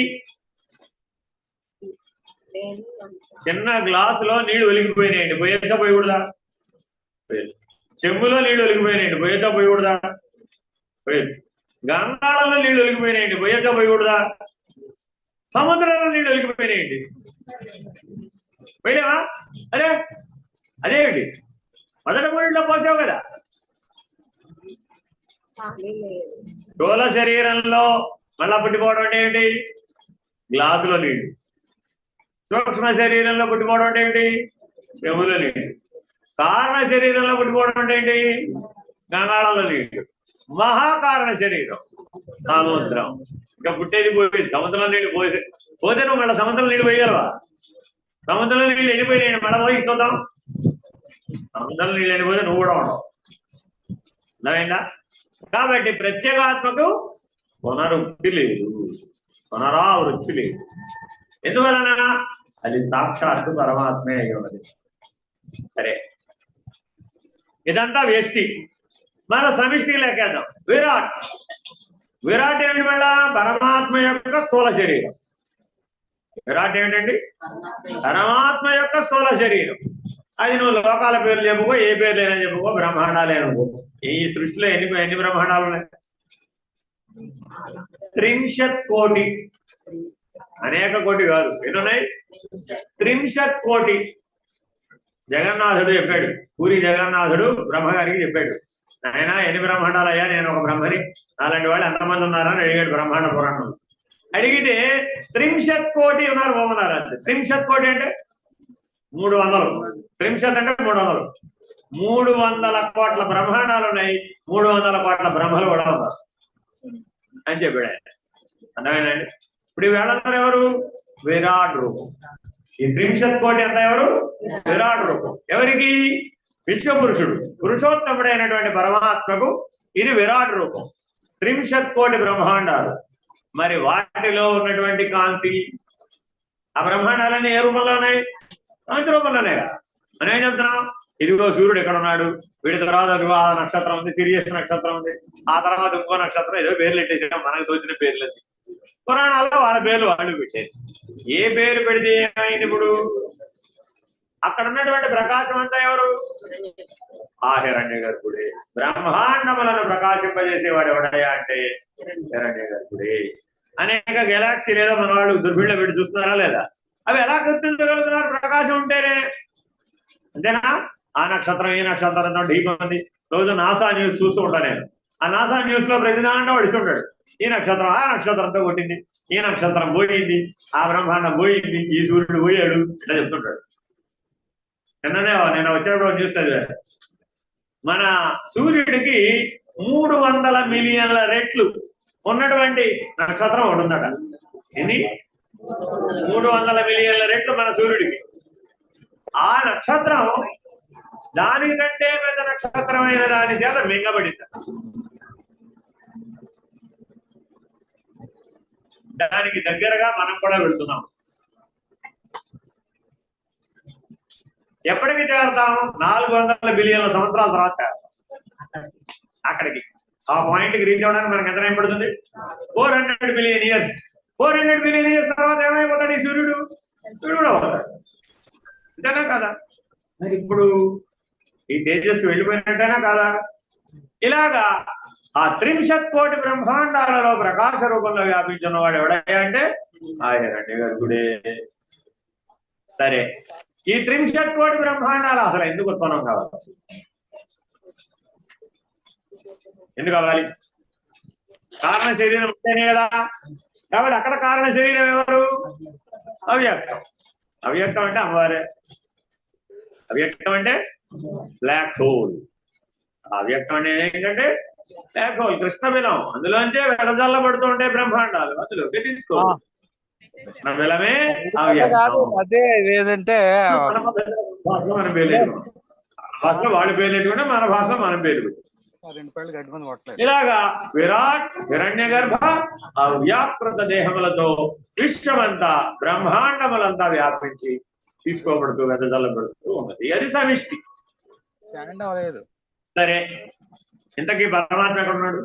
చిన్న గ్లాసులో నీళ్లు ఒలిగిపోయినాయండి, పోయేసా పోయకూడదా? చెంబులో నీళ్లు ఒలిగిపోయినాయండి, పోయేసా పోయకూడదా? పోయేది. గంగాళంలో నీళ్లు ఒలిగిపోయినాయండి, పోయేసా పోయకూడదా? సముద్రంలో నీళ్లు ఒలిగిపోయినాయండి, పోయినావా? అరే అదేమిటి? మొదటి మూడిలో పోసావు కదా. స్థూల శరీరంలో మళ్ళా పుట్టిపోవడం అంటే ఏంటి? గ్లాసులో నీళ్లు. సూక్ష్మ శరీరంలో పుట్టిపోవడం అంటే ఏంటి? చెవులో నీళ్లు. కారణ శరీరంలో పుట్టిపోవడం అంటే ఏంటి? గంగాళంలో నీళ్లు. మహాకారణ శరీరం సముద్రం. ఇంకా పుట్టేది పోయి సముద్రంలో నీళ్ళు పోతే నువ్వు మళ్ళీ సముద్రంలో నీళ్ళు పోయగలవా? సముద్రంలో నీళ్ళు ఎండిపోయినాయి, మళ్ళీ పోయి చూద్దాం. సముద్రంలో నీళ్ళు ఎండిపోతే నువ్వు కూడా ఉండవు. అర్థమైందా? కాబట్టి ప్రత్యేగాత్మకు పునరుక్తి లేదు, పునరావృత్తి లేదు. ఎందువలన? అది సాక్షాత్తు పరమాత్మే అయి ఉన్నది. సరే, ఇదంతా వ్యష్టి. మళ్ళా సమిష్టి లెక్కేద్దాం. విరాట్. విరాట్ ఏమిటి? మళ్ళా పరమాత్మ యొక్క స్థూల శరీరం. విరాట్ ఏమిటండి? పరమాత్మ యొక్క స్థూల శరీరం. అది నువ్వు లోకాల పేర్లు చెప్పుకో, ఏ పేర్లైనా చెప్పుకో, బ్రహ్మాండాలే అనుకో. ఈ సృష్టిలో ఎన్ని బ్రహ్మాండాలు ఉన్నాయి? 30 కోటి. అనేక కోటి కాదు, ఎన్నున్నాయి? 30 కోటి. జగన్నాథుడు చెప్పాడు, పూరి జగన్నాథుడు బ్రహ్మగారికి చెప్పాడు, ఆయన ఎన్ని బ్రహ్మాండాలు అయ్యా, నేను ఒక బ్రహ్మని, అలాంటి వాళ్ళు ఎంతమంది ఉన్నారని అడిగాడు బ్రహ్మాండ పురాణం. అడిగితే 30 కోటి ఉన్నారు పోమన్నారు. అంతే. 30 కోటి అంటే 300. 30 అంటే 300. 300 కోట్ల బ్రహ్మాండాలు ఉన్నాయి, 300 కోట్ల బ్రహ్మలు కూడా ఉన్నారు అని చెప్పాడు ఆయన. అర్థమైందండి? ఇప్పుడు వీళ్ళందరూ ఎవరు? విరాట్ రూపం. ఈ 30 కోటి అంతా ఎవరు? విరాట్ రూపం. ఎవరికి? విశ్వపురుషుడు, పురుషోత్తముడైనటువంటి పరమాత్మకు ఇది విరాట్ రూపం. 30 కోటి బ్రహ్మాండాలు. మరి వాటిలో ఉన్నటువంటి కాంతి, ఆ బ్రహ్మాండాలన్నీ ఏ రూపంలో ఉన్నాయి? కాంతి రూపంలోనే కదా. మనం ఏం చెప్తున్నాం? ఇదిగో సూర్యుడు ఎక్కడ ఉన్నాడు, వీడి తర్వాత అదిగో ఆ నక్షత్రం ఉంది, సిరియస్ నక్షత్రం ఉంది, ఆ తర్వాత ఇంకో నక్షత్రం, ఏదో పేర్లు పెట్టేసాం మనకు తోచిన పేర్లు. పురాణాల్లో వాళ్ళ పేర్లు వాళ్ళు పెట్టేది. ఏ పేరు పెడితే ఏమైంది? ఇప్పుడు అక్కడ ఉన్నటువంటి ప్రకాశం అంతా ఎవరు? ఆ హిరణ్య గర్భుడే. బ్రహ్మాండములను ప్రకాశింపజేసేవాడు ఎవడయ్యా అంటే హిరణ్య గర్భుడే. అనేక గెలాక్సీ లేదా మన వాళ్ళు దుర్బిళ్ళ పెట్టి చూస్తున్నారా లేదా? అవి ఎలా గుర్తించగలుగుతున్నారు? ప్రకాశం ఉంటేనే. అంతేనా? ఆ నక్షత్రం ఈ నక్షత్రంతో ఢీకొంది. రోజు నాసా న్యూస్ చూస్తూ ఉంటాను నేను. ఆ నాసా న్యూస్ లో ప్రతి దాంట్లో వడిచుంటాడు, ఈ నక్షత్రం ఆ నక్షత్రంతో కొట్టింది, ఈ నక్షత్రం పోయింది, ఆ బ్రహ్మాండం పోయింది, ఈ సూర్యుడు పోయాడు, ఇట్లా చెప్తుంటాడు. నేను వచ్చేటప్పుడు న్యూస్ చదివాను. మన సూర్యుడికి 300 మిలియన్ల రెట్లు ఉన్నటువంటి నక్షత్రం ఒకటి ఉందట. ఇది 300 మిలియన్ల రెట్లు మన సూర్యుడికి. ఆ నక్షత్రం దానికంటే పెద్ద నక్షత్రమైన దాని చేత మింగబడింది. దానికి దగ్గరగా మనం కూడా వెళ్తున్నాం. ఎప్పటికి చేరుతాము? 400 బిలియన్ల సంవత్సరాల తర్వాత అక్కడికి. ఆ పాయింట్ కి రీచ్ అవడానికి మనకి ఎంత టైం పడుతుంది? 400 బిలియన్ ఇయర్స్. 400 బిలియన్ ఇయర్స్ తర్వాత ఏమైపోతాడు ఈ సూర్యుడు? సూర్యుడు కూడా అవుతాడు. అంతేనా కదా? మరి ఇప్పుడు ఈ తేజస్సు వెళ్ళిపోయినట్టేనా కాదా? ఇలాగా ఆ 30 కోటి బ్రహ్మాండాలలో ప్రకాశ రూపంలో వ్యాపించిన వాడు ఎవడయ్యా అంటే ఆ హిరణ్య గర్భుడే. సరే, ఈ 30 కోటి బ్రహ్మాండాలు అసలు ఎందుకు ఉత్పన్నం కావాలి? ఎందుకు కావాలి? కారణ శరీరం ఉంటేనే కదా. కాబట్టి అక్కడ కారణ శరీరం ఎవరు? అవ్యక్తం. అవ్యక్తం అంటే అమ్మవారే. అవ్యక్తం అంటే బ్లాక్ హోల్. అవ్యక్తం అంటే ఏంటంటే బ్లాక్ హోల్, కృష్ణబిలం. అందులోంచే వెదజల్లబడుతూ ఉంటే బ్రహ్మాండాలు, అందులోకి తీసుకోవాలి. కృష్ణబిలమే అవ్యక్తం. అదే ఏదంటే మనం పేర్లేదు, భాషలో వాళ్ళు పేర్లేట్టుకుంటే మన భాషలో మనం పేరు. ఇలాగా విరాట్ హిరణ్య గర్భ అవ్యాకృత దేహములతో విశ్వమంతా బ్రహ్మాండములంతా వ్యాపించి తీసుకోబడుతూ వెదజల్లబడుతూ ఉన్నది. అది సమిష్టి. సరే, ఇంతకీ పరమాత్మ ఎక్కడ ఉన్నాడు?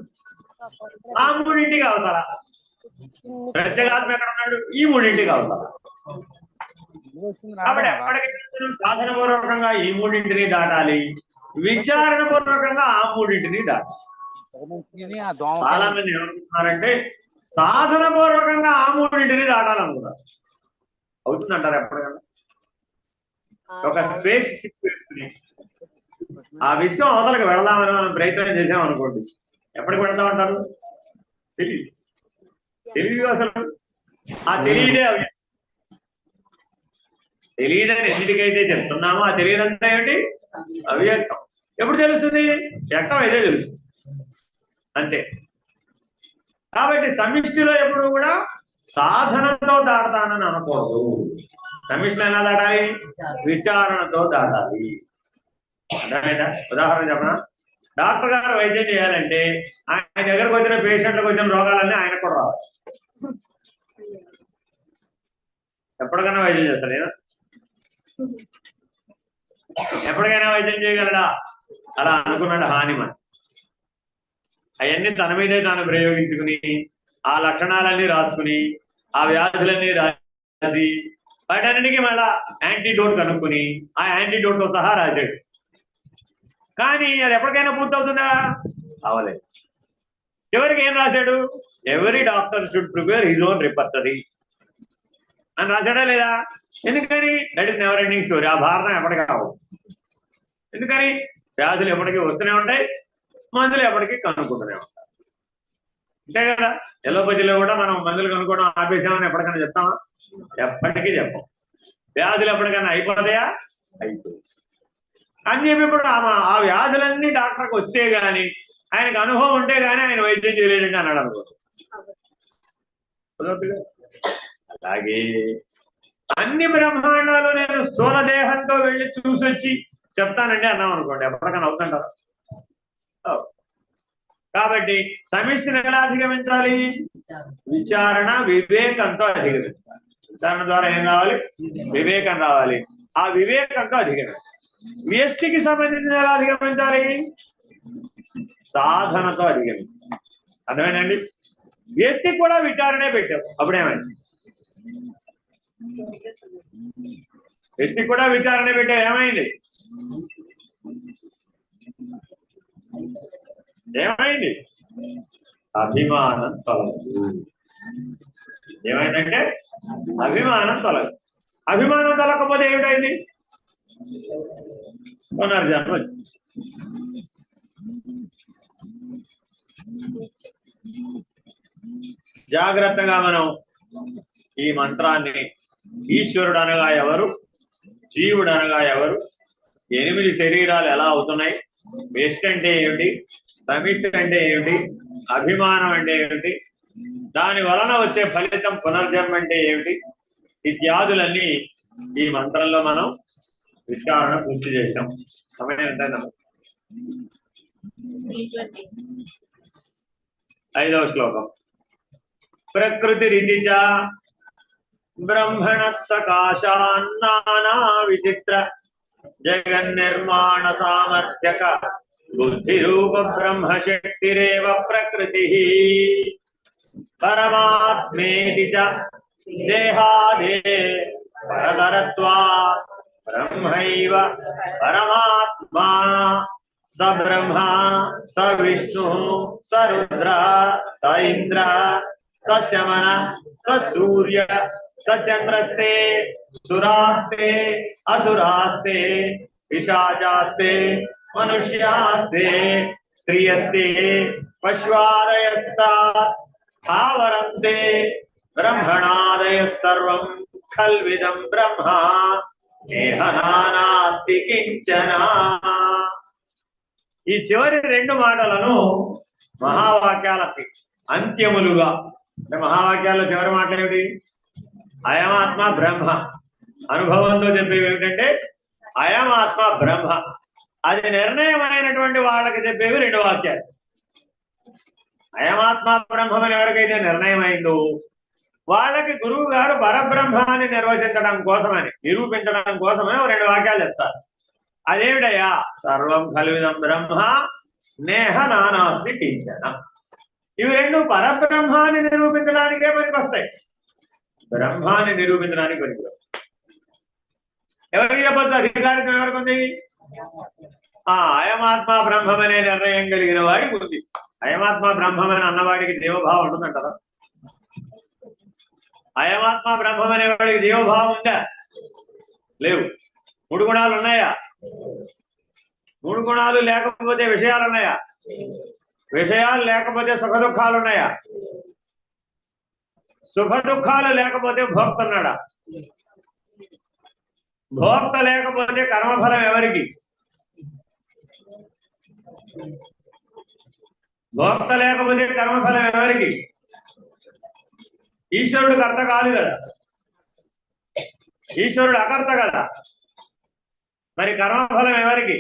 ఆ మూడింటికి అవుతారా? ప్రత్యేగాత్మ ఎక్కడ ఉన్నాడు? ఈ మూడింటికి అవుతారా? కాబట్టి ఎప్పటికైనా సాధన పూర్వకంగా ఈ మూడింటిని దాటాలి, విచారణ పూర్వకంగా ఆ మూడింటిని దాటాలి. చాలా మంది ఏమనుకుంటున్నారంటే సాధన పూర్వకంగా ఆ మూడింటిని దాటాలనుకుంటారు. అవుతుందంటారు ఎప్పటికన్నా? ఒక స్పేస్ షిప్ వేసుకుని ఆ విషయం అవతలకు వెళదామని మనం ప్రయత్నం చేసామనుకోండి, ఎప్పటికి వెళదామంటారు? తెలియదు అసలు. ఆ తెలియదే అవి తెలియదని ఎన్నిటికైతే చెప్తున్నామో ఆ తెలియదంతా ఏమిటి? అవ్యక్తం. ఎప్పుడు తెలుస్తుంది? వ్యక్తం అయితే తెలుస్తుంది, అంతే. కాబట్టి సమిష్టిలో ఎప్పుడు కూడా సాధనతో దాడతానని అనకూడదు. సమిష్టిలో ఎలా దాటాలి? విచారణతో దాటాలి. అర్థమైందా? ఉదాహరణ చెప్పనా? డాక్టర్ గారు వైద్యం చేయాలంటే ఆయన దగ్గరకు వచ్చిన పేషెంట్లకు వచ్చిన రోగాలన్నీ ఆయనకు కూడా రావాలి. ఎప్పటికైనా వైద్యం చేస్తాడు నేను? ఎప్పటికైనా వైద్యం చేయగలడా? అలా అనుకున్నాడు హానిమన్. అవన్నీ తన మీదే తాను ప్రయోగించుకుని ఆ లక్షణాలన్నీ రాసుకుని ఆ వ్యాధులన్నీ రాసి వాటన్నిటికీ మళ్ళా యాంటీడోట్ కనుక్కుని ఆ యాంటీడోట్ తో సహా రాశాడు. కానీ అది ఎప్పటికైనా పూర్తవుతుందా? అవలేదు. చివరికి ఏం రాశాడు? Every doctor should prepare his own repertory అని రాశాడా లేదా? ఎందుకని? That is never ending story. ఆ భారతం ఎప్పటికీ కావు. ఎందుకని? వ్యాధులు ఎప్పటికీ వస్తూనే ఉంటాయి, మందులు ఎప్పటికీ కనుక్కుంటూనే ఉంటాయి. అంతే కదా? ఎలోపతిలో కూడా మనం మందులు కనుక్కోవడం ఆపేసామని ఎప్పటికైనా చెప్తామా? ఎప్పటికీ చెప్పం. వ్యాధులు ఎప్పటికైనా అయిపోతాయా? అయిపోయి అని చెప్పి ఇప్పుడు ఆ వ్యాధులన్నీ డాక్టర్కి వస్తే గాని ఆయనకు అనుభవం ఉంటే గానీ ఆయన వైద్యం చేయలేదండి అన్నాడు అనుకో. అలాగే అన్ని బ్రహ్మాండాలు నేను స్థూల దేహంతో వెళ్ళి చూసొచ్చి చెప్తానండి అన్నాం అనుకోండి, ఎప్పటికైనా అవుతుంటారు. కాబట్టి సమిష్టిని ఎలా అధిగమించాలి? విచారణ వివేకంతో అధిగమించాలి. దాని ద్వారా ఏం రావాలి? వివేకం రావాలి. ఆ వివేకంతో అధిగమించాలి. వ్యష్టికి సంబంధించిన ఎలా అధిగమించాలి? సాధనతో అధిగమించాలి. అర్థమేనండి? వ్యష్టికి కూడా విచారణే పెట్టాం. అప్పుడేమైంది? వ్యష్టికి కూడా విచారణ పెట్టాం. ఏమైంది? ఏమైంది? అభిమానం తొలగదు. ఏమైందంటే అభిమానం తొలగదు. అభిమానం తొలగకపోతే ఏమిటైంది? పునర్జన్మ. జాగ్రత్తగా మనం ఈ మంత్రాన్ని, ఈశ్వరుడు అనగా ఎవరు, జీవుడు అనగా ఎవరు, 8 శరీరాలు ఎలా అవుతున్నాయి, వేస్ట్ అంటే ఏమిటి, సమిష్టి అంటే ఏమిటి, అభిమానం అంటే ఏమిటి, దాని వలన వచ్చే ఫలితం పునర్జన్మ అంటే ఏమిటి, ఇత్యాదులన్నీ ఈ మంత్రంలో మనం విచారణ పూర్తి చేశాం. సమయం ఎంత? 5వ శ్లోకం. ప్రకృతి రీతిచ బ్రహ్మణ సకాశాన్నానా విచిత్ర జగన్నిర్మాణ సామర్థ్యక బుద్ధిరూప బ్రహ్మశక్తిరేవ ప్రకృతి పరమాత్మేతి చ దేహాదే పరతరత్వా బ్రహ్మైవ పరమాత్మా స బ్రహ్మ స విష్ణు స రుద్ర స ఇంద్ర స శమన స సూర్య స చంద్రస్తే సురాస్తే అసురాస్తే పిశాచాస్తే మనుష్యాస్తే స్త్రియస్తే పశ్వాదయస్తా స్థావరంతే బ్రహ్మణాదయ సర్వం ఖల్విదం బ్రహ్మ నేహ నానాస్తి కించన. ఈ చివరి 2 మాటలను మహావాక్యాలకి అంత్యములుగా, అంటే మహావాక్యాల చివరి మాట ఏమిటి? అయమాత్మ బ్రహ్మ. అనుభవంతో చెప్పేవి ఏమిటంటే అయమాత్మ బ్రహ్మ. అది నిర్ణయమైనటువంటి వాళ్ళకి చెప్పేవి 2 వాక్యాలు. అయమాత్మ బ్రహ్మని ఎవరికైతే నిర్ణయమైందో వాళ్ళకి గురువు గారు పరబ్రహ్మాన్ని నిర్వచించడం కోసమని, నిరూపించడం కోసమని 2 వాక్యాలు చెప్తారు. అదేమిటయ్యా? సర్వం ఖల్విదం బ్రహ్మ నేహ నానాస్తి కించన. ఇవి 2 పరబ్రహ్మాన్ని నిరూపించడానికే పనికొస్తాయి, బ్రహ్మాన్ని నిరూపించడానికి పనికొస్తాయి. ఎవరికి చెప్పొచ్చు? అధికారికం ఎవరికి ఉంది? అయమాత్మ బ్రహ్మమనే నిర్ణయం కలిగిన వారికి ఉంది. అయమాత్మ బ్రహ్మమని అన్నవాడికి దేవభావం ఉంటుందంటారా? అయమాత్మ బ్రహ్మమనే వాడికి దేవభావం ఉందా? లేవు. 3 గుణాలు ఉన్నాయా? 3 గుణాలు లేకపోతే విషయాలు ఉన్నాయా? విషయాలు లేకపోతే సుఖ దుఃఖాలు ఉన్నాయా? సుఖ దుఃఖాలు లేకపోతే భోక్త ఉన్నాడా? భోక్త లేకపోతే కర్మఫలం ఎవరికి? భోక్త లేకపోతే కర్మఫలం ఎవరికి? ఈశ్వరుడు కర్త కాదు కదా, ఈశ్వరుడు అకర్త కదా. మరి కర్మఫలం ఎవరికి?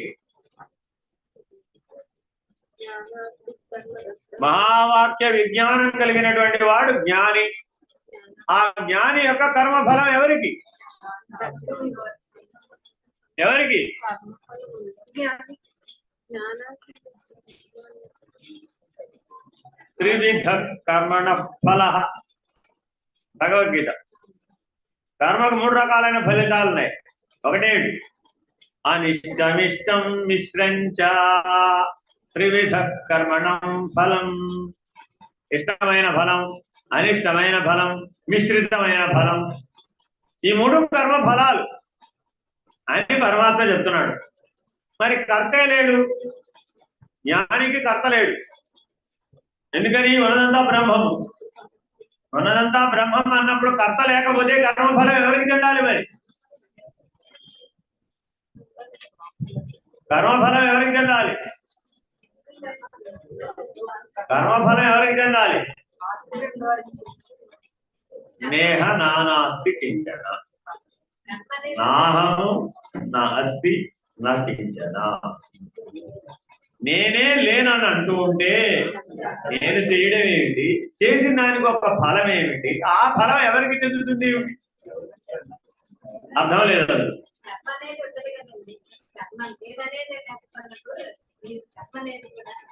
మహావాక్య విజ్ఞానం కలిగినటువంటి వాడు జ్ఞాని. ఆ జ్ఞాని యొక్క కర్మఫలం ఎవరికి? ఎవరికి? త్రివిధ కర్మణ ఫల. భగవద్గీత. కర్మకు 3 రకాలైన ఫలితాలు ఉన్నాయి. ఒకటేంటి? అనిష్టమిష్టం మిశ్రంచ త్రివిధ కర్మణం ఫలం. ఇష్టమైన ఫలం, అనిష్టమైన ఫలం, మిశ్రితమైన ఫలం. ఈ 3 కర్మ ఫలాలు అని పరమాత్మ చెప్తున్నాడు. మరి కర్తే లేడు, జ్ఞానికి కర్త లేడు. ఎందుకని? ఉన్నదంతా బ్రహ్మము. ఉన్నదంతా బ్రహ్మం అన్నప్పుడు కర్త లేకపోతే కర్మఫలం ఎవరికి చెందాలి? మరి కర్మఫలం ఎవరికి చెందాలి? కర్మఫలం ఎవరికి చెందాలి? నేహ నానాస్తి కించన. నాహము నా అస్తి నటించనా. నేనే లేనని అంటూ ఉంటే నేను చేయడం ఏమిటి, చేసిన దానికి ఒక ఫలం ఏమిటి, ఆ ఫలం ఎవరికి చెందుతుంది? అర్థం లేదు.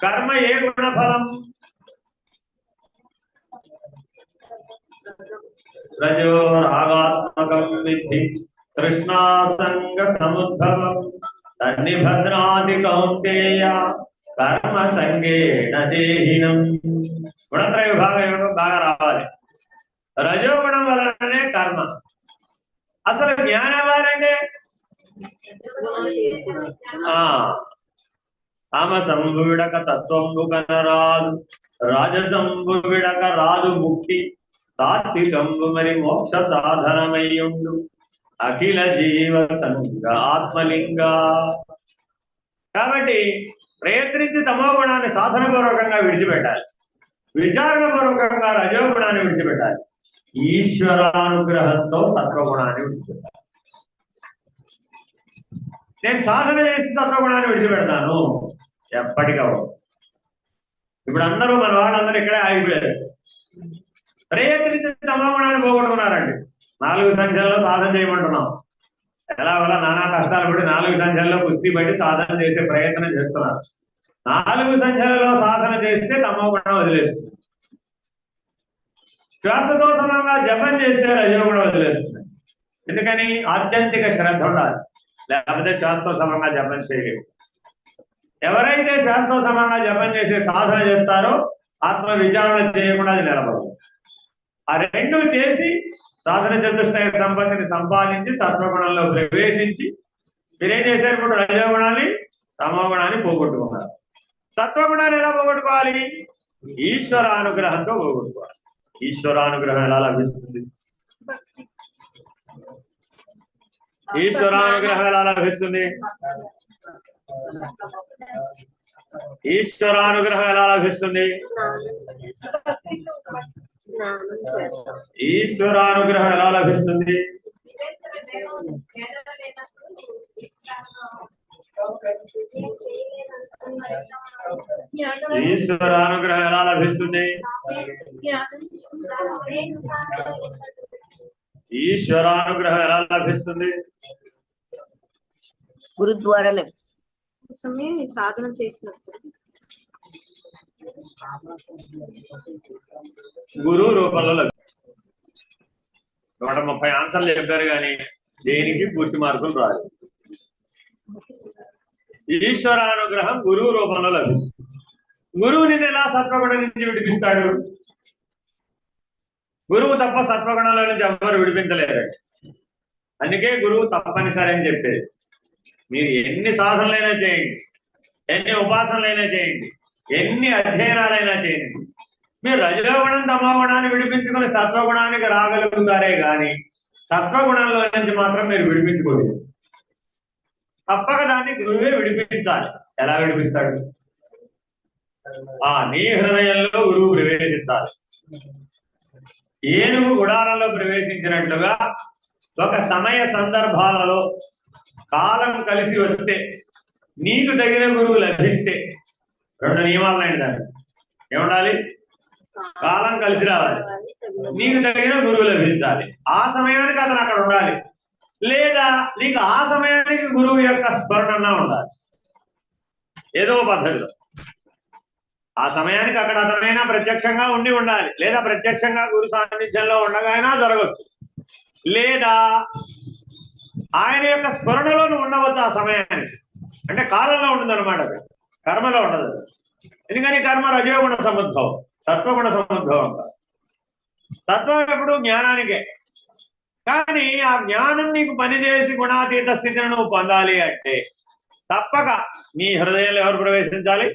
కర్మ ఏ గుణఫలం? రజో రాగాత్మకం విద్ధి కృష్ణాసంగ సముద్భవం తన్నిభద్రాది కౌంతేయ కర్మ సంగేణ దేహినం. గుణత్రయ విభాగం ఏమిటో బాగా రావాలి. రజోగుణం వలననే కర్మ. అసలు జ్ఞానం ఎవ్వాలంటే తామసంబు విడక తత్వంబు కనరాదు, రాజసంబు విడక రాదు ముక్తి, సాత్వికంబు మరి మోక్ష సాధనమయ్యుండు అఖిల జీవ సంగ ఆత్మలింగ. కాబట్టి ప్రయత్నించి తమో గుణాన్ని సాధనపూర్వకంగా విడిచిపెట్టాలి, విచారణపూర్వకంగా రజోగుణాన్ని విడిచిపెట్టాలి, ఈశ్వరానుగ్రహంతో సత్వగుణాన్ని విడిచిపెట్టాలి. నేను సాధన చేసి సత్వగుణాన్ని విడిచిపెడతాను ఎప్పటికప్పుడు. ఇప్పుడు అందరూ మన వాళ్ళందరూ ఇక్కడే ఆగిపోయారు. ప్రయత్నించి తమో గుణాన్ని పోగొట్టుకున్నారండి. 4 సంఖ్యల్లో సాధన చేయమంటున్నాం. ఎలా వల్ల నానా కష్టాలు పడి 4 సంఖ్యల్లో కుస్తీ బట్టి సాధన చేసే ప్రయత్నం చేస్తున్నారు. 4 సంఖ్యలలో సాధన చేస్తే తమో గుణం వదిలేస్తుంది. శ్వాసతో సమంగా జపం చేస్తే రజోగుణం వదిలేస్తుంది. ఎందుకని? ఆత్యంతిక శ్రద్ధ ఉండాలి, లేకపోతే శ్వాసతో సమంగా జపం చేయలేదు. ఎవరైతే శ్వాసతో సమంగా జపం చేసే సాధన చేస్తారో ఆత్మ విచారణ చేయకుండా అది నిలబడదు. ఆ రెండు చేసి సాధన చతుష్టయ సంపత్తిని సంపాదించి సత్వగుణంలో ప్రవేశించి మీరేం చేశారు? ఇప్పుడు రజోగుణాన్ని తమోగుణాన్ని పోగొట్టుకున్నారు. సత్వగుణాన్ని ఎలా పోగొట్టుకోవాలి? ఈశ్వరానుగ్రహంతో పోగొట్టుకోవాలి. ఈశ్వరానుగ్రహం ఎలా లభిస్తుంది? ఈశ్వరానుగ్రహం ఎలా లభిస్తుంది? ఈశ్వరానుగ్రహం ఎలా లభిస్తుంది? ఈశ్వరానుగ్రహం ఎలా లభిస్తుంది? ఈశ్వరానుగ్రహం ఎలా లభిస్తుంది? ఈశ్వరానుగ్రహం ఎలా లభిస్తుంది? గురు ద్వారా సాధన చేసినప్పుడు గురువు రూపంలో 130 ఆన్సర్లు చెప్పారు కానీ దేనికి పూర్తి మార్కులు రాదు. ఈశ్వరానుగ్రహం గురువు రూపంలో లభిస్తుంది. గురువు నిన్ను ఎలా సత్వగుణం నుంచి విడిపిస్తాడు? గురువు తప్ప సత్వగుణంలో నుంచి ఎవరు విడిపించలేరు. అందుకే గురువు తప్పనిసరి అని చెప్పేది. మీరు ఎన్ని సాధనలైనా చేయండి, ఎన్ని ఉపాసనలైనా చేయండి, ఎన్ని అధ్యయనాలైనా చేయండి, మీరు రజోగుణం తమోగుణాన్ని విడిపించుకుని సత్వగుణానికి రాగలుగుతారే కానీ సత్వగుణంలో నుంచి మాత్రం మీరు విడిపించుకోలేదు. తప్పక దాన్ని గురువే విడిపించాలి. ఎలా విడిపిస్తాడు? నీ హృదయంలో గురువు ప్రవేశించాలి. ఏనుగు గుడారంలో ప్రవేశించినట్లుగా ఒక సమయ సందర్భాలలో కాలం కలిసి వస్తే నీకు తగిన గురువు లభిస్తే 2 నియమాలు దాన్ని ఏముండాలి? కాలం కలిసి రావాలి, నీకు తగిన గురువు లభించాలి, ఆ సమయానికి అతను అక్కడ ఉండాలి, లేదా నీకు ఆ సమయానికి గురువు యొక్క స్మరణ ఉండాలి. ఏదో పద్ధతిలో ఆ సమయానికి అక్కడ అతనైనా ప్రత్యక్షంగా ఉండాలి, లేదా ప్రత్యక్షంగా గురు సాన్నిధ్యంలో ఉండగానే జరగవచ్చు, లేదా ఆయన యొక్క స్మరణలో నువ్వు ఉండవచ్చు ఆ సమయానికి. అంటే కాలంలో ఉంటుందన్నమాట, అది కర్మలో ఉండదు. ఎందుకని? కర్మ రజోగుణ సముద్భవం, సత్వగుణ సముద్భవం. సత్వం ఎప్పుడు జ్ఞానానికే. కానీ ఆ జ్ఞానం నీకు పనిచేసి గుణాతీత స్థితిని నువ్వు పొందాలి అంటే తప్పక నీ హృదయంలో ఎవరు ప్రవేశించాలి?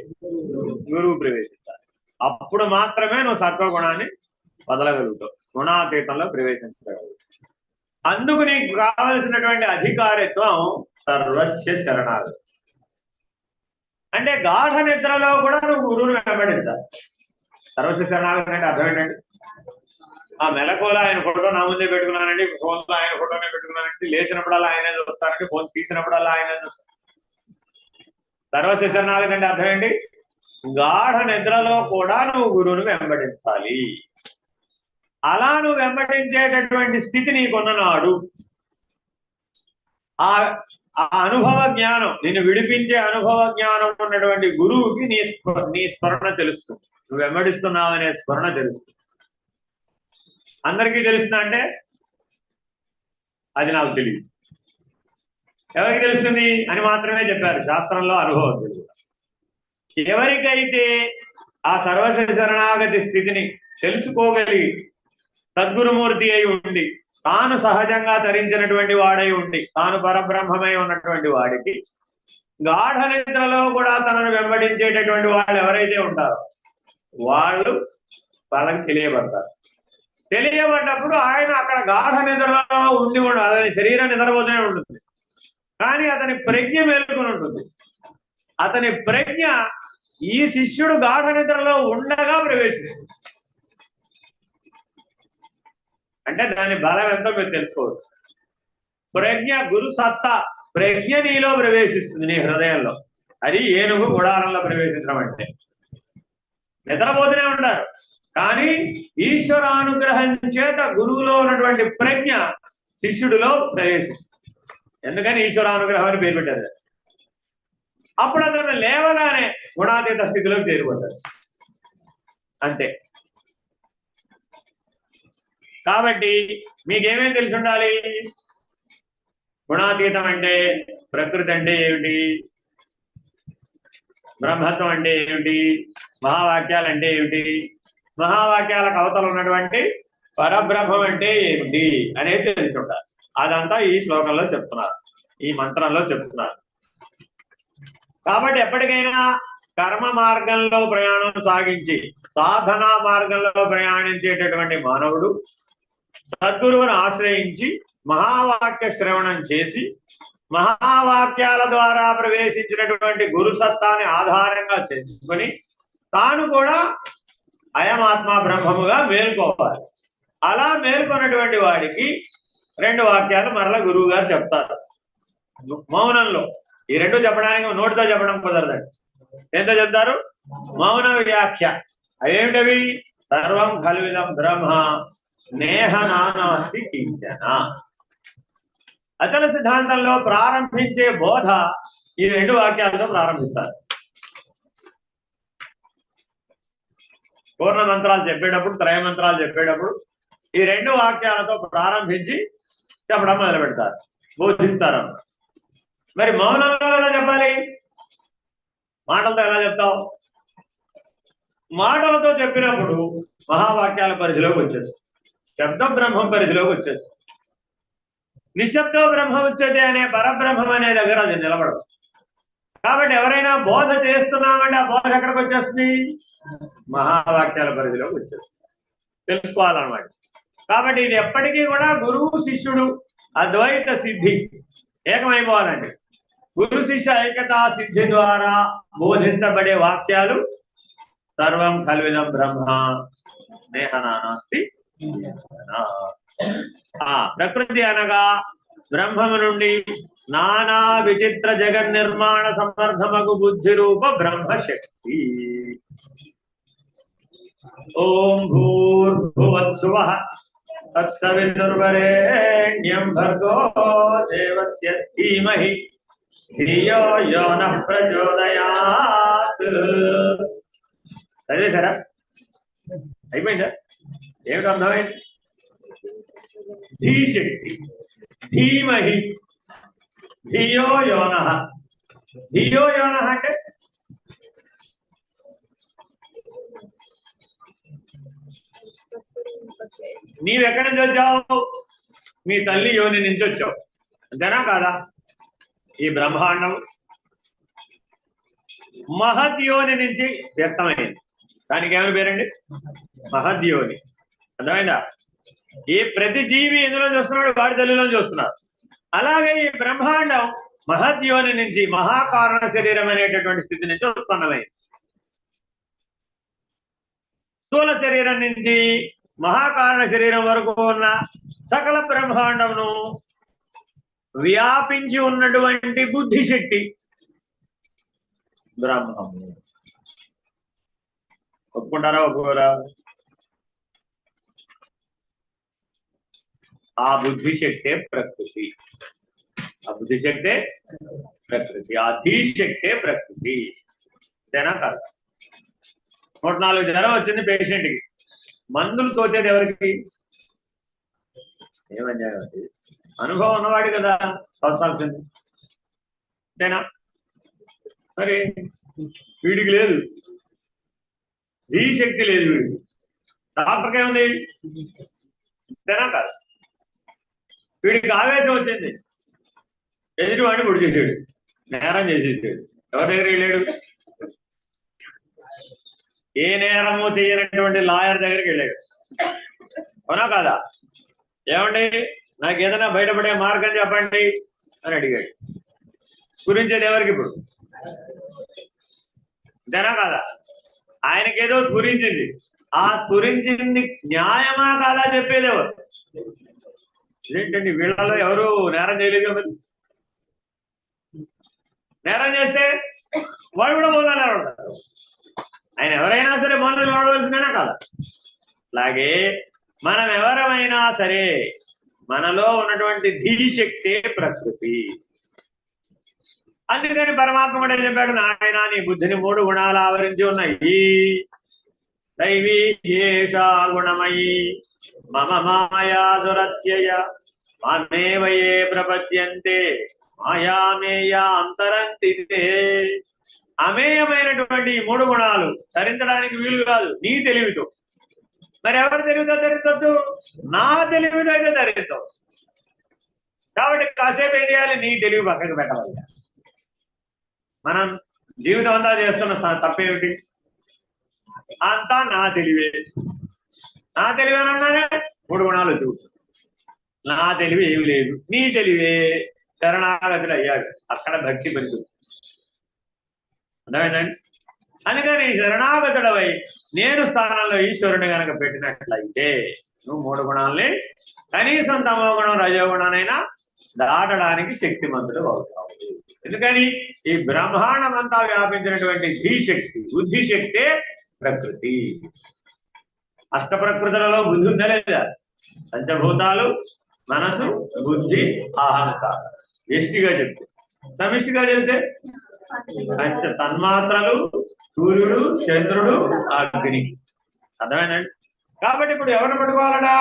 గురువు ప్రవేశించాలి. అప్పుడు మాత్రమే నువ్వు సత్వగుణాన్ని వదలగలుగుతావు, గుణాతీతంలో ప్రవేశించగలుగుతావు. అందుకు నీకు కావలసినటువంటి అధికారిత్వం సర్వస్య శరణాగతి. అంటే గాఢ నిద్రలో కూడా నువ్వు గురువుని వెంబడించాలి. సర్వస్య శరణాగతి అంటే అర్థం ఏంటండి? ఆ మెలకువలో ఆయన ఫోటో నా ముందే పెట్టుకున్నానండి, ఫోన్లో ఆయన ఫోటోనే పెట్టుకున్నానండి, లేచినప్పుడల్లా ఆయనే చూస్తానండి, ఫోన్ తీసినప్పుడల్లా ఆయనే చూస్తాను. సర్వశరణాగతి అంటే అర్థం ఏంటి? గాఢ నిద్రలో కూడా నువ్వు గురువును వెంబడించాలి. అలా నువ్వు వెంబడించేటటువంటి స్థితి నీకున్ననాడు ఆ అనుభవ జ్ఞానం, నిన్ను విడిపించే అనుభవ జ్ఞానం ఉన్నటువంటి గురువుకి నీ స్మరణ తెలుస్తుంది. నువ్వు వెంబడిస్తున్నావనే స్మరణ తెలుస్తుంది. అందరికీ తెలుస్తుందా అంటే అది నాకు తెలియదు. ఎవరికి తెలుస్తుంది అని మాత్రమే చెప్పారు శాస్త్రంలో. అనుభవం తెలుసు. ఎవరికైతే ఆ సర్వశరణాగతి స్థితిని తెలుసుకోగలిగి సద్గురుమూర్తి అయి ఉండి తాను సహజంగా ధరించినటువంటి వాడై ఉండి తాను పరబ్రహ్మమై ఉన్నటువంటి వాడికి గాఢ నిద్రలో కూడా తనను వెంబడించేటటువంటి వాళ్ళు ఎవరైతే ఉంటారో వాళ్ళు వాళ్ళకి తెలియబడతారు. తెలియబడ్డప్పుడు ఆయన అక్కడ గాఢ నిద్రలో ఉండి ఉండదు. అతని శరీరం నిద్రపోతూనే ఉంటుంది, కానీ అతని ప్రజ్ఞ మేలుకొని ఉంటుంది. అతని ప్రజ్ఞ ఈ శిష్యుడు గాఢ నిద్రలో ఉండగా ప్రవేశిస్తుంది. అంటే దాని బలం ఎంతో మీరు తెలుసుకోవచ్చు. ప్రజ్ఞ, గురు సత్తా ప్రజ్ఞ నీలో ప్రవేశిస్తుంది, నీ హృదయంలో. అది ఏనుగు గుడారంలో ప్రవేశించడం అంటే. నిద్రపోతూనే ఉంటారు, కానీ ఈశ్వరానుగ్రహం చేత గురువులో ఉన్నటువంటి ప్రజ్ఞ శిష్యుడిలో ప్రవేశిస్తుంది. ఎందుకని ఈశ్వరానుగ్రహం అని పేరు పెట్టారు. అప్పుడు అతను లేవగానే గుణాతీత స్థితిలోకి చేరిపోతాడు. అంతే. కాబట్టి మీకేమేమి తెలిసి ఉండాలి? గుణాతీతం అంటే ప్రకృతి అంటే ఏమిటి, బ్రహ్మత్వం అంటే ఏమిటి, మహావాక్యాలు అంటే ఏమిటి, మహావాక్యాలకు అవతల ఉన్నటువంటి పరబ్రహ్మం అంటే ఏమిటి అనేది తెలిసి ఉండాలి. అదంతా ఈ శ్లోకంలో చెప్తున్నారు, ఈ మంత్రంలో చెప్తున్నారు. కాబట్టి ఎప్పటికైనా కర్మ మార్గంలో ప్రయాణం సాగించి సాధనా మార్గంలో ప్రయాణించేటటువంటి మానవుడు సద్గురువును ఆశ్రయించి మహావాక్య శ్రవణం చేసి మహావాక్యాల ద్వారా ప్రవేశించినటువంటి గురు సత్తాన్ని ఆధారంగా చేసుకొని తాను కూడా అయమాత్మ బ్రహ్మముగా మేల్కోవాలి. అలా మేల్కొన్నటువంటి వాడికి రెండు వాక్యాలు మరలా గురువు గారు చెప్తారు మౌనంలో. ఈ రెండు చెప్పడానికి నోటితో చెప్పడం కుదరదండి. ఎంతో చెప్తారు? మౌన వ్యాఖ్య. అవేమిటవి? సర్వం ఖల్విదం బ్రహ్మ నేహ నానాస్తి కించన. అచల సిద్ధాంతంలో ప్రారంభించే బోధ ఈ రెండు వాక్యాలతో ప్రారంభిస్తారు. పూర్ణ మంత్రాలు చెప్పేటప్పుడు, త్రయ మంత్రాలు చెప్పేటప్పుడు ఈ రెండు వాక్యాలతో ప్రారంభించి చెప్పడం మొదలు పెడతారు, బోధిస్తారు. మరి మౌనంలో ఎలా చెప్పాలి? మాటలతో ఎలా చెప్తావు? మాటలతో చెప్పినప్పుడు మహావాక్యాల పరిధిలోకి వచ్చేస్తుంది, శబ్ద బ్రహ్మం పరిధిలోకి వచ్చేస్తుంది. నిశ్శబ్దో బ్రహ్మ ఉచ్యతే అనే పరబ్రహ్మం అనే దగ్గర అది నిలబడదు. కాబట్టి ఎవరైనా బోధ చేస్తున్నామంటే ఆ బోధ ఎక్కడికి వచ్చేస్తుంది? మహావాక్యాల పరిధిలోకి వచ్చేస్తుంది. తెలుసుకోవాలన్నమాట. కాబట్టి ఇది ఎప్పటికీ కూడా గురువు శిష్యుడు అద్వైత సిద్ధి ఏకమైపోవాలండి. గురు శిష్య ఐక్యతా సిద్ధి ద్వారా బోధించబడే వాక్యాలు సర్వం కల్విదం బ్రహ్మ నేహ నానాస్తి. ప్రకృతి అనగా బ్రహ్మము నుండి నానా విచిత్ర జగన్నిర్మాణ సమర్థమగు బుద్ధి రూప బ్రహ్మశక్తి. ఓం భూర్భువస్సువః తత్సవితుర్వరేణ్యం భర్గో దేవస్య ధీమహి ధియో యో నః ప్రచోదయాత్. చదివేశారా? అయిపోయిందా? ఏమిటి అర్థమైంది? ధీశక్తి, ధీమహి, ధియో యో నః. ధియో యో నః అంటే నీవెక్కడి నుంచి వచ్చావు? మీ తల్లి యోని నుంచి వచ్చావు, అంతేనా కాదా? ఈ బ్రహ్మాండం మహద్యోని నుంచి వ్యక్తమైంది. దానికి ఏమైనా పేరండి? మహద్యోని. అర్థమైందా? ఈ ప్రతి జీవి ఎందులో చూస్తున్నాడు? వాడి తల్లిలో చూస్తున్నారు. అలాగే ఈ బ్రహ్మాండం మహద్యోని నుంచి, మహాకారణ శరీరం అనేటటువంటి స్థితి నుంచి ఉత్పన్నమైంది. స్థూల శరీరం నుంచి మహాకారణ శరీరం వరకు ఉన్న సకల బ్రహ్మాండమును వ్యాపించి ఉన్నటువంటి బుద్ధిశక్తి, బ్రహ్మము. ఒప్పుకుంటారా ఒప్పుకోరా? ఆ బుద్ధిశక్తే ప్రకృతి. ఆ బుద్ధిశక్తే ప్రకృతి. ఆ ధీశక్తే ప్రకృతి. అంతేనా కాదు? 104 జ్వరం వచ్చింది పేషెంట్కి, మందులు తోచేది ఎవరికి? ఏమన్యాయం అది? అనుభవం ఉన్నవాడు కదా తోచాల్సింది. అంతేనా? మరి వీడికి లేదు, ధీశక్తి లేదు వీడికి. డాక్టర్కి ఏముంది? అంతేనా కాదు? వీడికి ఆవేశం వచ్చింది, ఎదుటివాడిని పొడి చేసాడు, నేరం చేసేసాడు. ఎవరి దగ్గర వెళ్ళాడు? ఏ నేరము చేయనటువంటి లాయర్ దగ్గరికి వెళ్ళాడు. అవునా కాదా? ఏమండి నాకు ఏదైనా బయటపడే మార్గం చెప్పండి అని అడిగాడు. స్ఫురించేది ఎవరికి ఇప్పుడు? అంతేనా కాదా? ఆయనకేదో స్ఫురించింది. ఆ స్ఫురించింది న్యాయమా కాదా చెప్పేది ఎవరు? ఇదేంటండి వీళ్ళలో ఎవరు నేరం చేయలేదు మరి? నేరం చేస్తే వాడు కూడా మౌనాలు నిలబడతారు. ఆయన ఎవరైనా సరే మౌనాలు నిలబడవలసిందేనా కాదా? అలాగే మనం ఎవరమైనా సరే మనలో ఉన్నటువంటి ధీశక్తే ప్రకృతి. అందుకని పరమాత్మ కూడా చెప్పాడు, నాయన నీ బుద్ధిని 3 గుణాలు ఆవరించి ఉన్నాయి. దైవీ ఏషా గుణమయీ మమ మాయా దురత్యయ మామేవయే ప్రపద్యంతే మాయామేయ అంతరంతితే. అమేయమైనటువంటి 3 గుణాలు ధరించడానికి వీలు కాదు నీ తెలివితో. మరి ఎవరు తెలివితో ధరించవచ్చు? నా తెలివితో అయితే ధరించవు. కాబట్టి కాసేపు ఏం చేయాలి? నీ తెలివి పక్కకు పెట్టవాలి. మనం జీవితం అంతా చేస్తున్న తప్పేమిటి? అంతా నా తెలివే. నా తెలివి అనగానే 3 గుణాలు చూస్తుంది. నా తెలివి ఏమి లేదు, నీ తెలివే. శరణాగతులు అయ్యాడు, అక్కడ భక్తి పెరుగుతుంది. అర్థమైందండి? అందుకని శరణాగతుడవై నేను స్థానంలో ఈశ్వరుని కనుక పెట్టినట్లయితే నువ్వు 3 గుణాలని కనీసం తమో గుణం రజోగుణానైనా దాటడానికి శక్తిమంతుడు అవుతావు. ఎందుకని ఈ బ్రహ్మాండమంతా వ్యాపించినటువంటి ధీశక్తి బుద్ధిశక్తే ప్రకృతి. అష్ట ప్రకృతులలో బుద్ధి ఉందా లేదా? పంచభూతాలు, మనసు, బుద్ధి, అహంకారం. ఎష్టిగా చెప్తే. సమిష్టిగా చెప్తే పంచ తన్మాత్రలు, సూర్యుడు, చంద్రుడు, అగ్ని. అర్థమైందండి? కాబట్టి ఇప్పుడు ఎవరిని పట్టుకోవాలడా?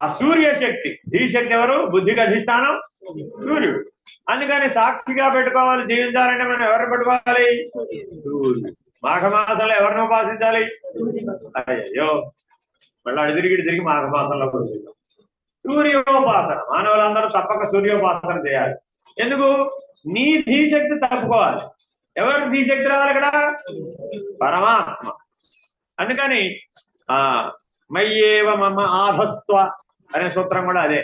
ఆ సూర్యశక్తి. ధీశక్తి ఎవరు? బుద్ధికి అధిష్టానం సూర్యుడు. అందుకని సాక్షిగా పెట్టుకోవాలి. జీవించాలంటే మనం ఎవరిని పట్టుకోవాలి? సూర్యుడు. మాఘమాసంలో ఎవరిని ఉపాసించాలి? అయ్యో మళ్ళీ అడి తిరిగి మాఘమాసంలో కూడా సూర్యోపాసన. మానవులందరూ తప్పక సూర్యోపాసన చేయాలి. ఎందుకు? నీ ధీశక్తి తప్పుకోవాలి. ఎవరు ధీశక్తి రావాలి ఇక్కడ? పరమాత్మ. అందుకని మయ్యేవ మమ ఆధస్త్వ అనే సూత్రం కూడా అదే.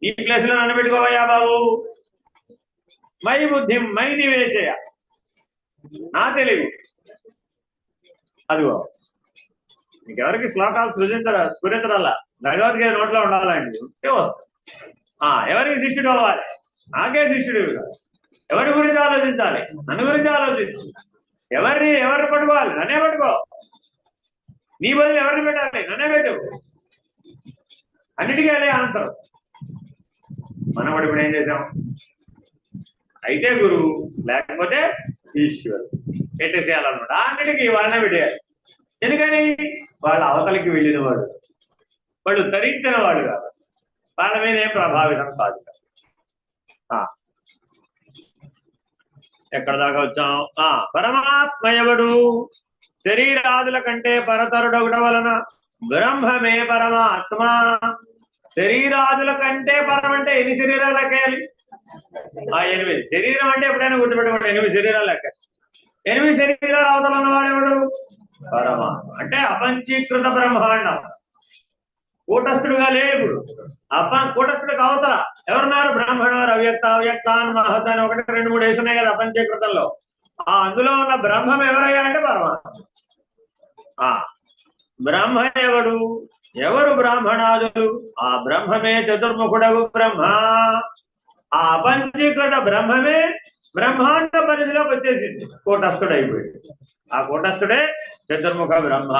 ఈ ప్లేస్ లో నన్ను పెట్టుకోవయ్యా బాబు. మై బుద్ధి మై నివేశయ. నా తెలివి. అదిగో నీకెవరికి శ్లోకాలు స్ఫురించడాలా? భగవద్గీత నోట్లో ఉండాలండి, ఉంటే వస్తా. ఎవరికి శిష్యుడు అవ్వాలి? నాకే శిష్యుడు. ఎవరి గురించి ఆలోచించాలి? నన్ను గురించి ఆలోచించు. ఎవరిని పట్టుకోవాలి? నన్నే పట్టుకో. నీ బదులు ఎవరిని పెట్టాలి? నన్నే పెట్టు. అన్నిటికీ అదే ఆన్సర్. మనం ఇప్పుడు ఏం చేసాం? అయితే గురువు, లేకపోతే ఈశ్వరు పెట్టేసేయాలన్నమాట. అన్నిటికీ వాళ్ళనే పెట్టేయాలి. ఎందుకని? వాళ్ళ అవతలికి వెళ్ళిన వాడు, వాళ్ళు తరించిన వాడు కాదు, వాళ్ళ మీద ఏం ప్రభావితం కాదు. ఎక్కడ దాకా వచ్చాం? పరమాత్మ ఎవడు? శరీరాదుల కంటే పరతరుడొకట వలన బ్రహ్మమే పరమాత్మ. శరీరాదుల కంటే పరం అంటే ఎన్ని శరీరాలు లెక్కేయాలి? 8. శరీరం అంటే ఎప్పుడైనా గుర్తుపెట్టుకోండి, 8 శరీరాలు లెక్క. 8 శరీరాలు అవతల ఉన్నవాడెవడు? పరమాత్మ. అంటే అపంచీకృత బ్రహ్మాండం. కూటస్థుడుగా లేడు. కూటస్థుడికి అవతల ఎవరున్నారు? బ్రహ్మణారు. అవ్యక్త అవ్యక్తాన్ మహత్ అని 1, 2, 3 వేసున్నాయి కదా అపంచీకృతంలో. అందులో ఉన్న బ్రహ్మం ఎవరయ్యా అంటే పరమాత్మ. బ్రహ్మ ఎవడు? ఎవరు బ్రాహ్మణాదులు? ఆ బ్రహ్మమే చతుర్ముఖుడవు బ్రహ్మ. ఆ అపంచీకృత బ్రహ్మమే బ్రహ్మాండ పరిధిలోకి వచ్చేసింది, కూటస్థుడు అయిపోయాడు. ఆ కూటస్థుడే చతుర్ముఖ బ్రహ్మ,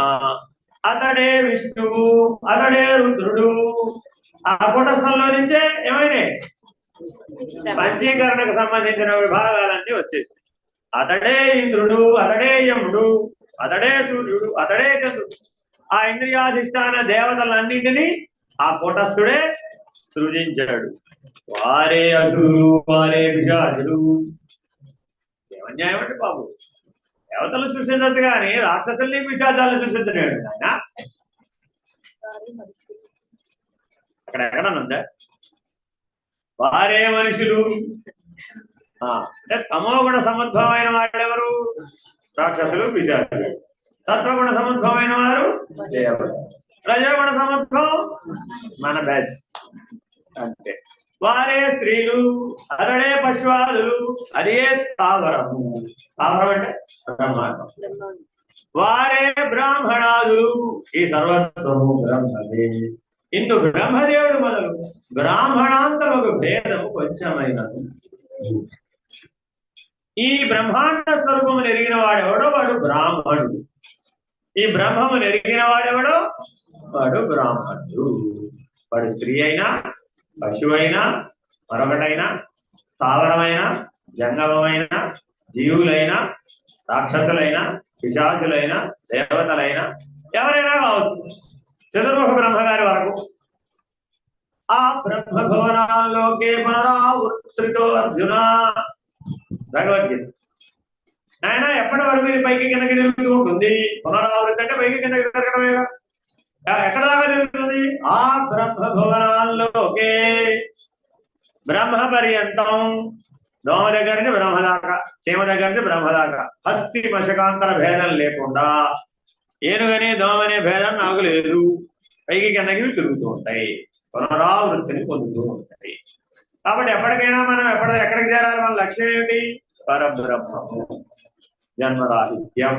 అతడే విష్ణువు, అతడే రుద్రుడు. ఆ కూటస్థంలో నుంచే ఏమైనా పంచీకరణకు సంబంధించిన విభాగాలన్నీ వచ్చేసి అతడే ఇంద్రుడు, అతడే యముడు, అతడే సూర్యుడు, అతడే చంద్రుడు. ఆ ఇంద్రియాధిష్టాన దేవతలన్నింటినీ ఆ కూటస్థుడే సృజించాడు. వారే అసురులు, వారే పిశాచులు. ఏమన్యాయం అంటే బాబు, దేవతలు సృష్టించదు కానీ రాక్షసుల్ని పిశాచాలను సృష్టించలేడు ఆయన. అక్కడ ఎక్కడనుందా? వారే మనుషులు. అంటే తమోగుణ సముద్భవమైన వాడెవరు? రాక్షసులు, పిశాచులు. సత్వగుణ సముద్భవమైన వారు దేవుడు. రజోగుణ సముద్భవం మన బ్యాచ్ అంతే. వారే స్త్రీలు, అతడే పశువాదులు, అదే స్థావరము. స్థావరం అంటే బ్రహ్మాండం. వారే బ్రాహ్మణాదులు, ఈ సర్వస్వము బ్రహ్మదే. ఇందు బ్రహ్మదేవుడు మొదలు బ్రాహ్మణాంతముకు భేదము కొంచెమైనది. ఈ బ్రహ్మాండ స్వరూపమును ఎరిగిన వాడెవడో వాడు బ్రాహ్మణుడు. ఈ బ్రహ్మమును ఎరిగిన వాడెవడో వాడు బ్రాహ్మణుడు. వాడు స్త్రీ అయినా, పశువైనా, మరొకటైనా, స్థావరమైన, జంగమమైన, జీవులైనా, రాక్షసులైనా, పిశాచులైనా, దేవతలైనా, ఎవరైనా కావచ్చు, చతుర్ముఖ బ్రహ్మగారి వరకు. ఆ బ్రహ్మ భవనాల్లోకే పునరావృత్తితో అర్జున. భగవద్గీత. ఆయన ఎప్పటి వరకు ఇది పైకి కిందకి తిరుగుతూ ఉంటుంది? పునరావృత్తి అంటే పైకి కిందకి తిరగడమేగా. ఎక్కడ దాకా తిరుగుతుంది? ఆ బ్రహ్మ భవనాల్లోకే, బ్రహ్మ పర్యంతం. దోమ దగ్గర నుంచి బ్రహ్మ దాకా, చీమ దగ్గర నుంచి బ్రహ్మ దాకా, హస్తి మశకాంతర భేదం లేకుండా, ఏనుగనే దోమనే భేదం నాకు లేదు. పైకి కిందకి తిరుగుతూ ఉంటాయి, పునరావృత్తిని పొందుతూ ఉంటాయి. కాబట్టి ఎప్పటికైనా మనం ఎక్కడికి చేరాలి? మన లక్ష్యం ఏమిటి? పరబ్రహ్మము, జన్మరాహిత్యం.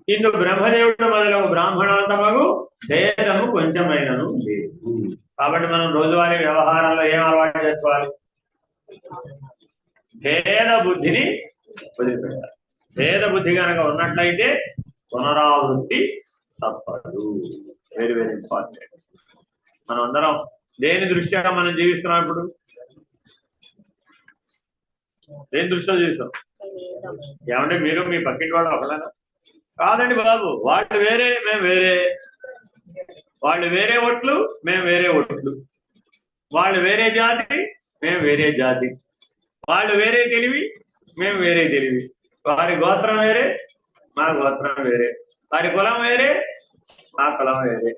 ఇందు బ్రహ్మదేవుడు మొదలగు బ్రాహ్మణాంతమగు భేదము కొంచెమైనను లేదు. కాబట్టి మనం రోజువారీ వ్యవహారంలో ఏం అలవాటు చేసుకోవాలి? భేద బుద్ధిని వదిలిపెట్టాలి. భేద బుద్ధి కనుక ఉన్నట్లయితే పునరావృత్తి తప్పదు. Very very important. మనం అందరం దేని దృష్ట్యా మనం జీవిస్తున్నాం? ఇప్పుడు దేని దృష్టిలో జీవిస్తాం? ఏమంటే మీరు మీ పక్కింటి వాళ్ళు ఒకళ్ళనా? కాదండి బాబు, వాళ్ళు వేరే, మేము వేరే. వాళ్ళు వేరే ఒట్లు, మేము వేరే ఒట్లు. వాళ్ళు వేరే జాతి, మేము వేరే జాతి. వాళ్ళు వేరే తెలివి, మేము వేరే తెలివి. వారి గోత్రం వేరే, మా గోత్రం వేరే. వారి కులం వేరే, మా కులం వేరే.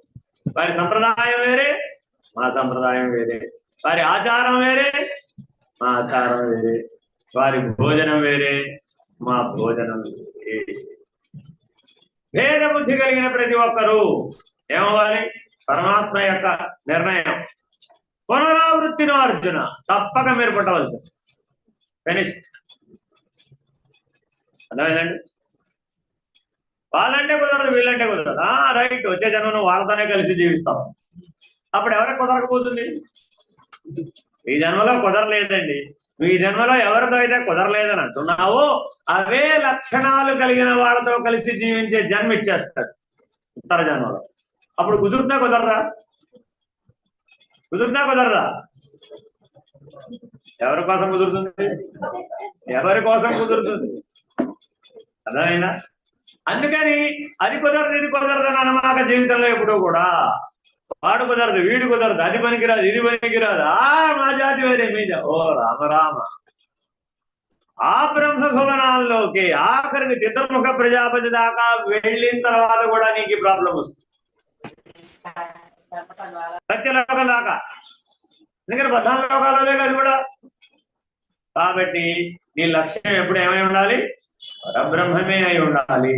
వారి సంప్రదాయం వేరే, మా సంప్రదాయం వేరే. వారి ఆచారం వేరే, మా ఆచారం వేరే. వారి భోజనం వేరే, మా భోజనం వేరే. భేద బుద్ధి కలిగిన ప్రతి ఒక్కరూ ఏమవ్వాలి? పరమాత్మ యొక్క నిర్ణయం పునరావృత్తిలో అర్జున తప్పక మీరు పుట్టవలసి. ఫినిష్. అర్థమైందండి? వాళ్ళంటే కుదరదు, వీళ్ళంటే కుదరదు. రైట్, వచ్చే జన్మను వాళ్ళతోనే కలిసి జీవిస్తాం. అప్పుడు ఎవరికి కుదరకపోతుంది? ఈ జన్మలో కుదరలేదండి. ఈ జన్మలో ఎవరితో అయితే కుదరలేదని అంటున్నావో అవే లక్షణాలు కలిగిన వాళ్ళతో కలిసి జీవించే జన్మ ఇచ్చేస్తాడు ఉత్తర జన్మలో. అప్పుడు కుదురుతా కుదరరా? కుదురుతా కుదరరా? ఎవరి కోసం కుదురుతుంది? ఎవరి కోసం కుదురుతుంది? అర్థమైందా? అందుకని అది కుదరదు, ఇది కుదరదని అనమాక జీవితంలో ఎప్పుడూ కూడా. వాడు కుదరదు, వీడు కుదరదు, అది పనికిరాదు, ఇది పనికిరాదు. మా జాతి వేరే, మీ జాతి. ఓ రామరామ. ఆ బ్రహ్మ భవనాల్లోకి ఆఖరికి చతుర్ముఖ ప్రజాపతి దాకా వెళ్ళిన తర్వాత కూడా నీకు ప్రాబ్లం వస్తుంది. సత్యలోకం దాకా. ఎందుకంటే 14 లోకాలే కాదు కూడా. కాబట్టి నీ లక్ష్యం ఎప్పుడు ఏమై ఉండాలి? పరబ్రహ్మమే అయి ఉండాలి.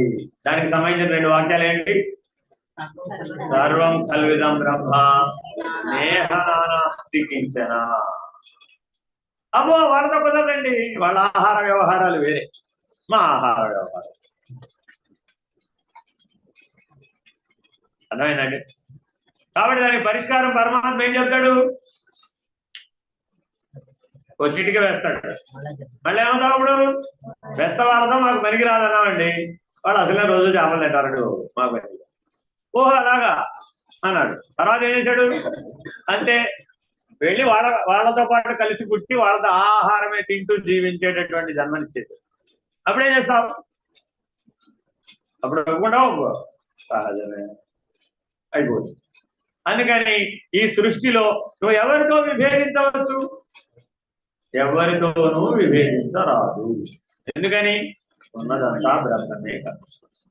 దానికి సంబంధించిన 2 వాక్యాలు ఏంటి? సర్వం కల్విదం బ్రహ్మ నేహ నానాస్తి కించన. అబ్బో వాళ్ళతో కుదరదండి, వాళ్ళ ఆహార వ్యవహారాలు వేరే, మా ఆహార వ్యవహారం. అర్థమైందండి? కాబట్టి దానికి పరిష్కారం పరమాత్మ ఏం చెప్తాడు? ఓ చిటికి వేస్తాడు. మళ్ళీ ఏమన్నా అప్పుడు బెస్త వాళ్ళతో మాకు పనికి రాదన్నామండి, వాడు అసలే రోజు చేపలు తింటారండి మా పని. ఓహో అలాగా అన్నాడు. తర్వాత ఏం చేశాడు అంటే వెళ్ళి వాళ్ళతో పాటు కలిసి పుట్టి వాళ్ళతో ఆహారమే తింటూ జీవించేటటువంటి జన్మనిచ్చేది. అప్పుడేం చేస్తావు? అప్పుడు ఒప్పుకుంటావు? సహజమే, అయిపోతుంది. అందుకని ఈ సృష్టిలో నువ్వు ఎవరితో విభేదించవచ్చు? ఎవరితోనూ విభేదించరాదు. ఎందుకని? ఉన్నదంతా బ్రహ్మమే కదా,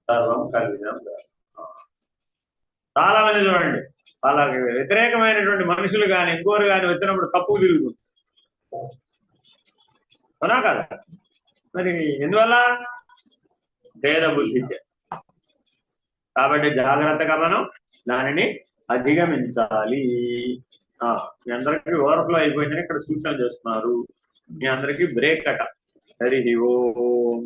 సర్వం కలిగిన. చాలా మంది చూడండి, వాళ్ళకి వ్యతిరేకమైనటువంటి మనుషులు కానీ ఇంకోరు కానీ వచ్చినప్పుడు తప్పు తిరుగుతుంది, అవునా కదా? మరి ఎందువల్ల? భేద బుద్ధి. కాబట్టి జాగ్రత్తగా మనం దానిని అధిగమించాలి. మీ అందరికీ ఓవర్ఫ్లో అయిపోయిందని ఇక్కడ సూచన చేస్తున్నారు. మీ అందరికీ బ్రేక్ అట. హరి ఓం.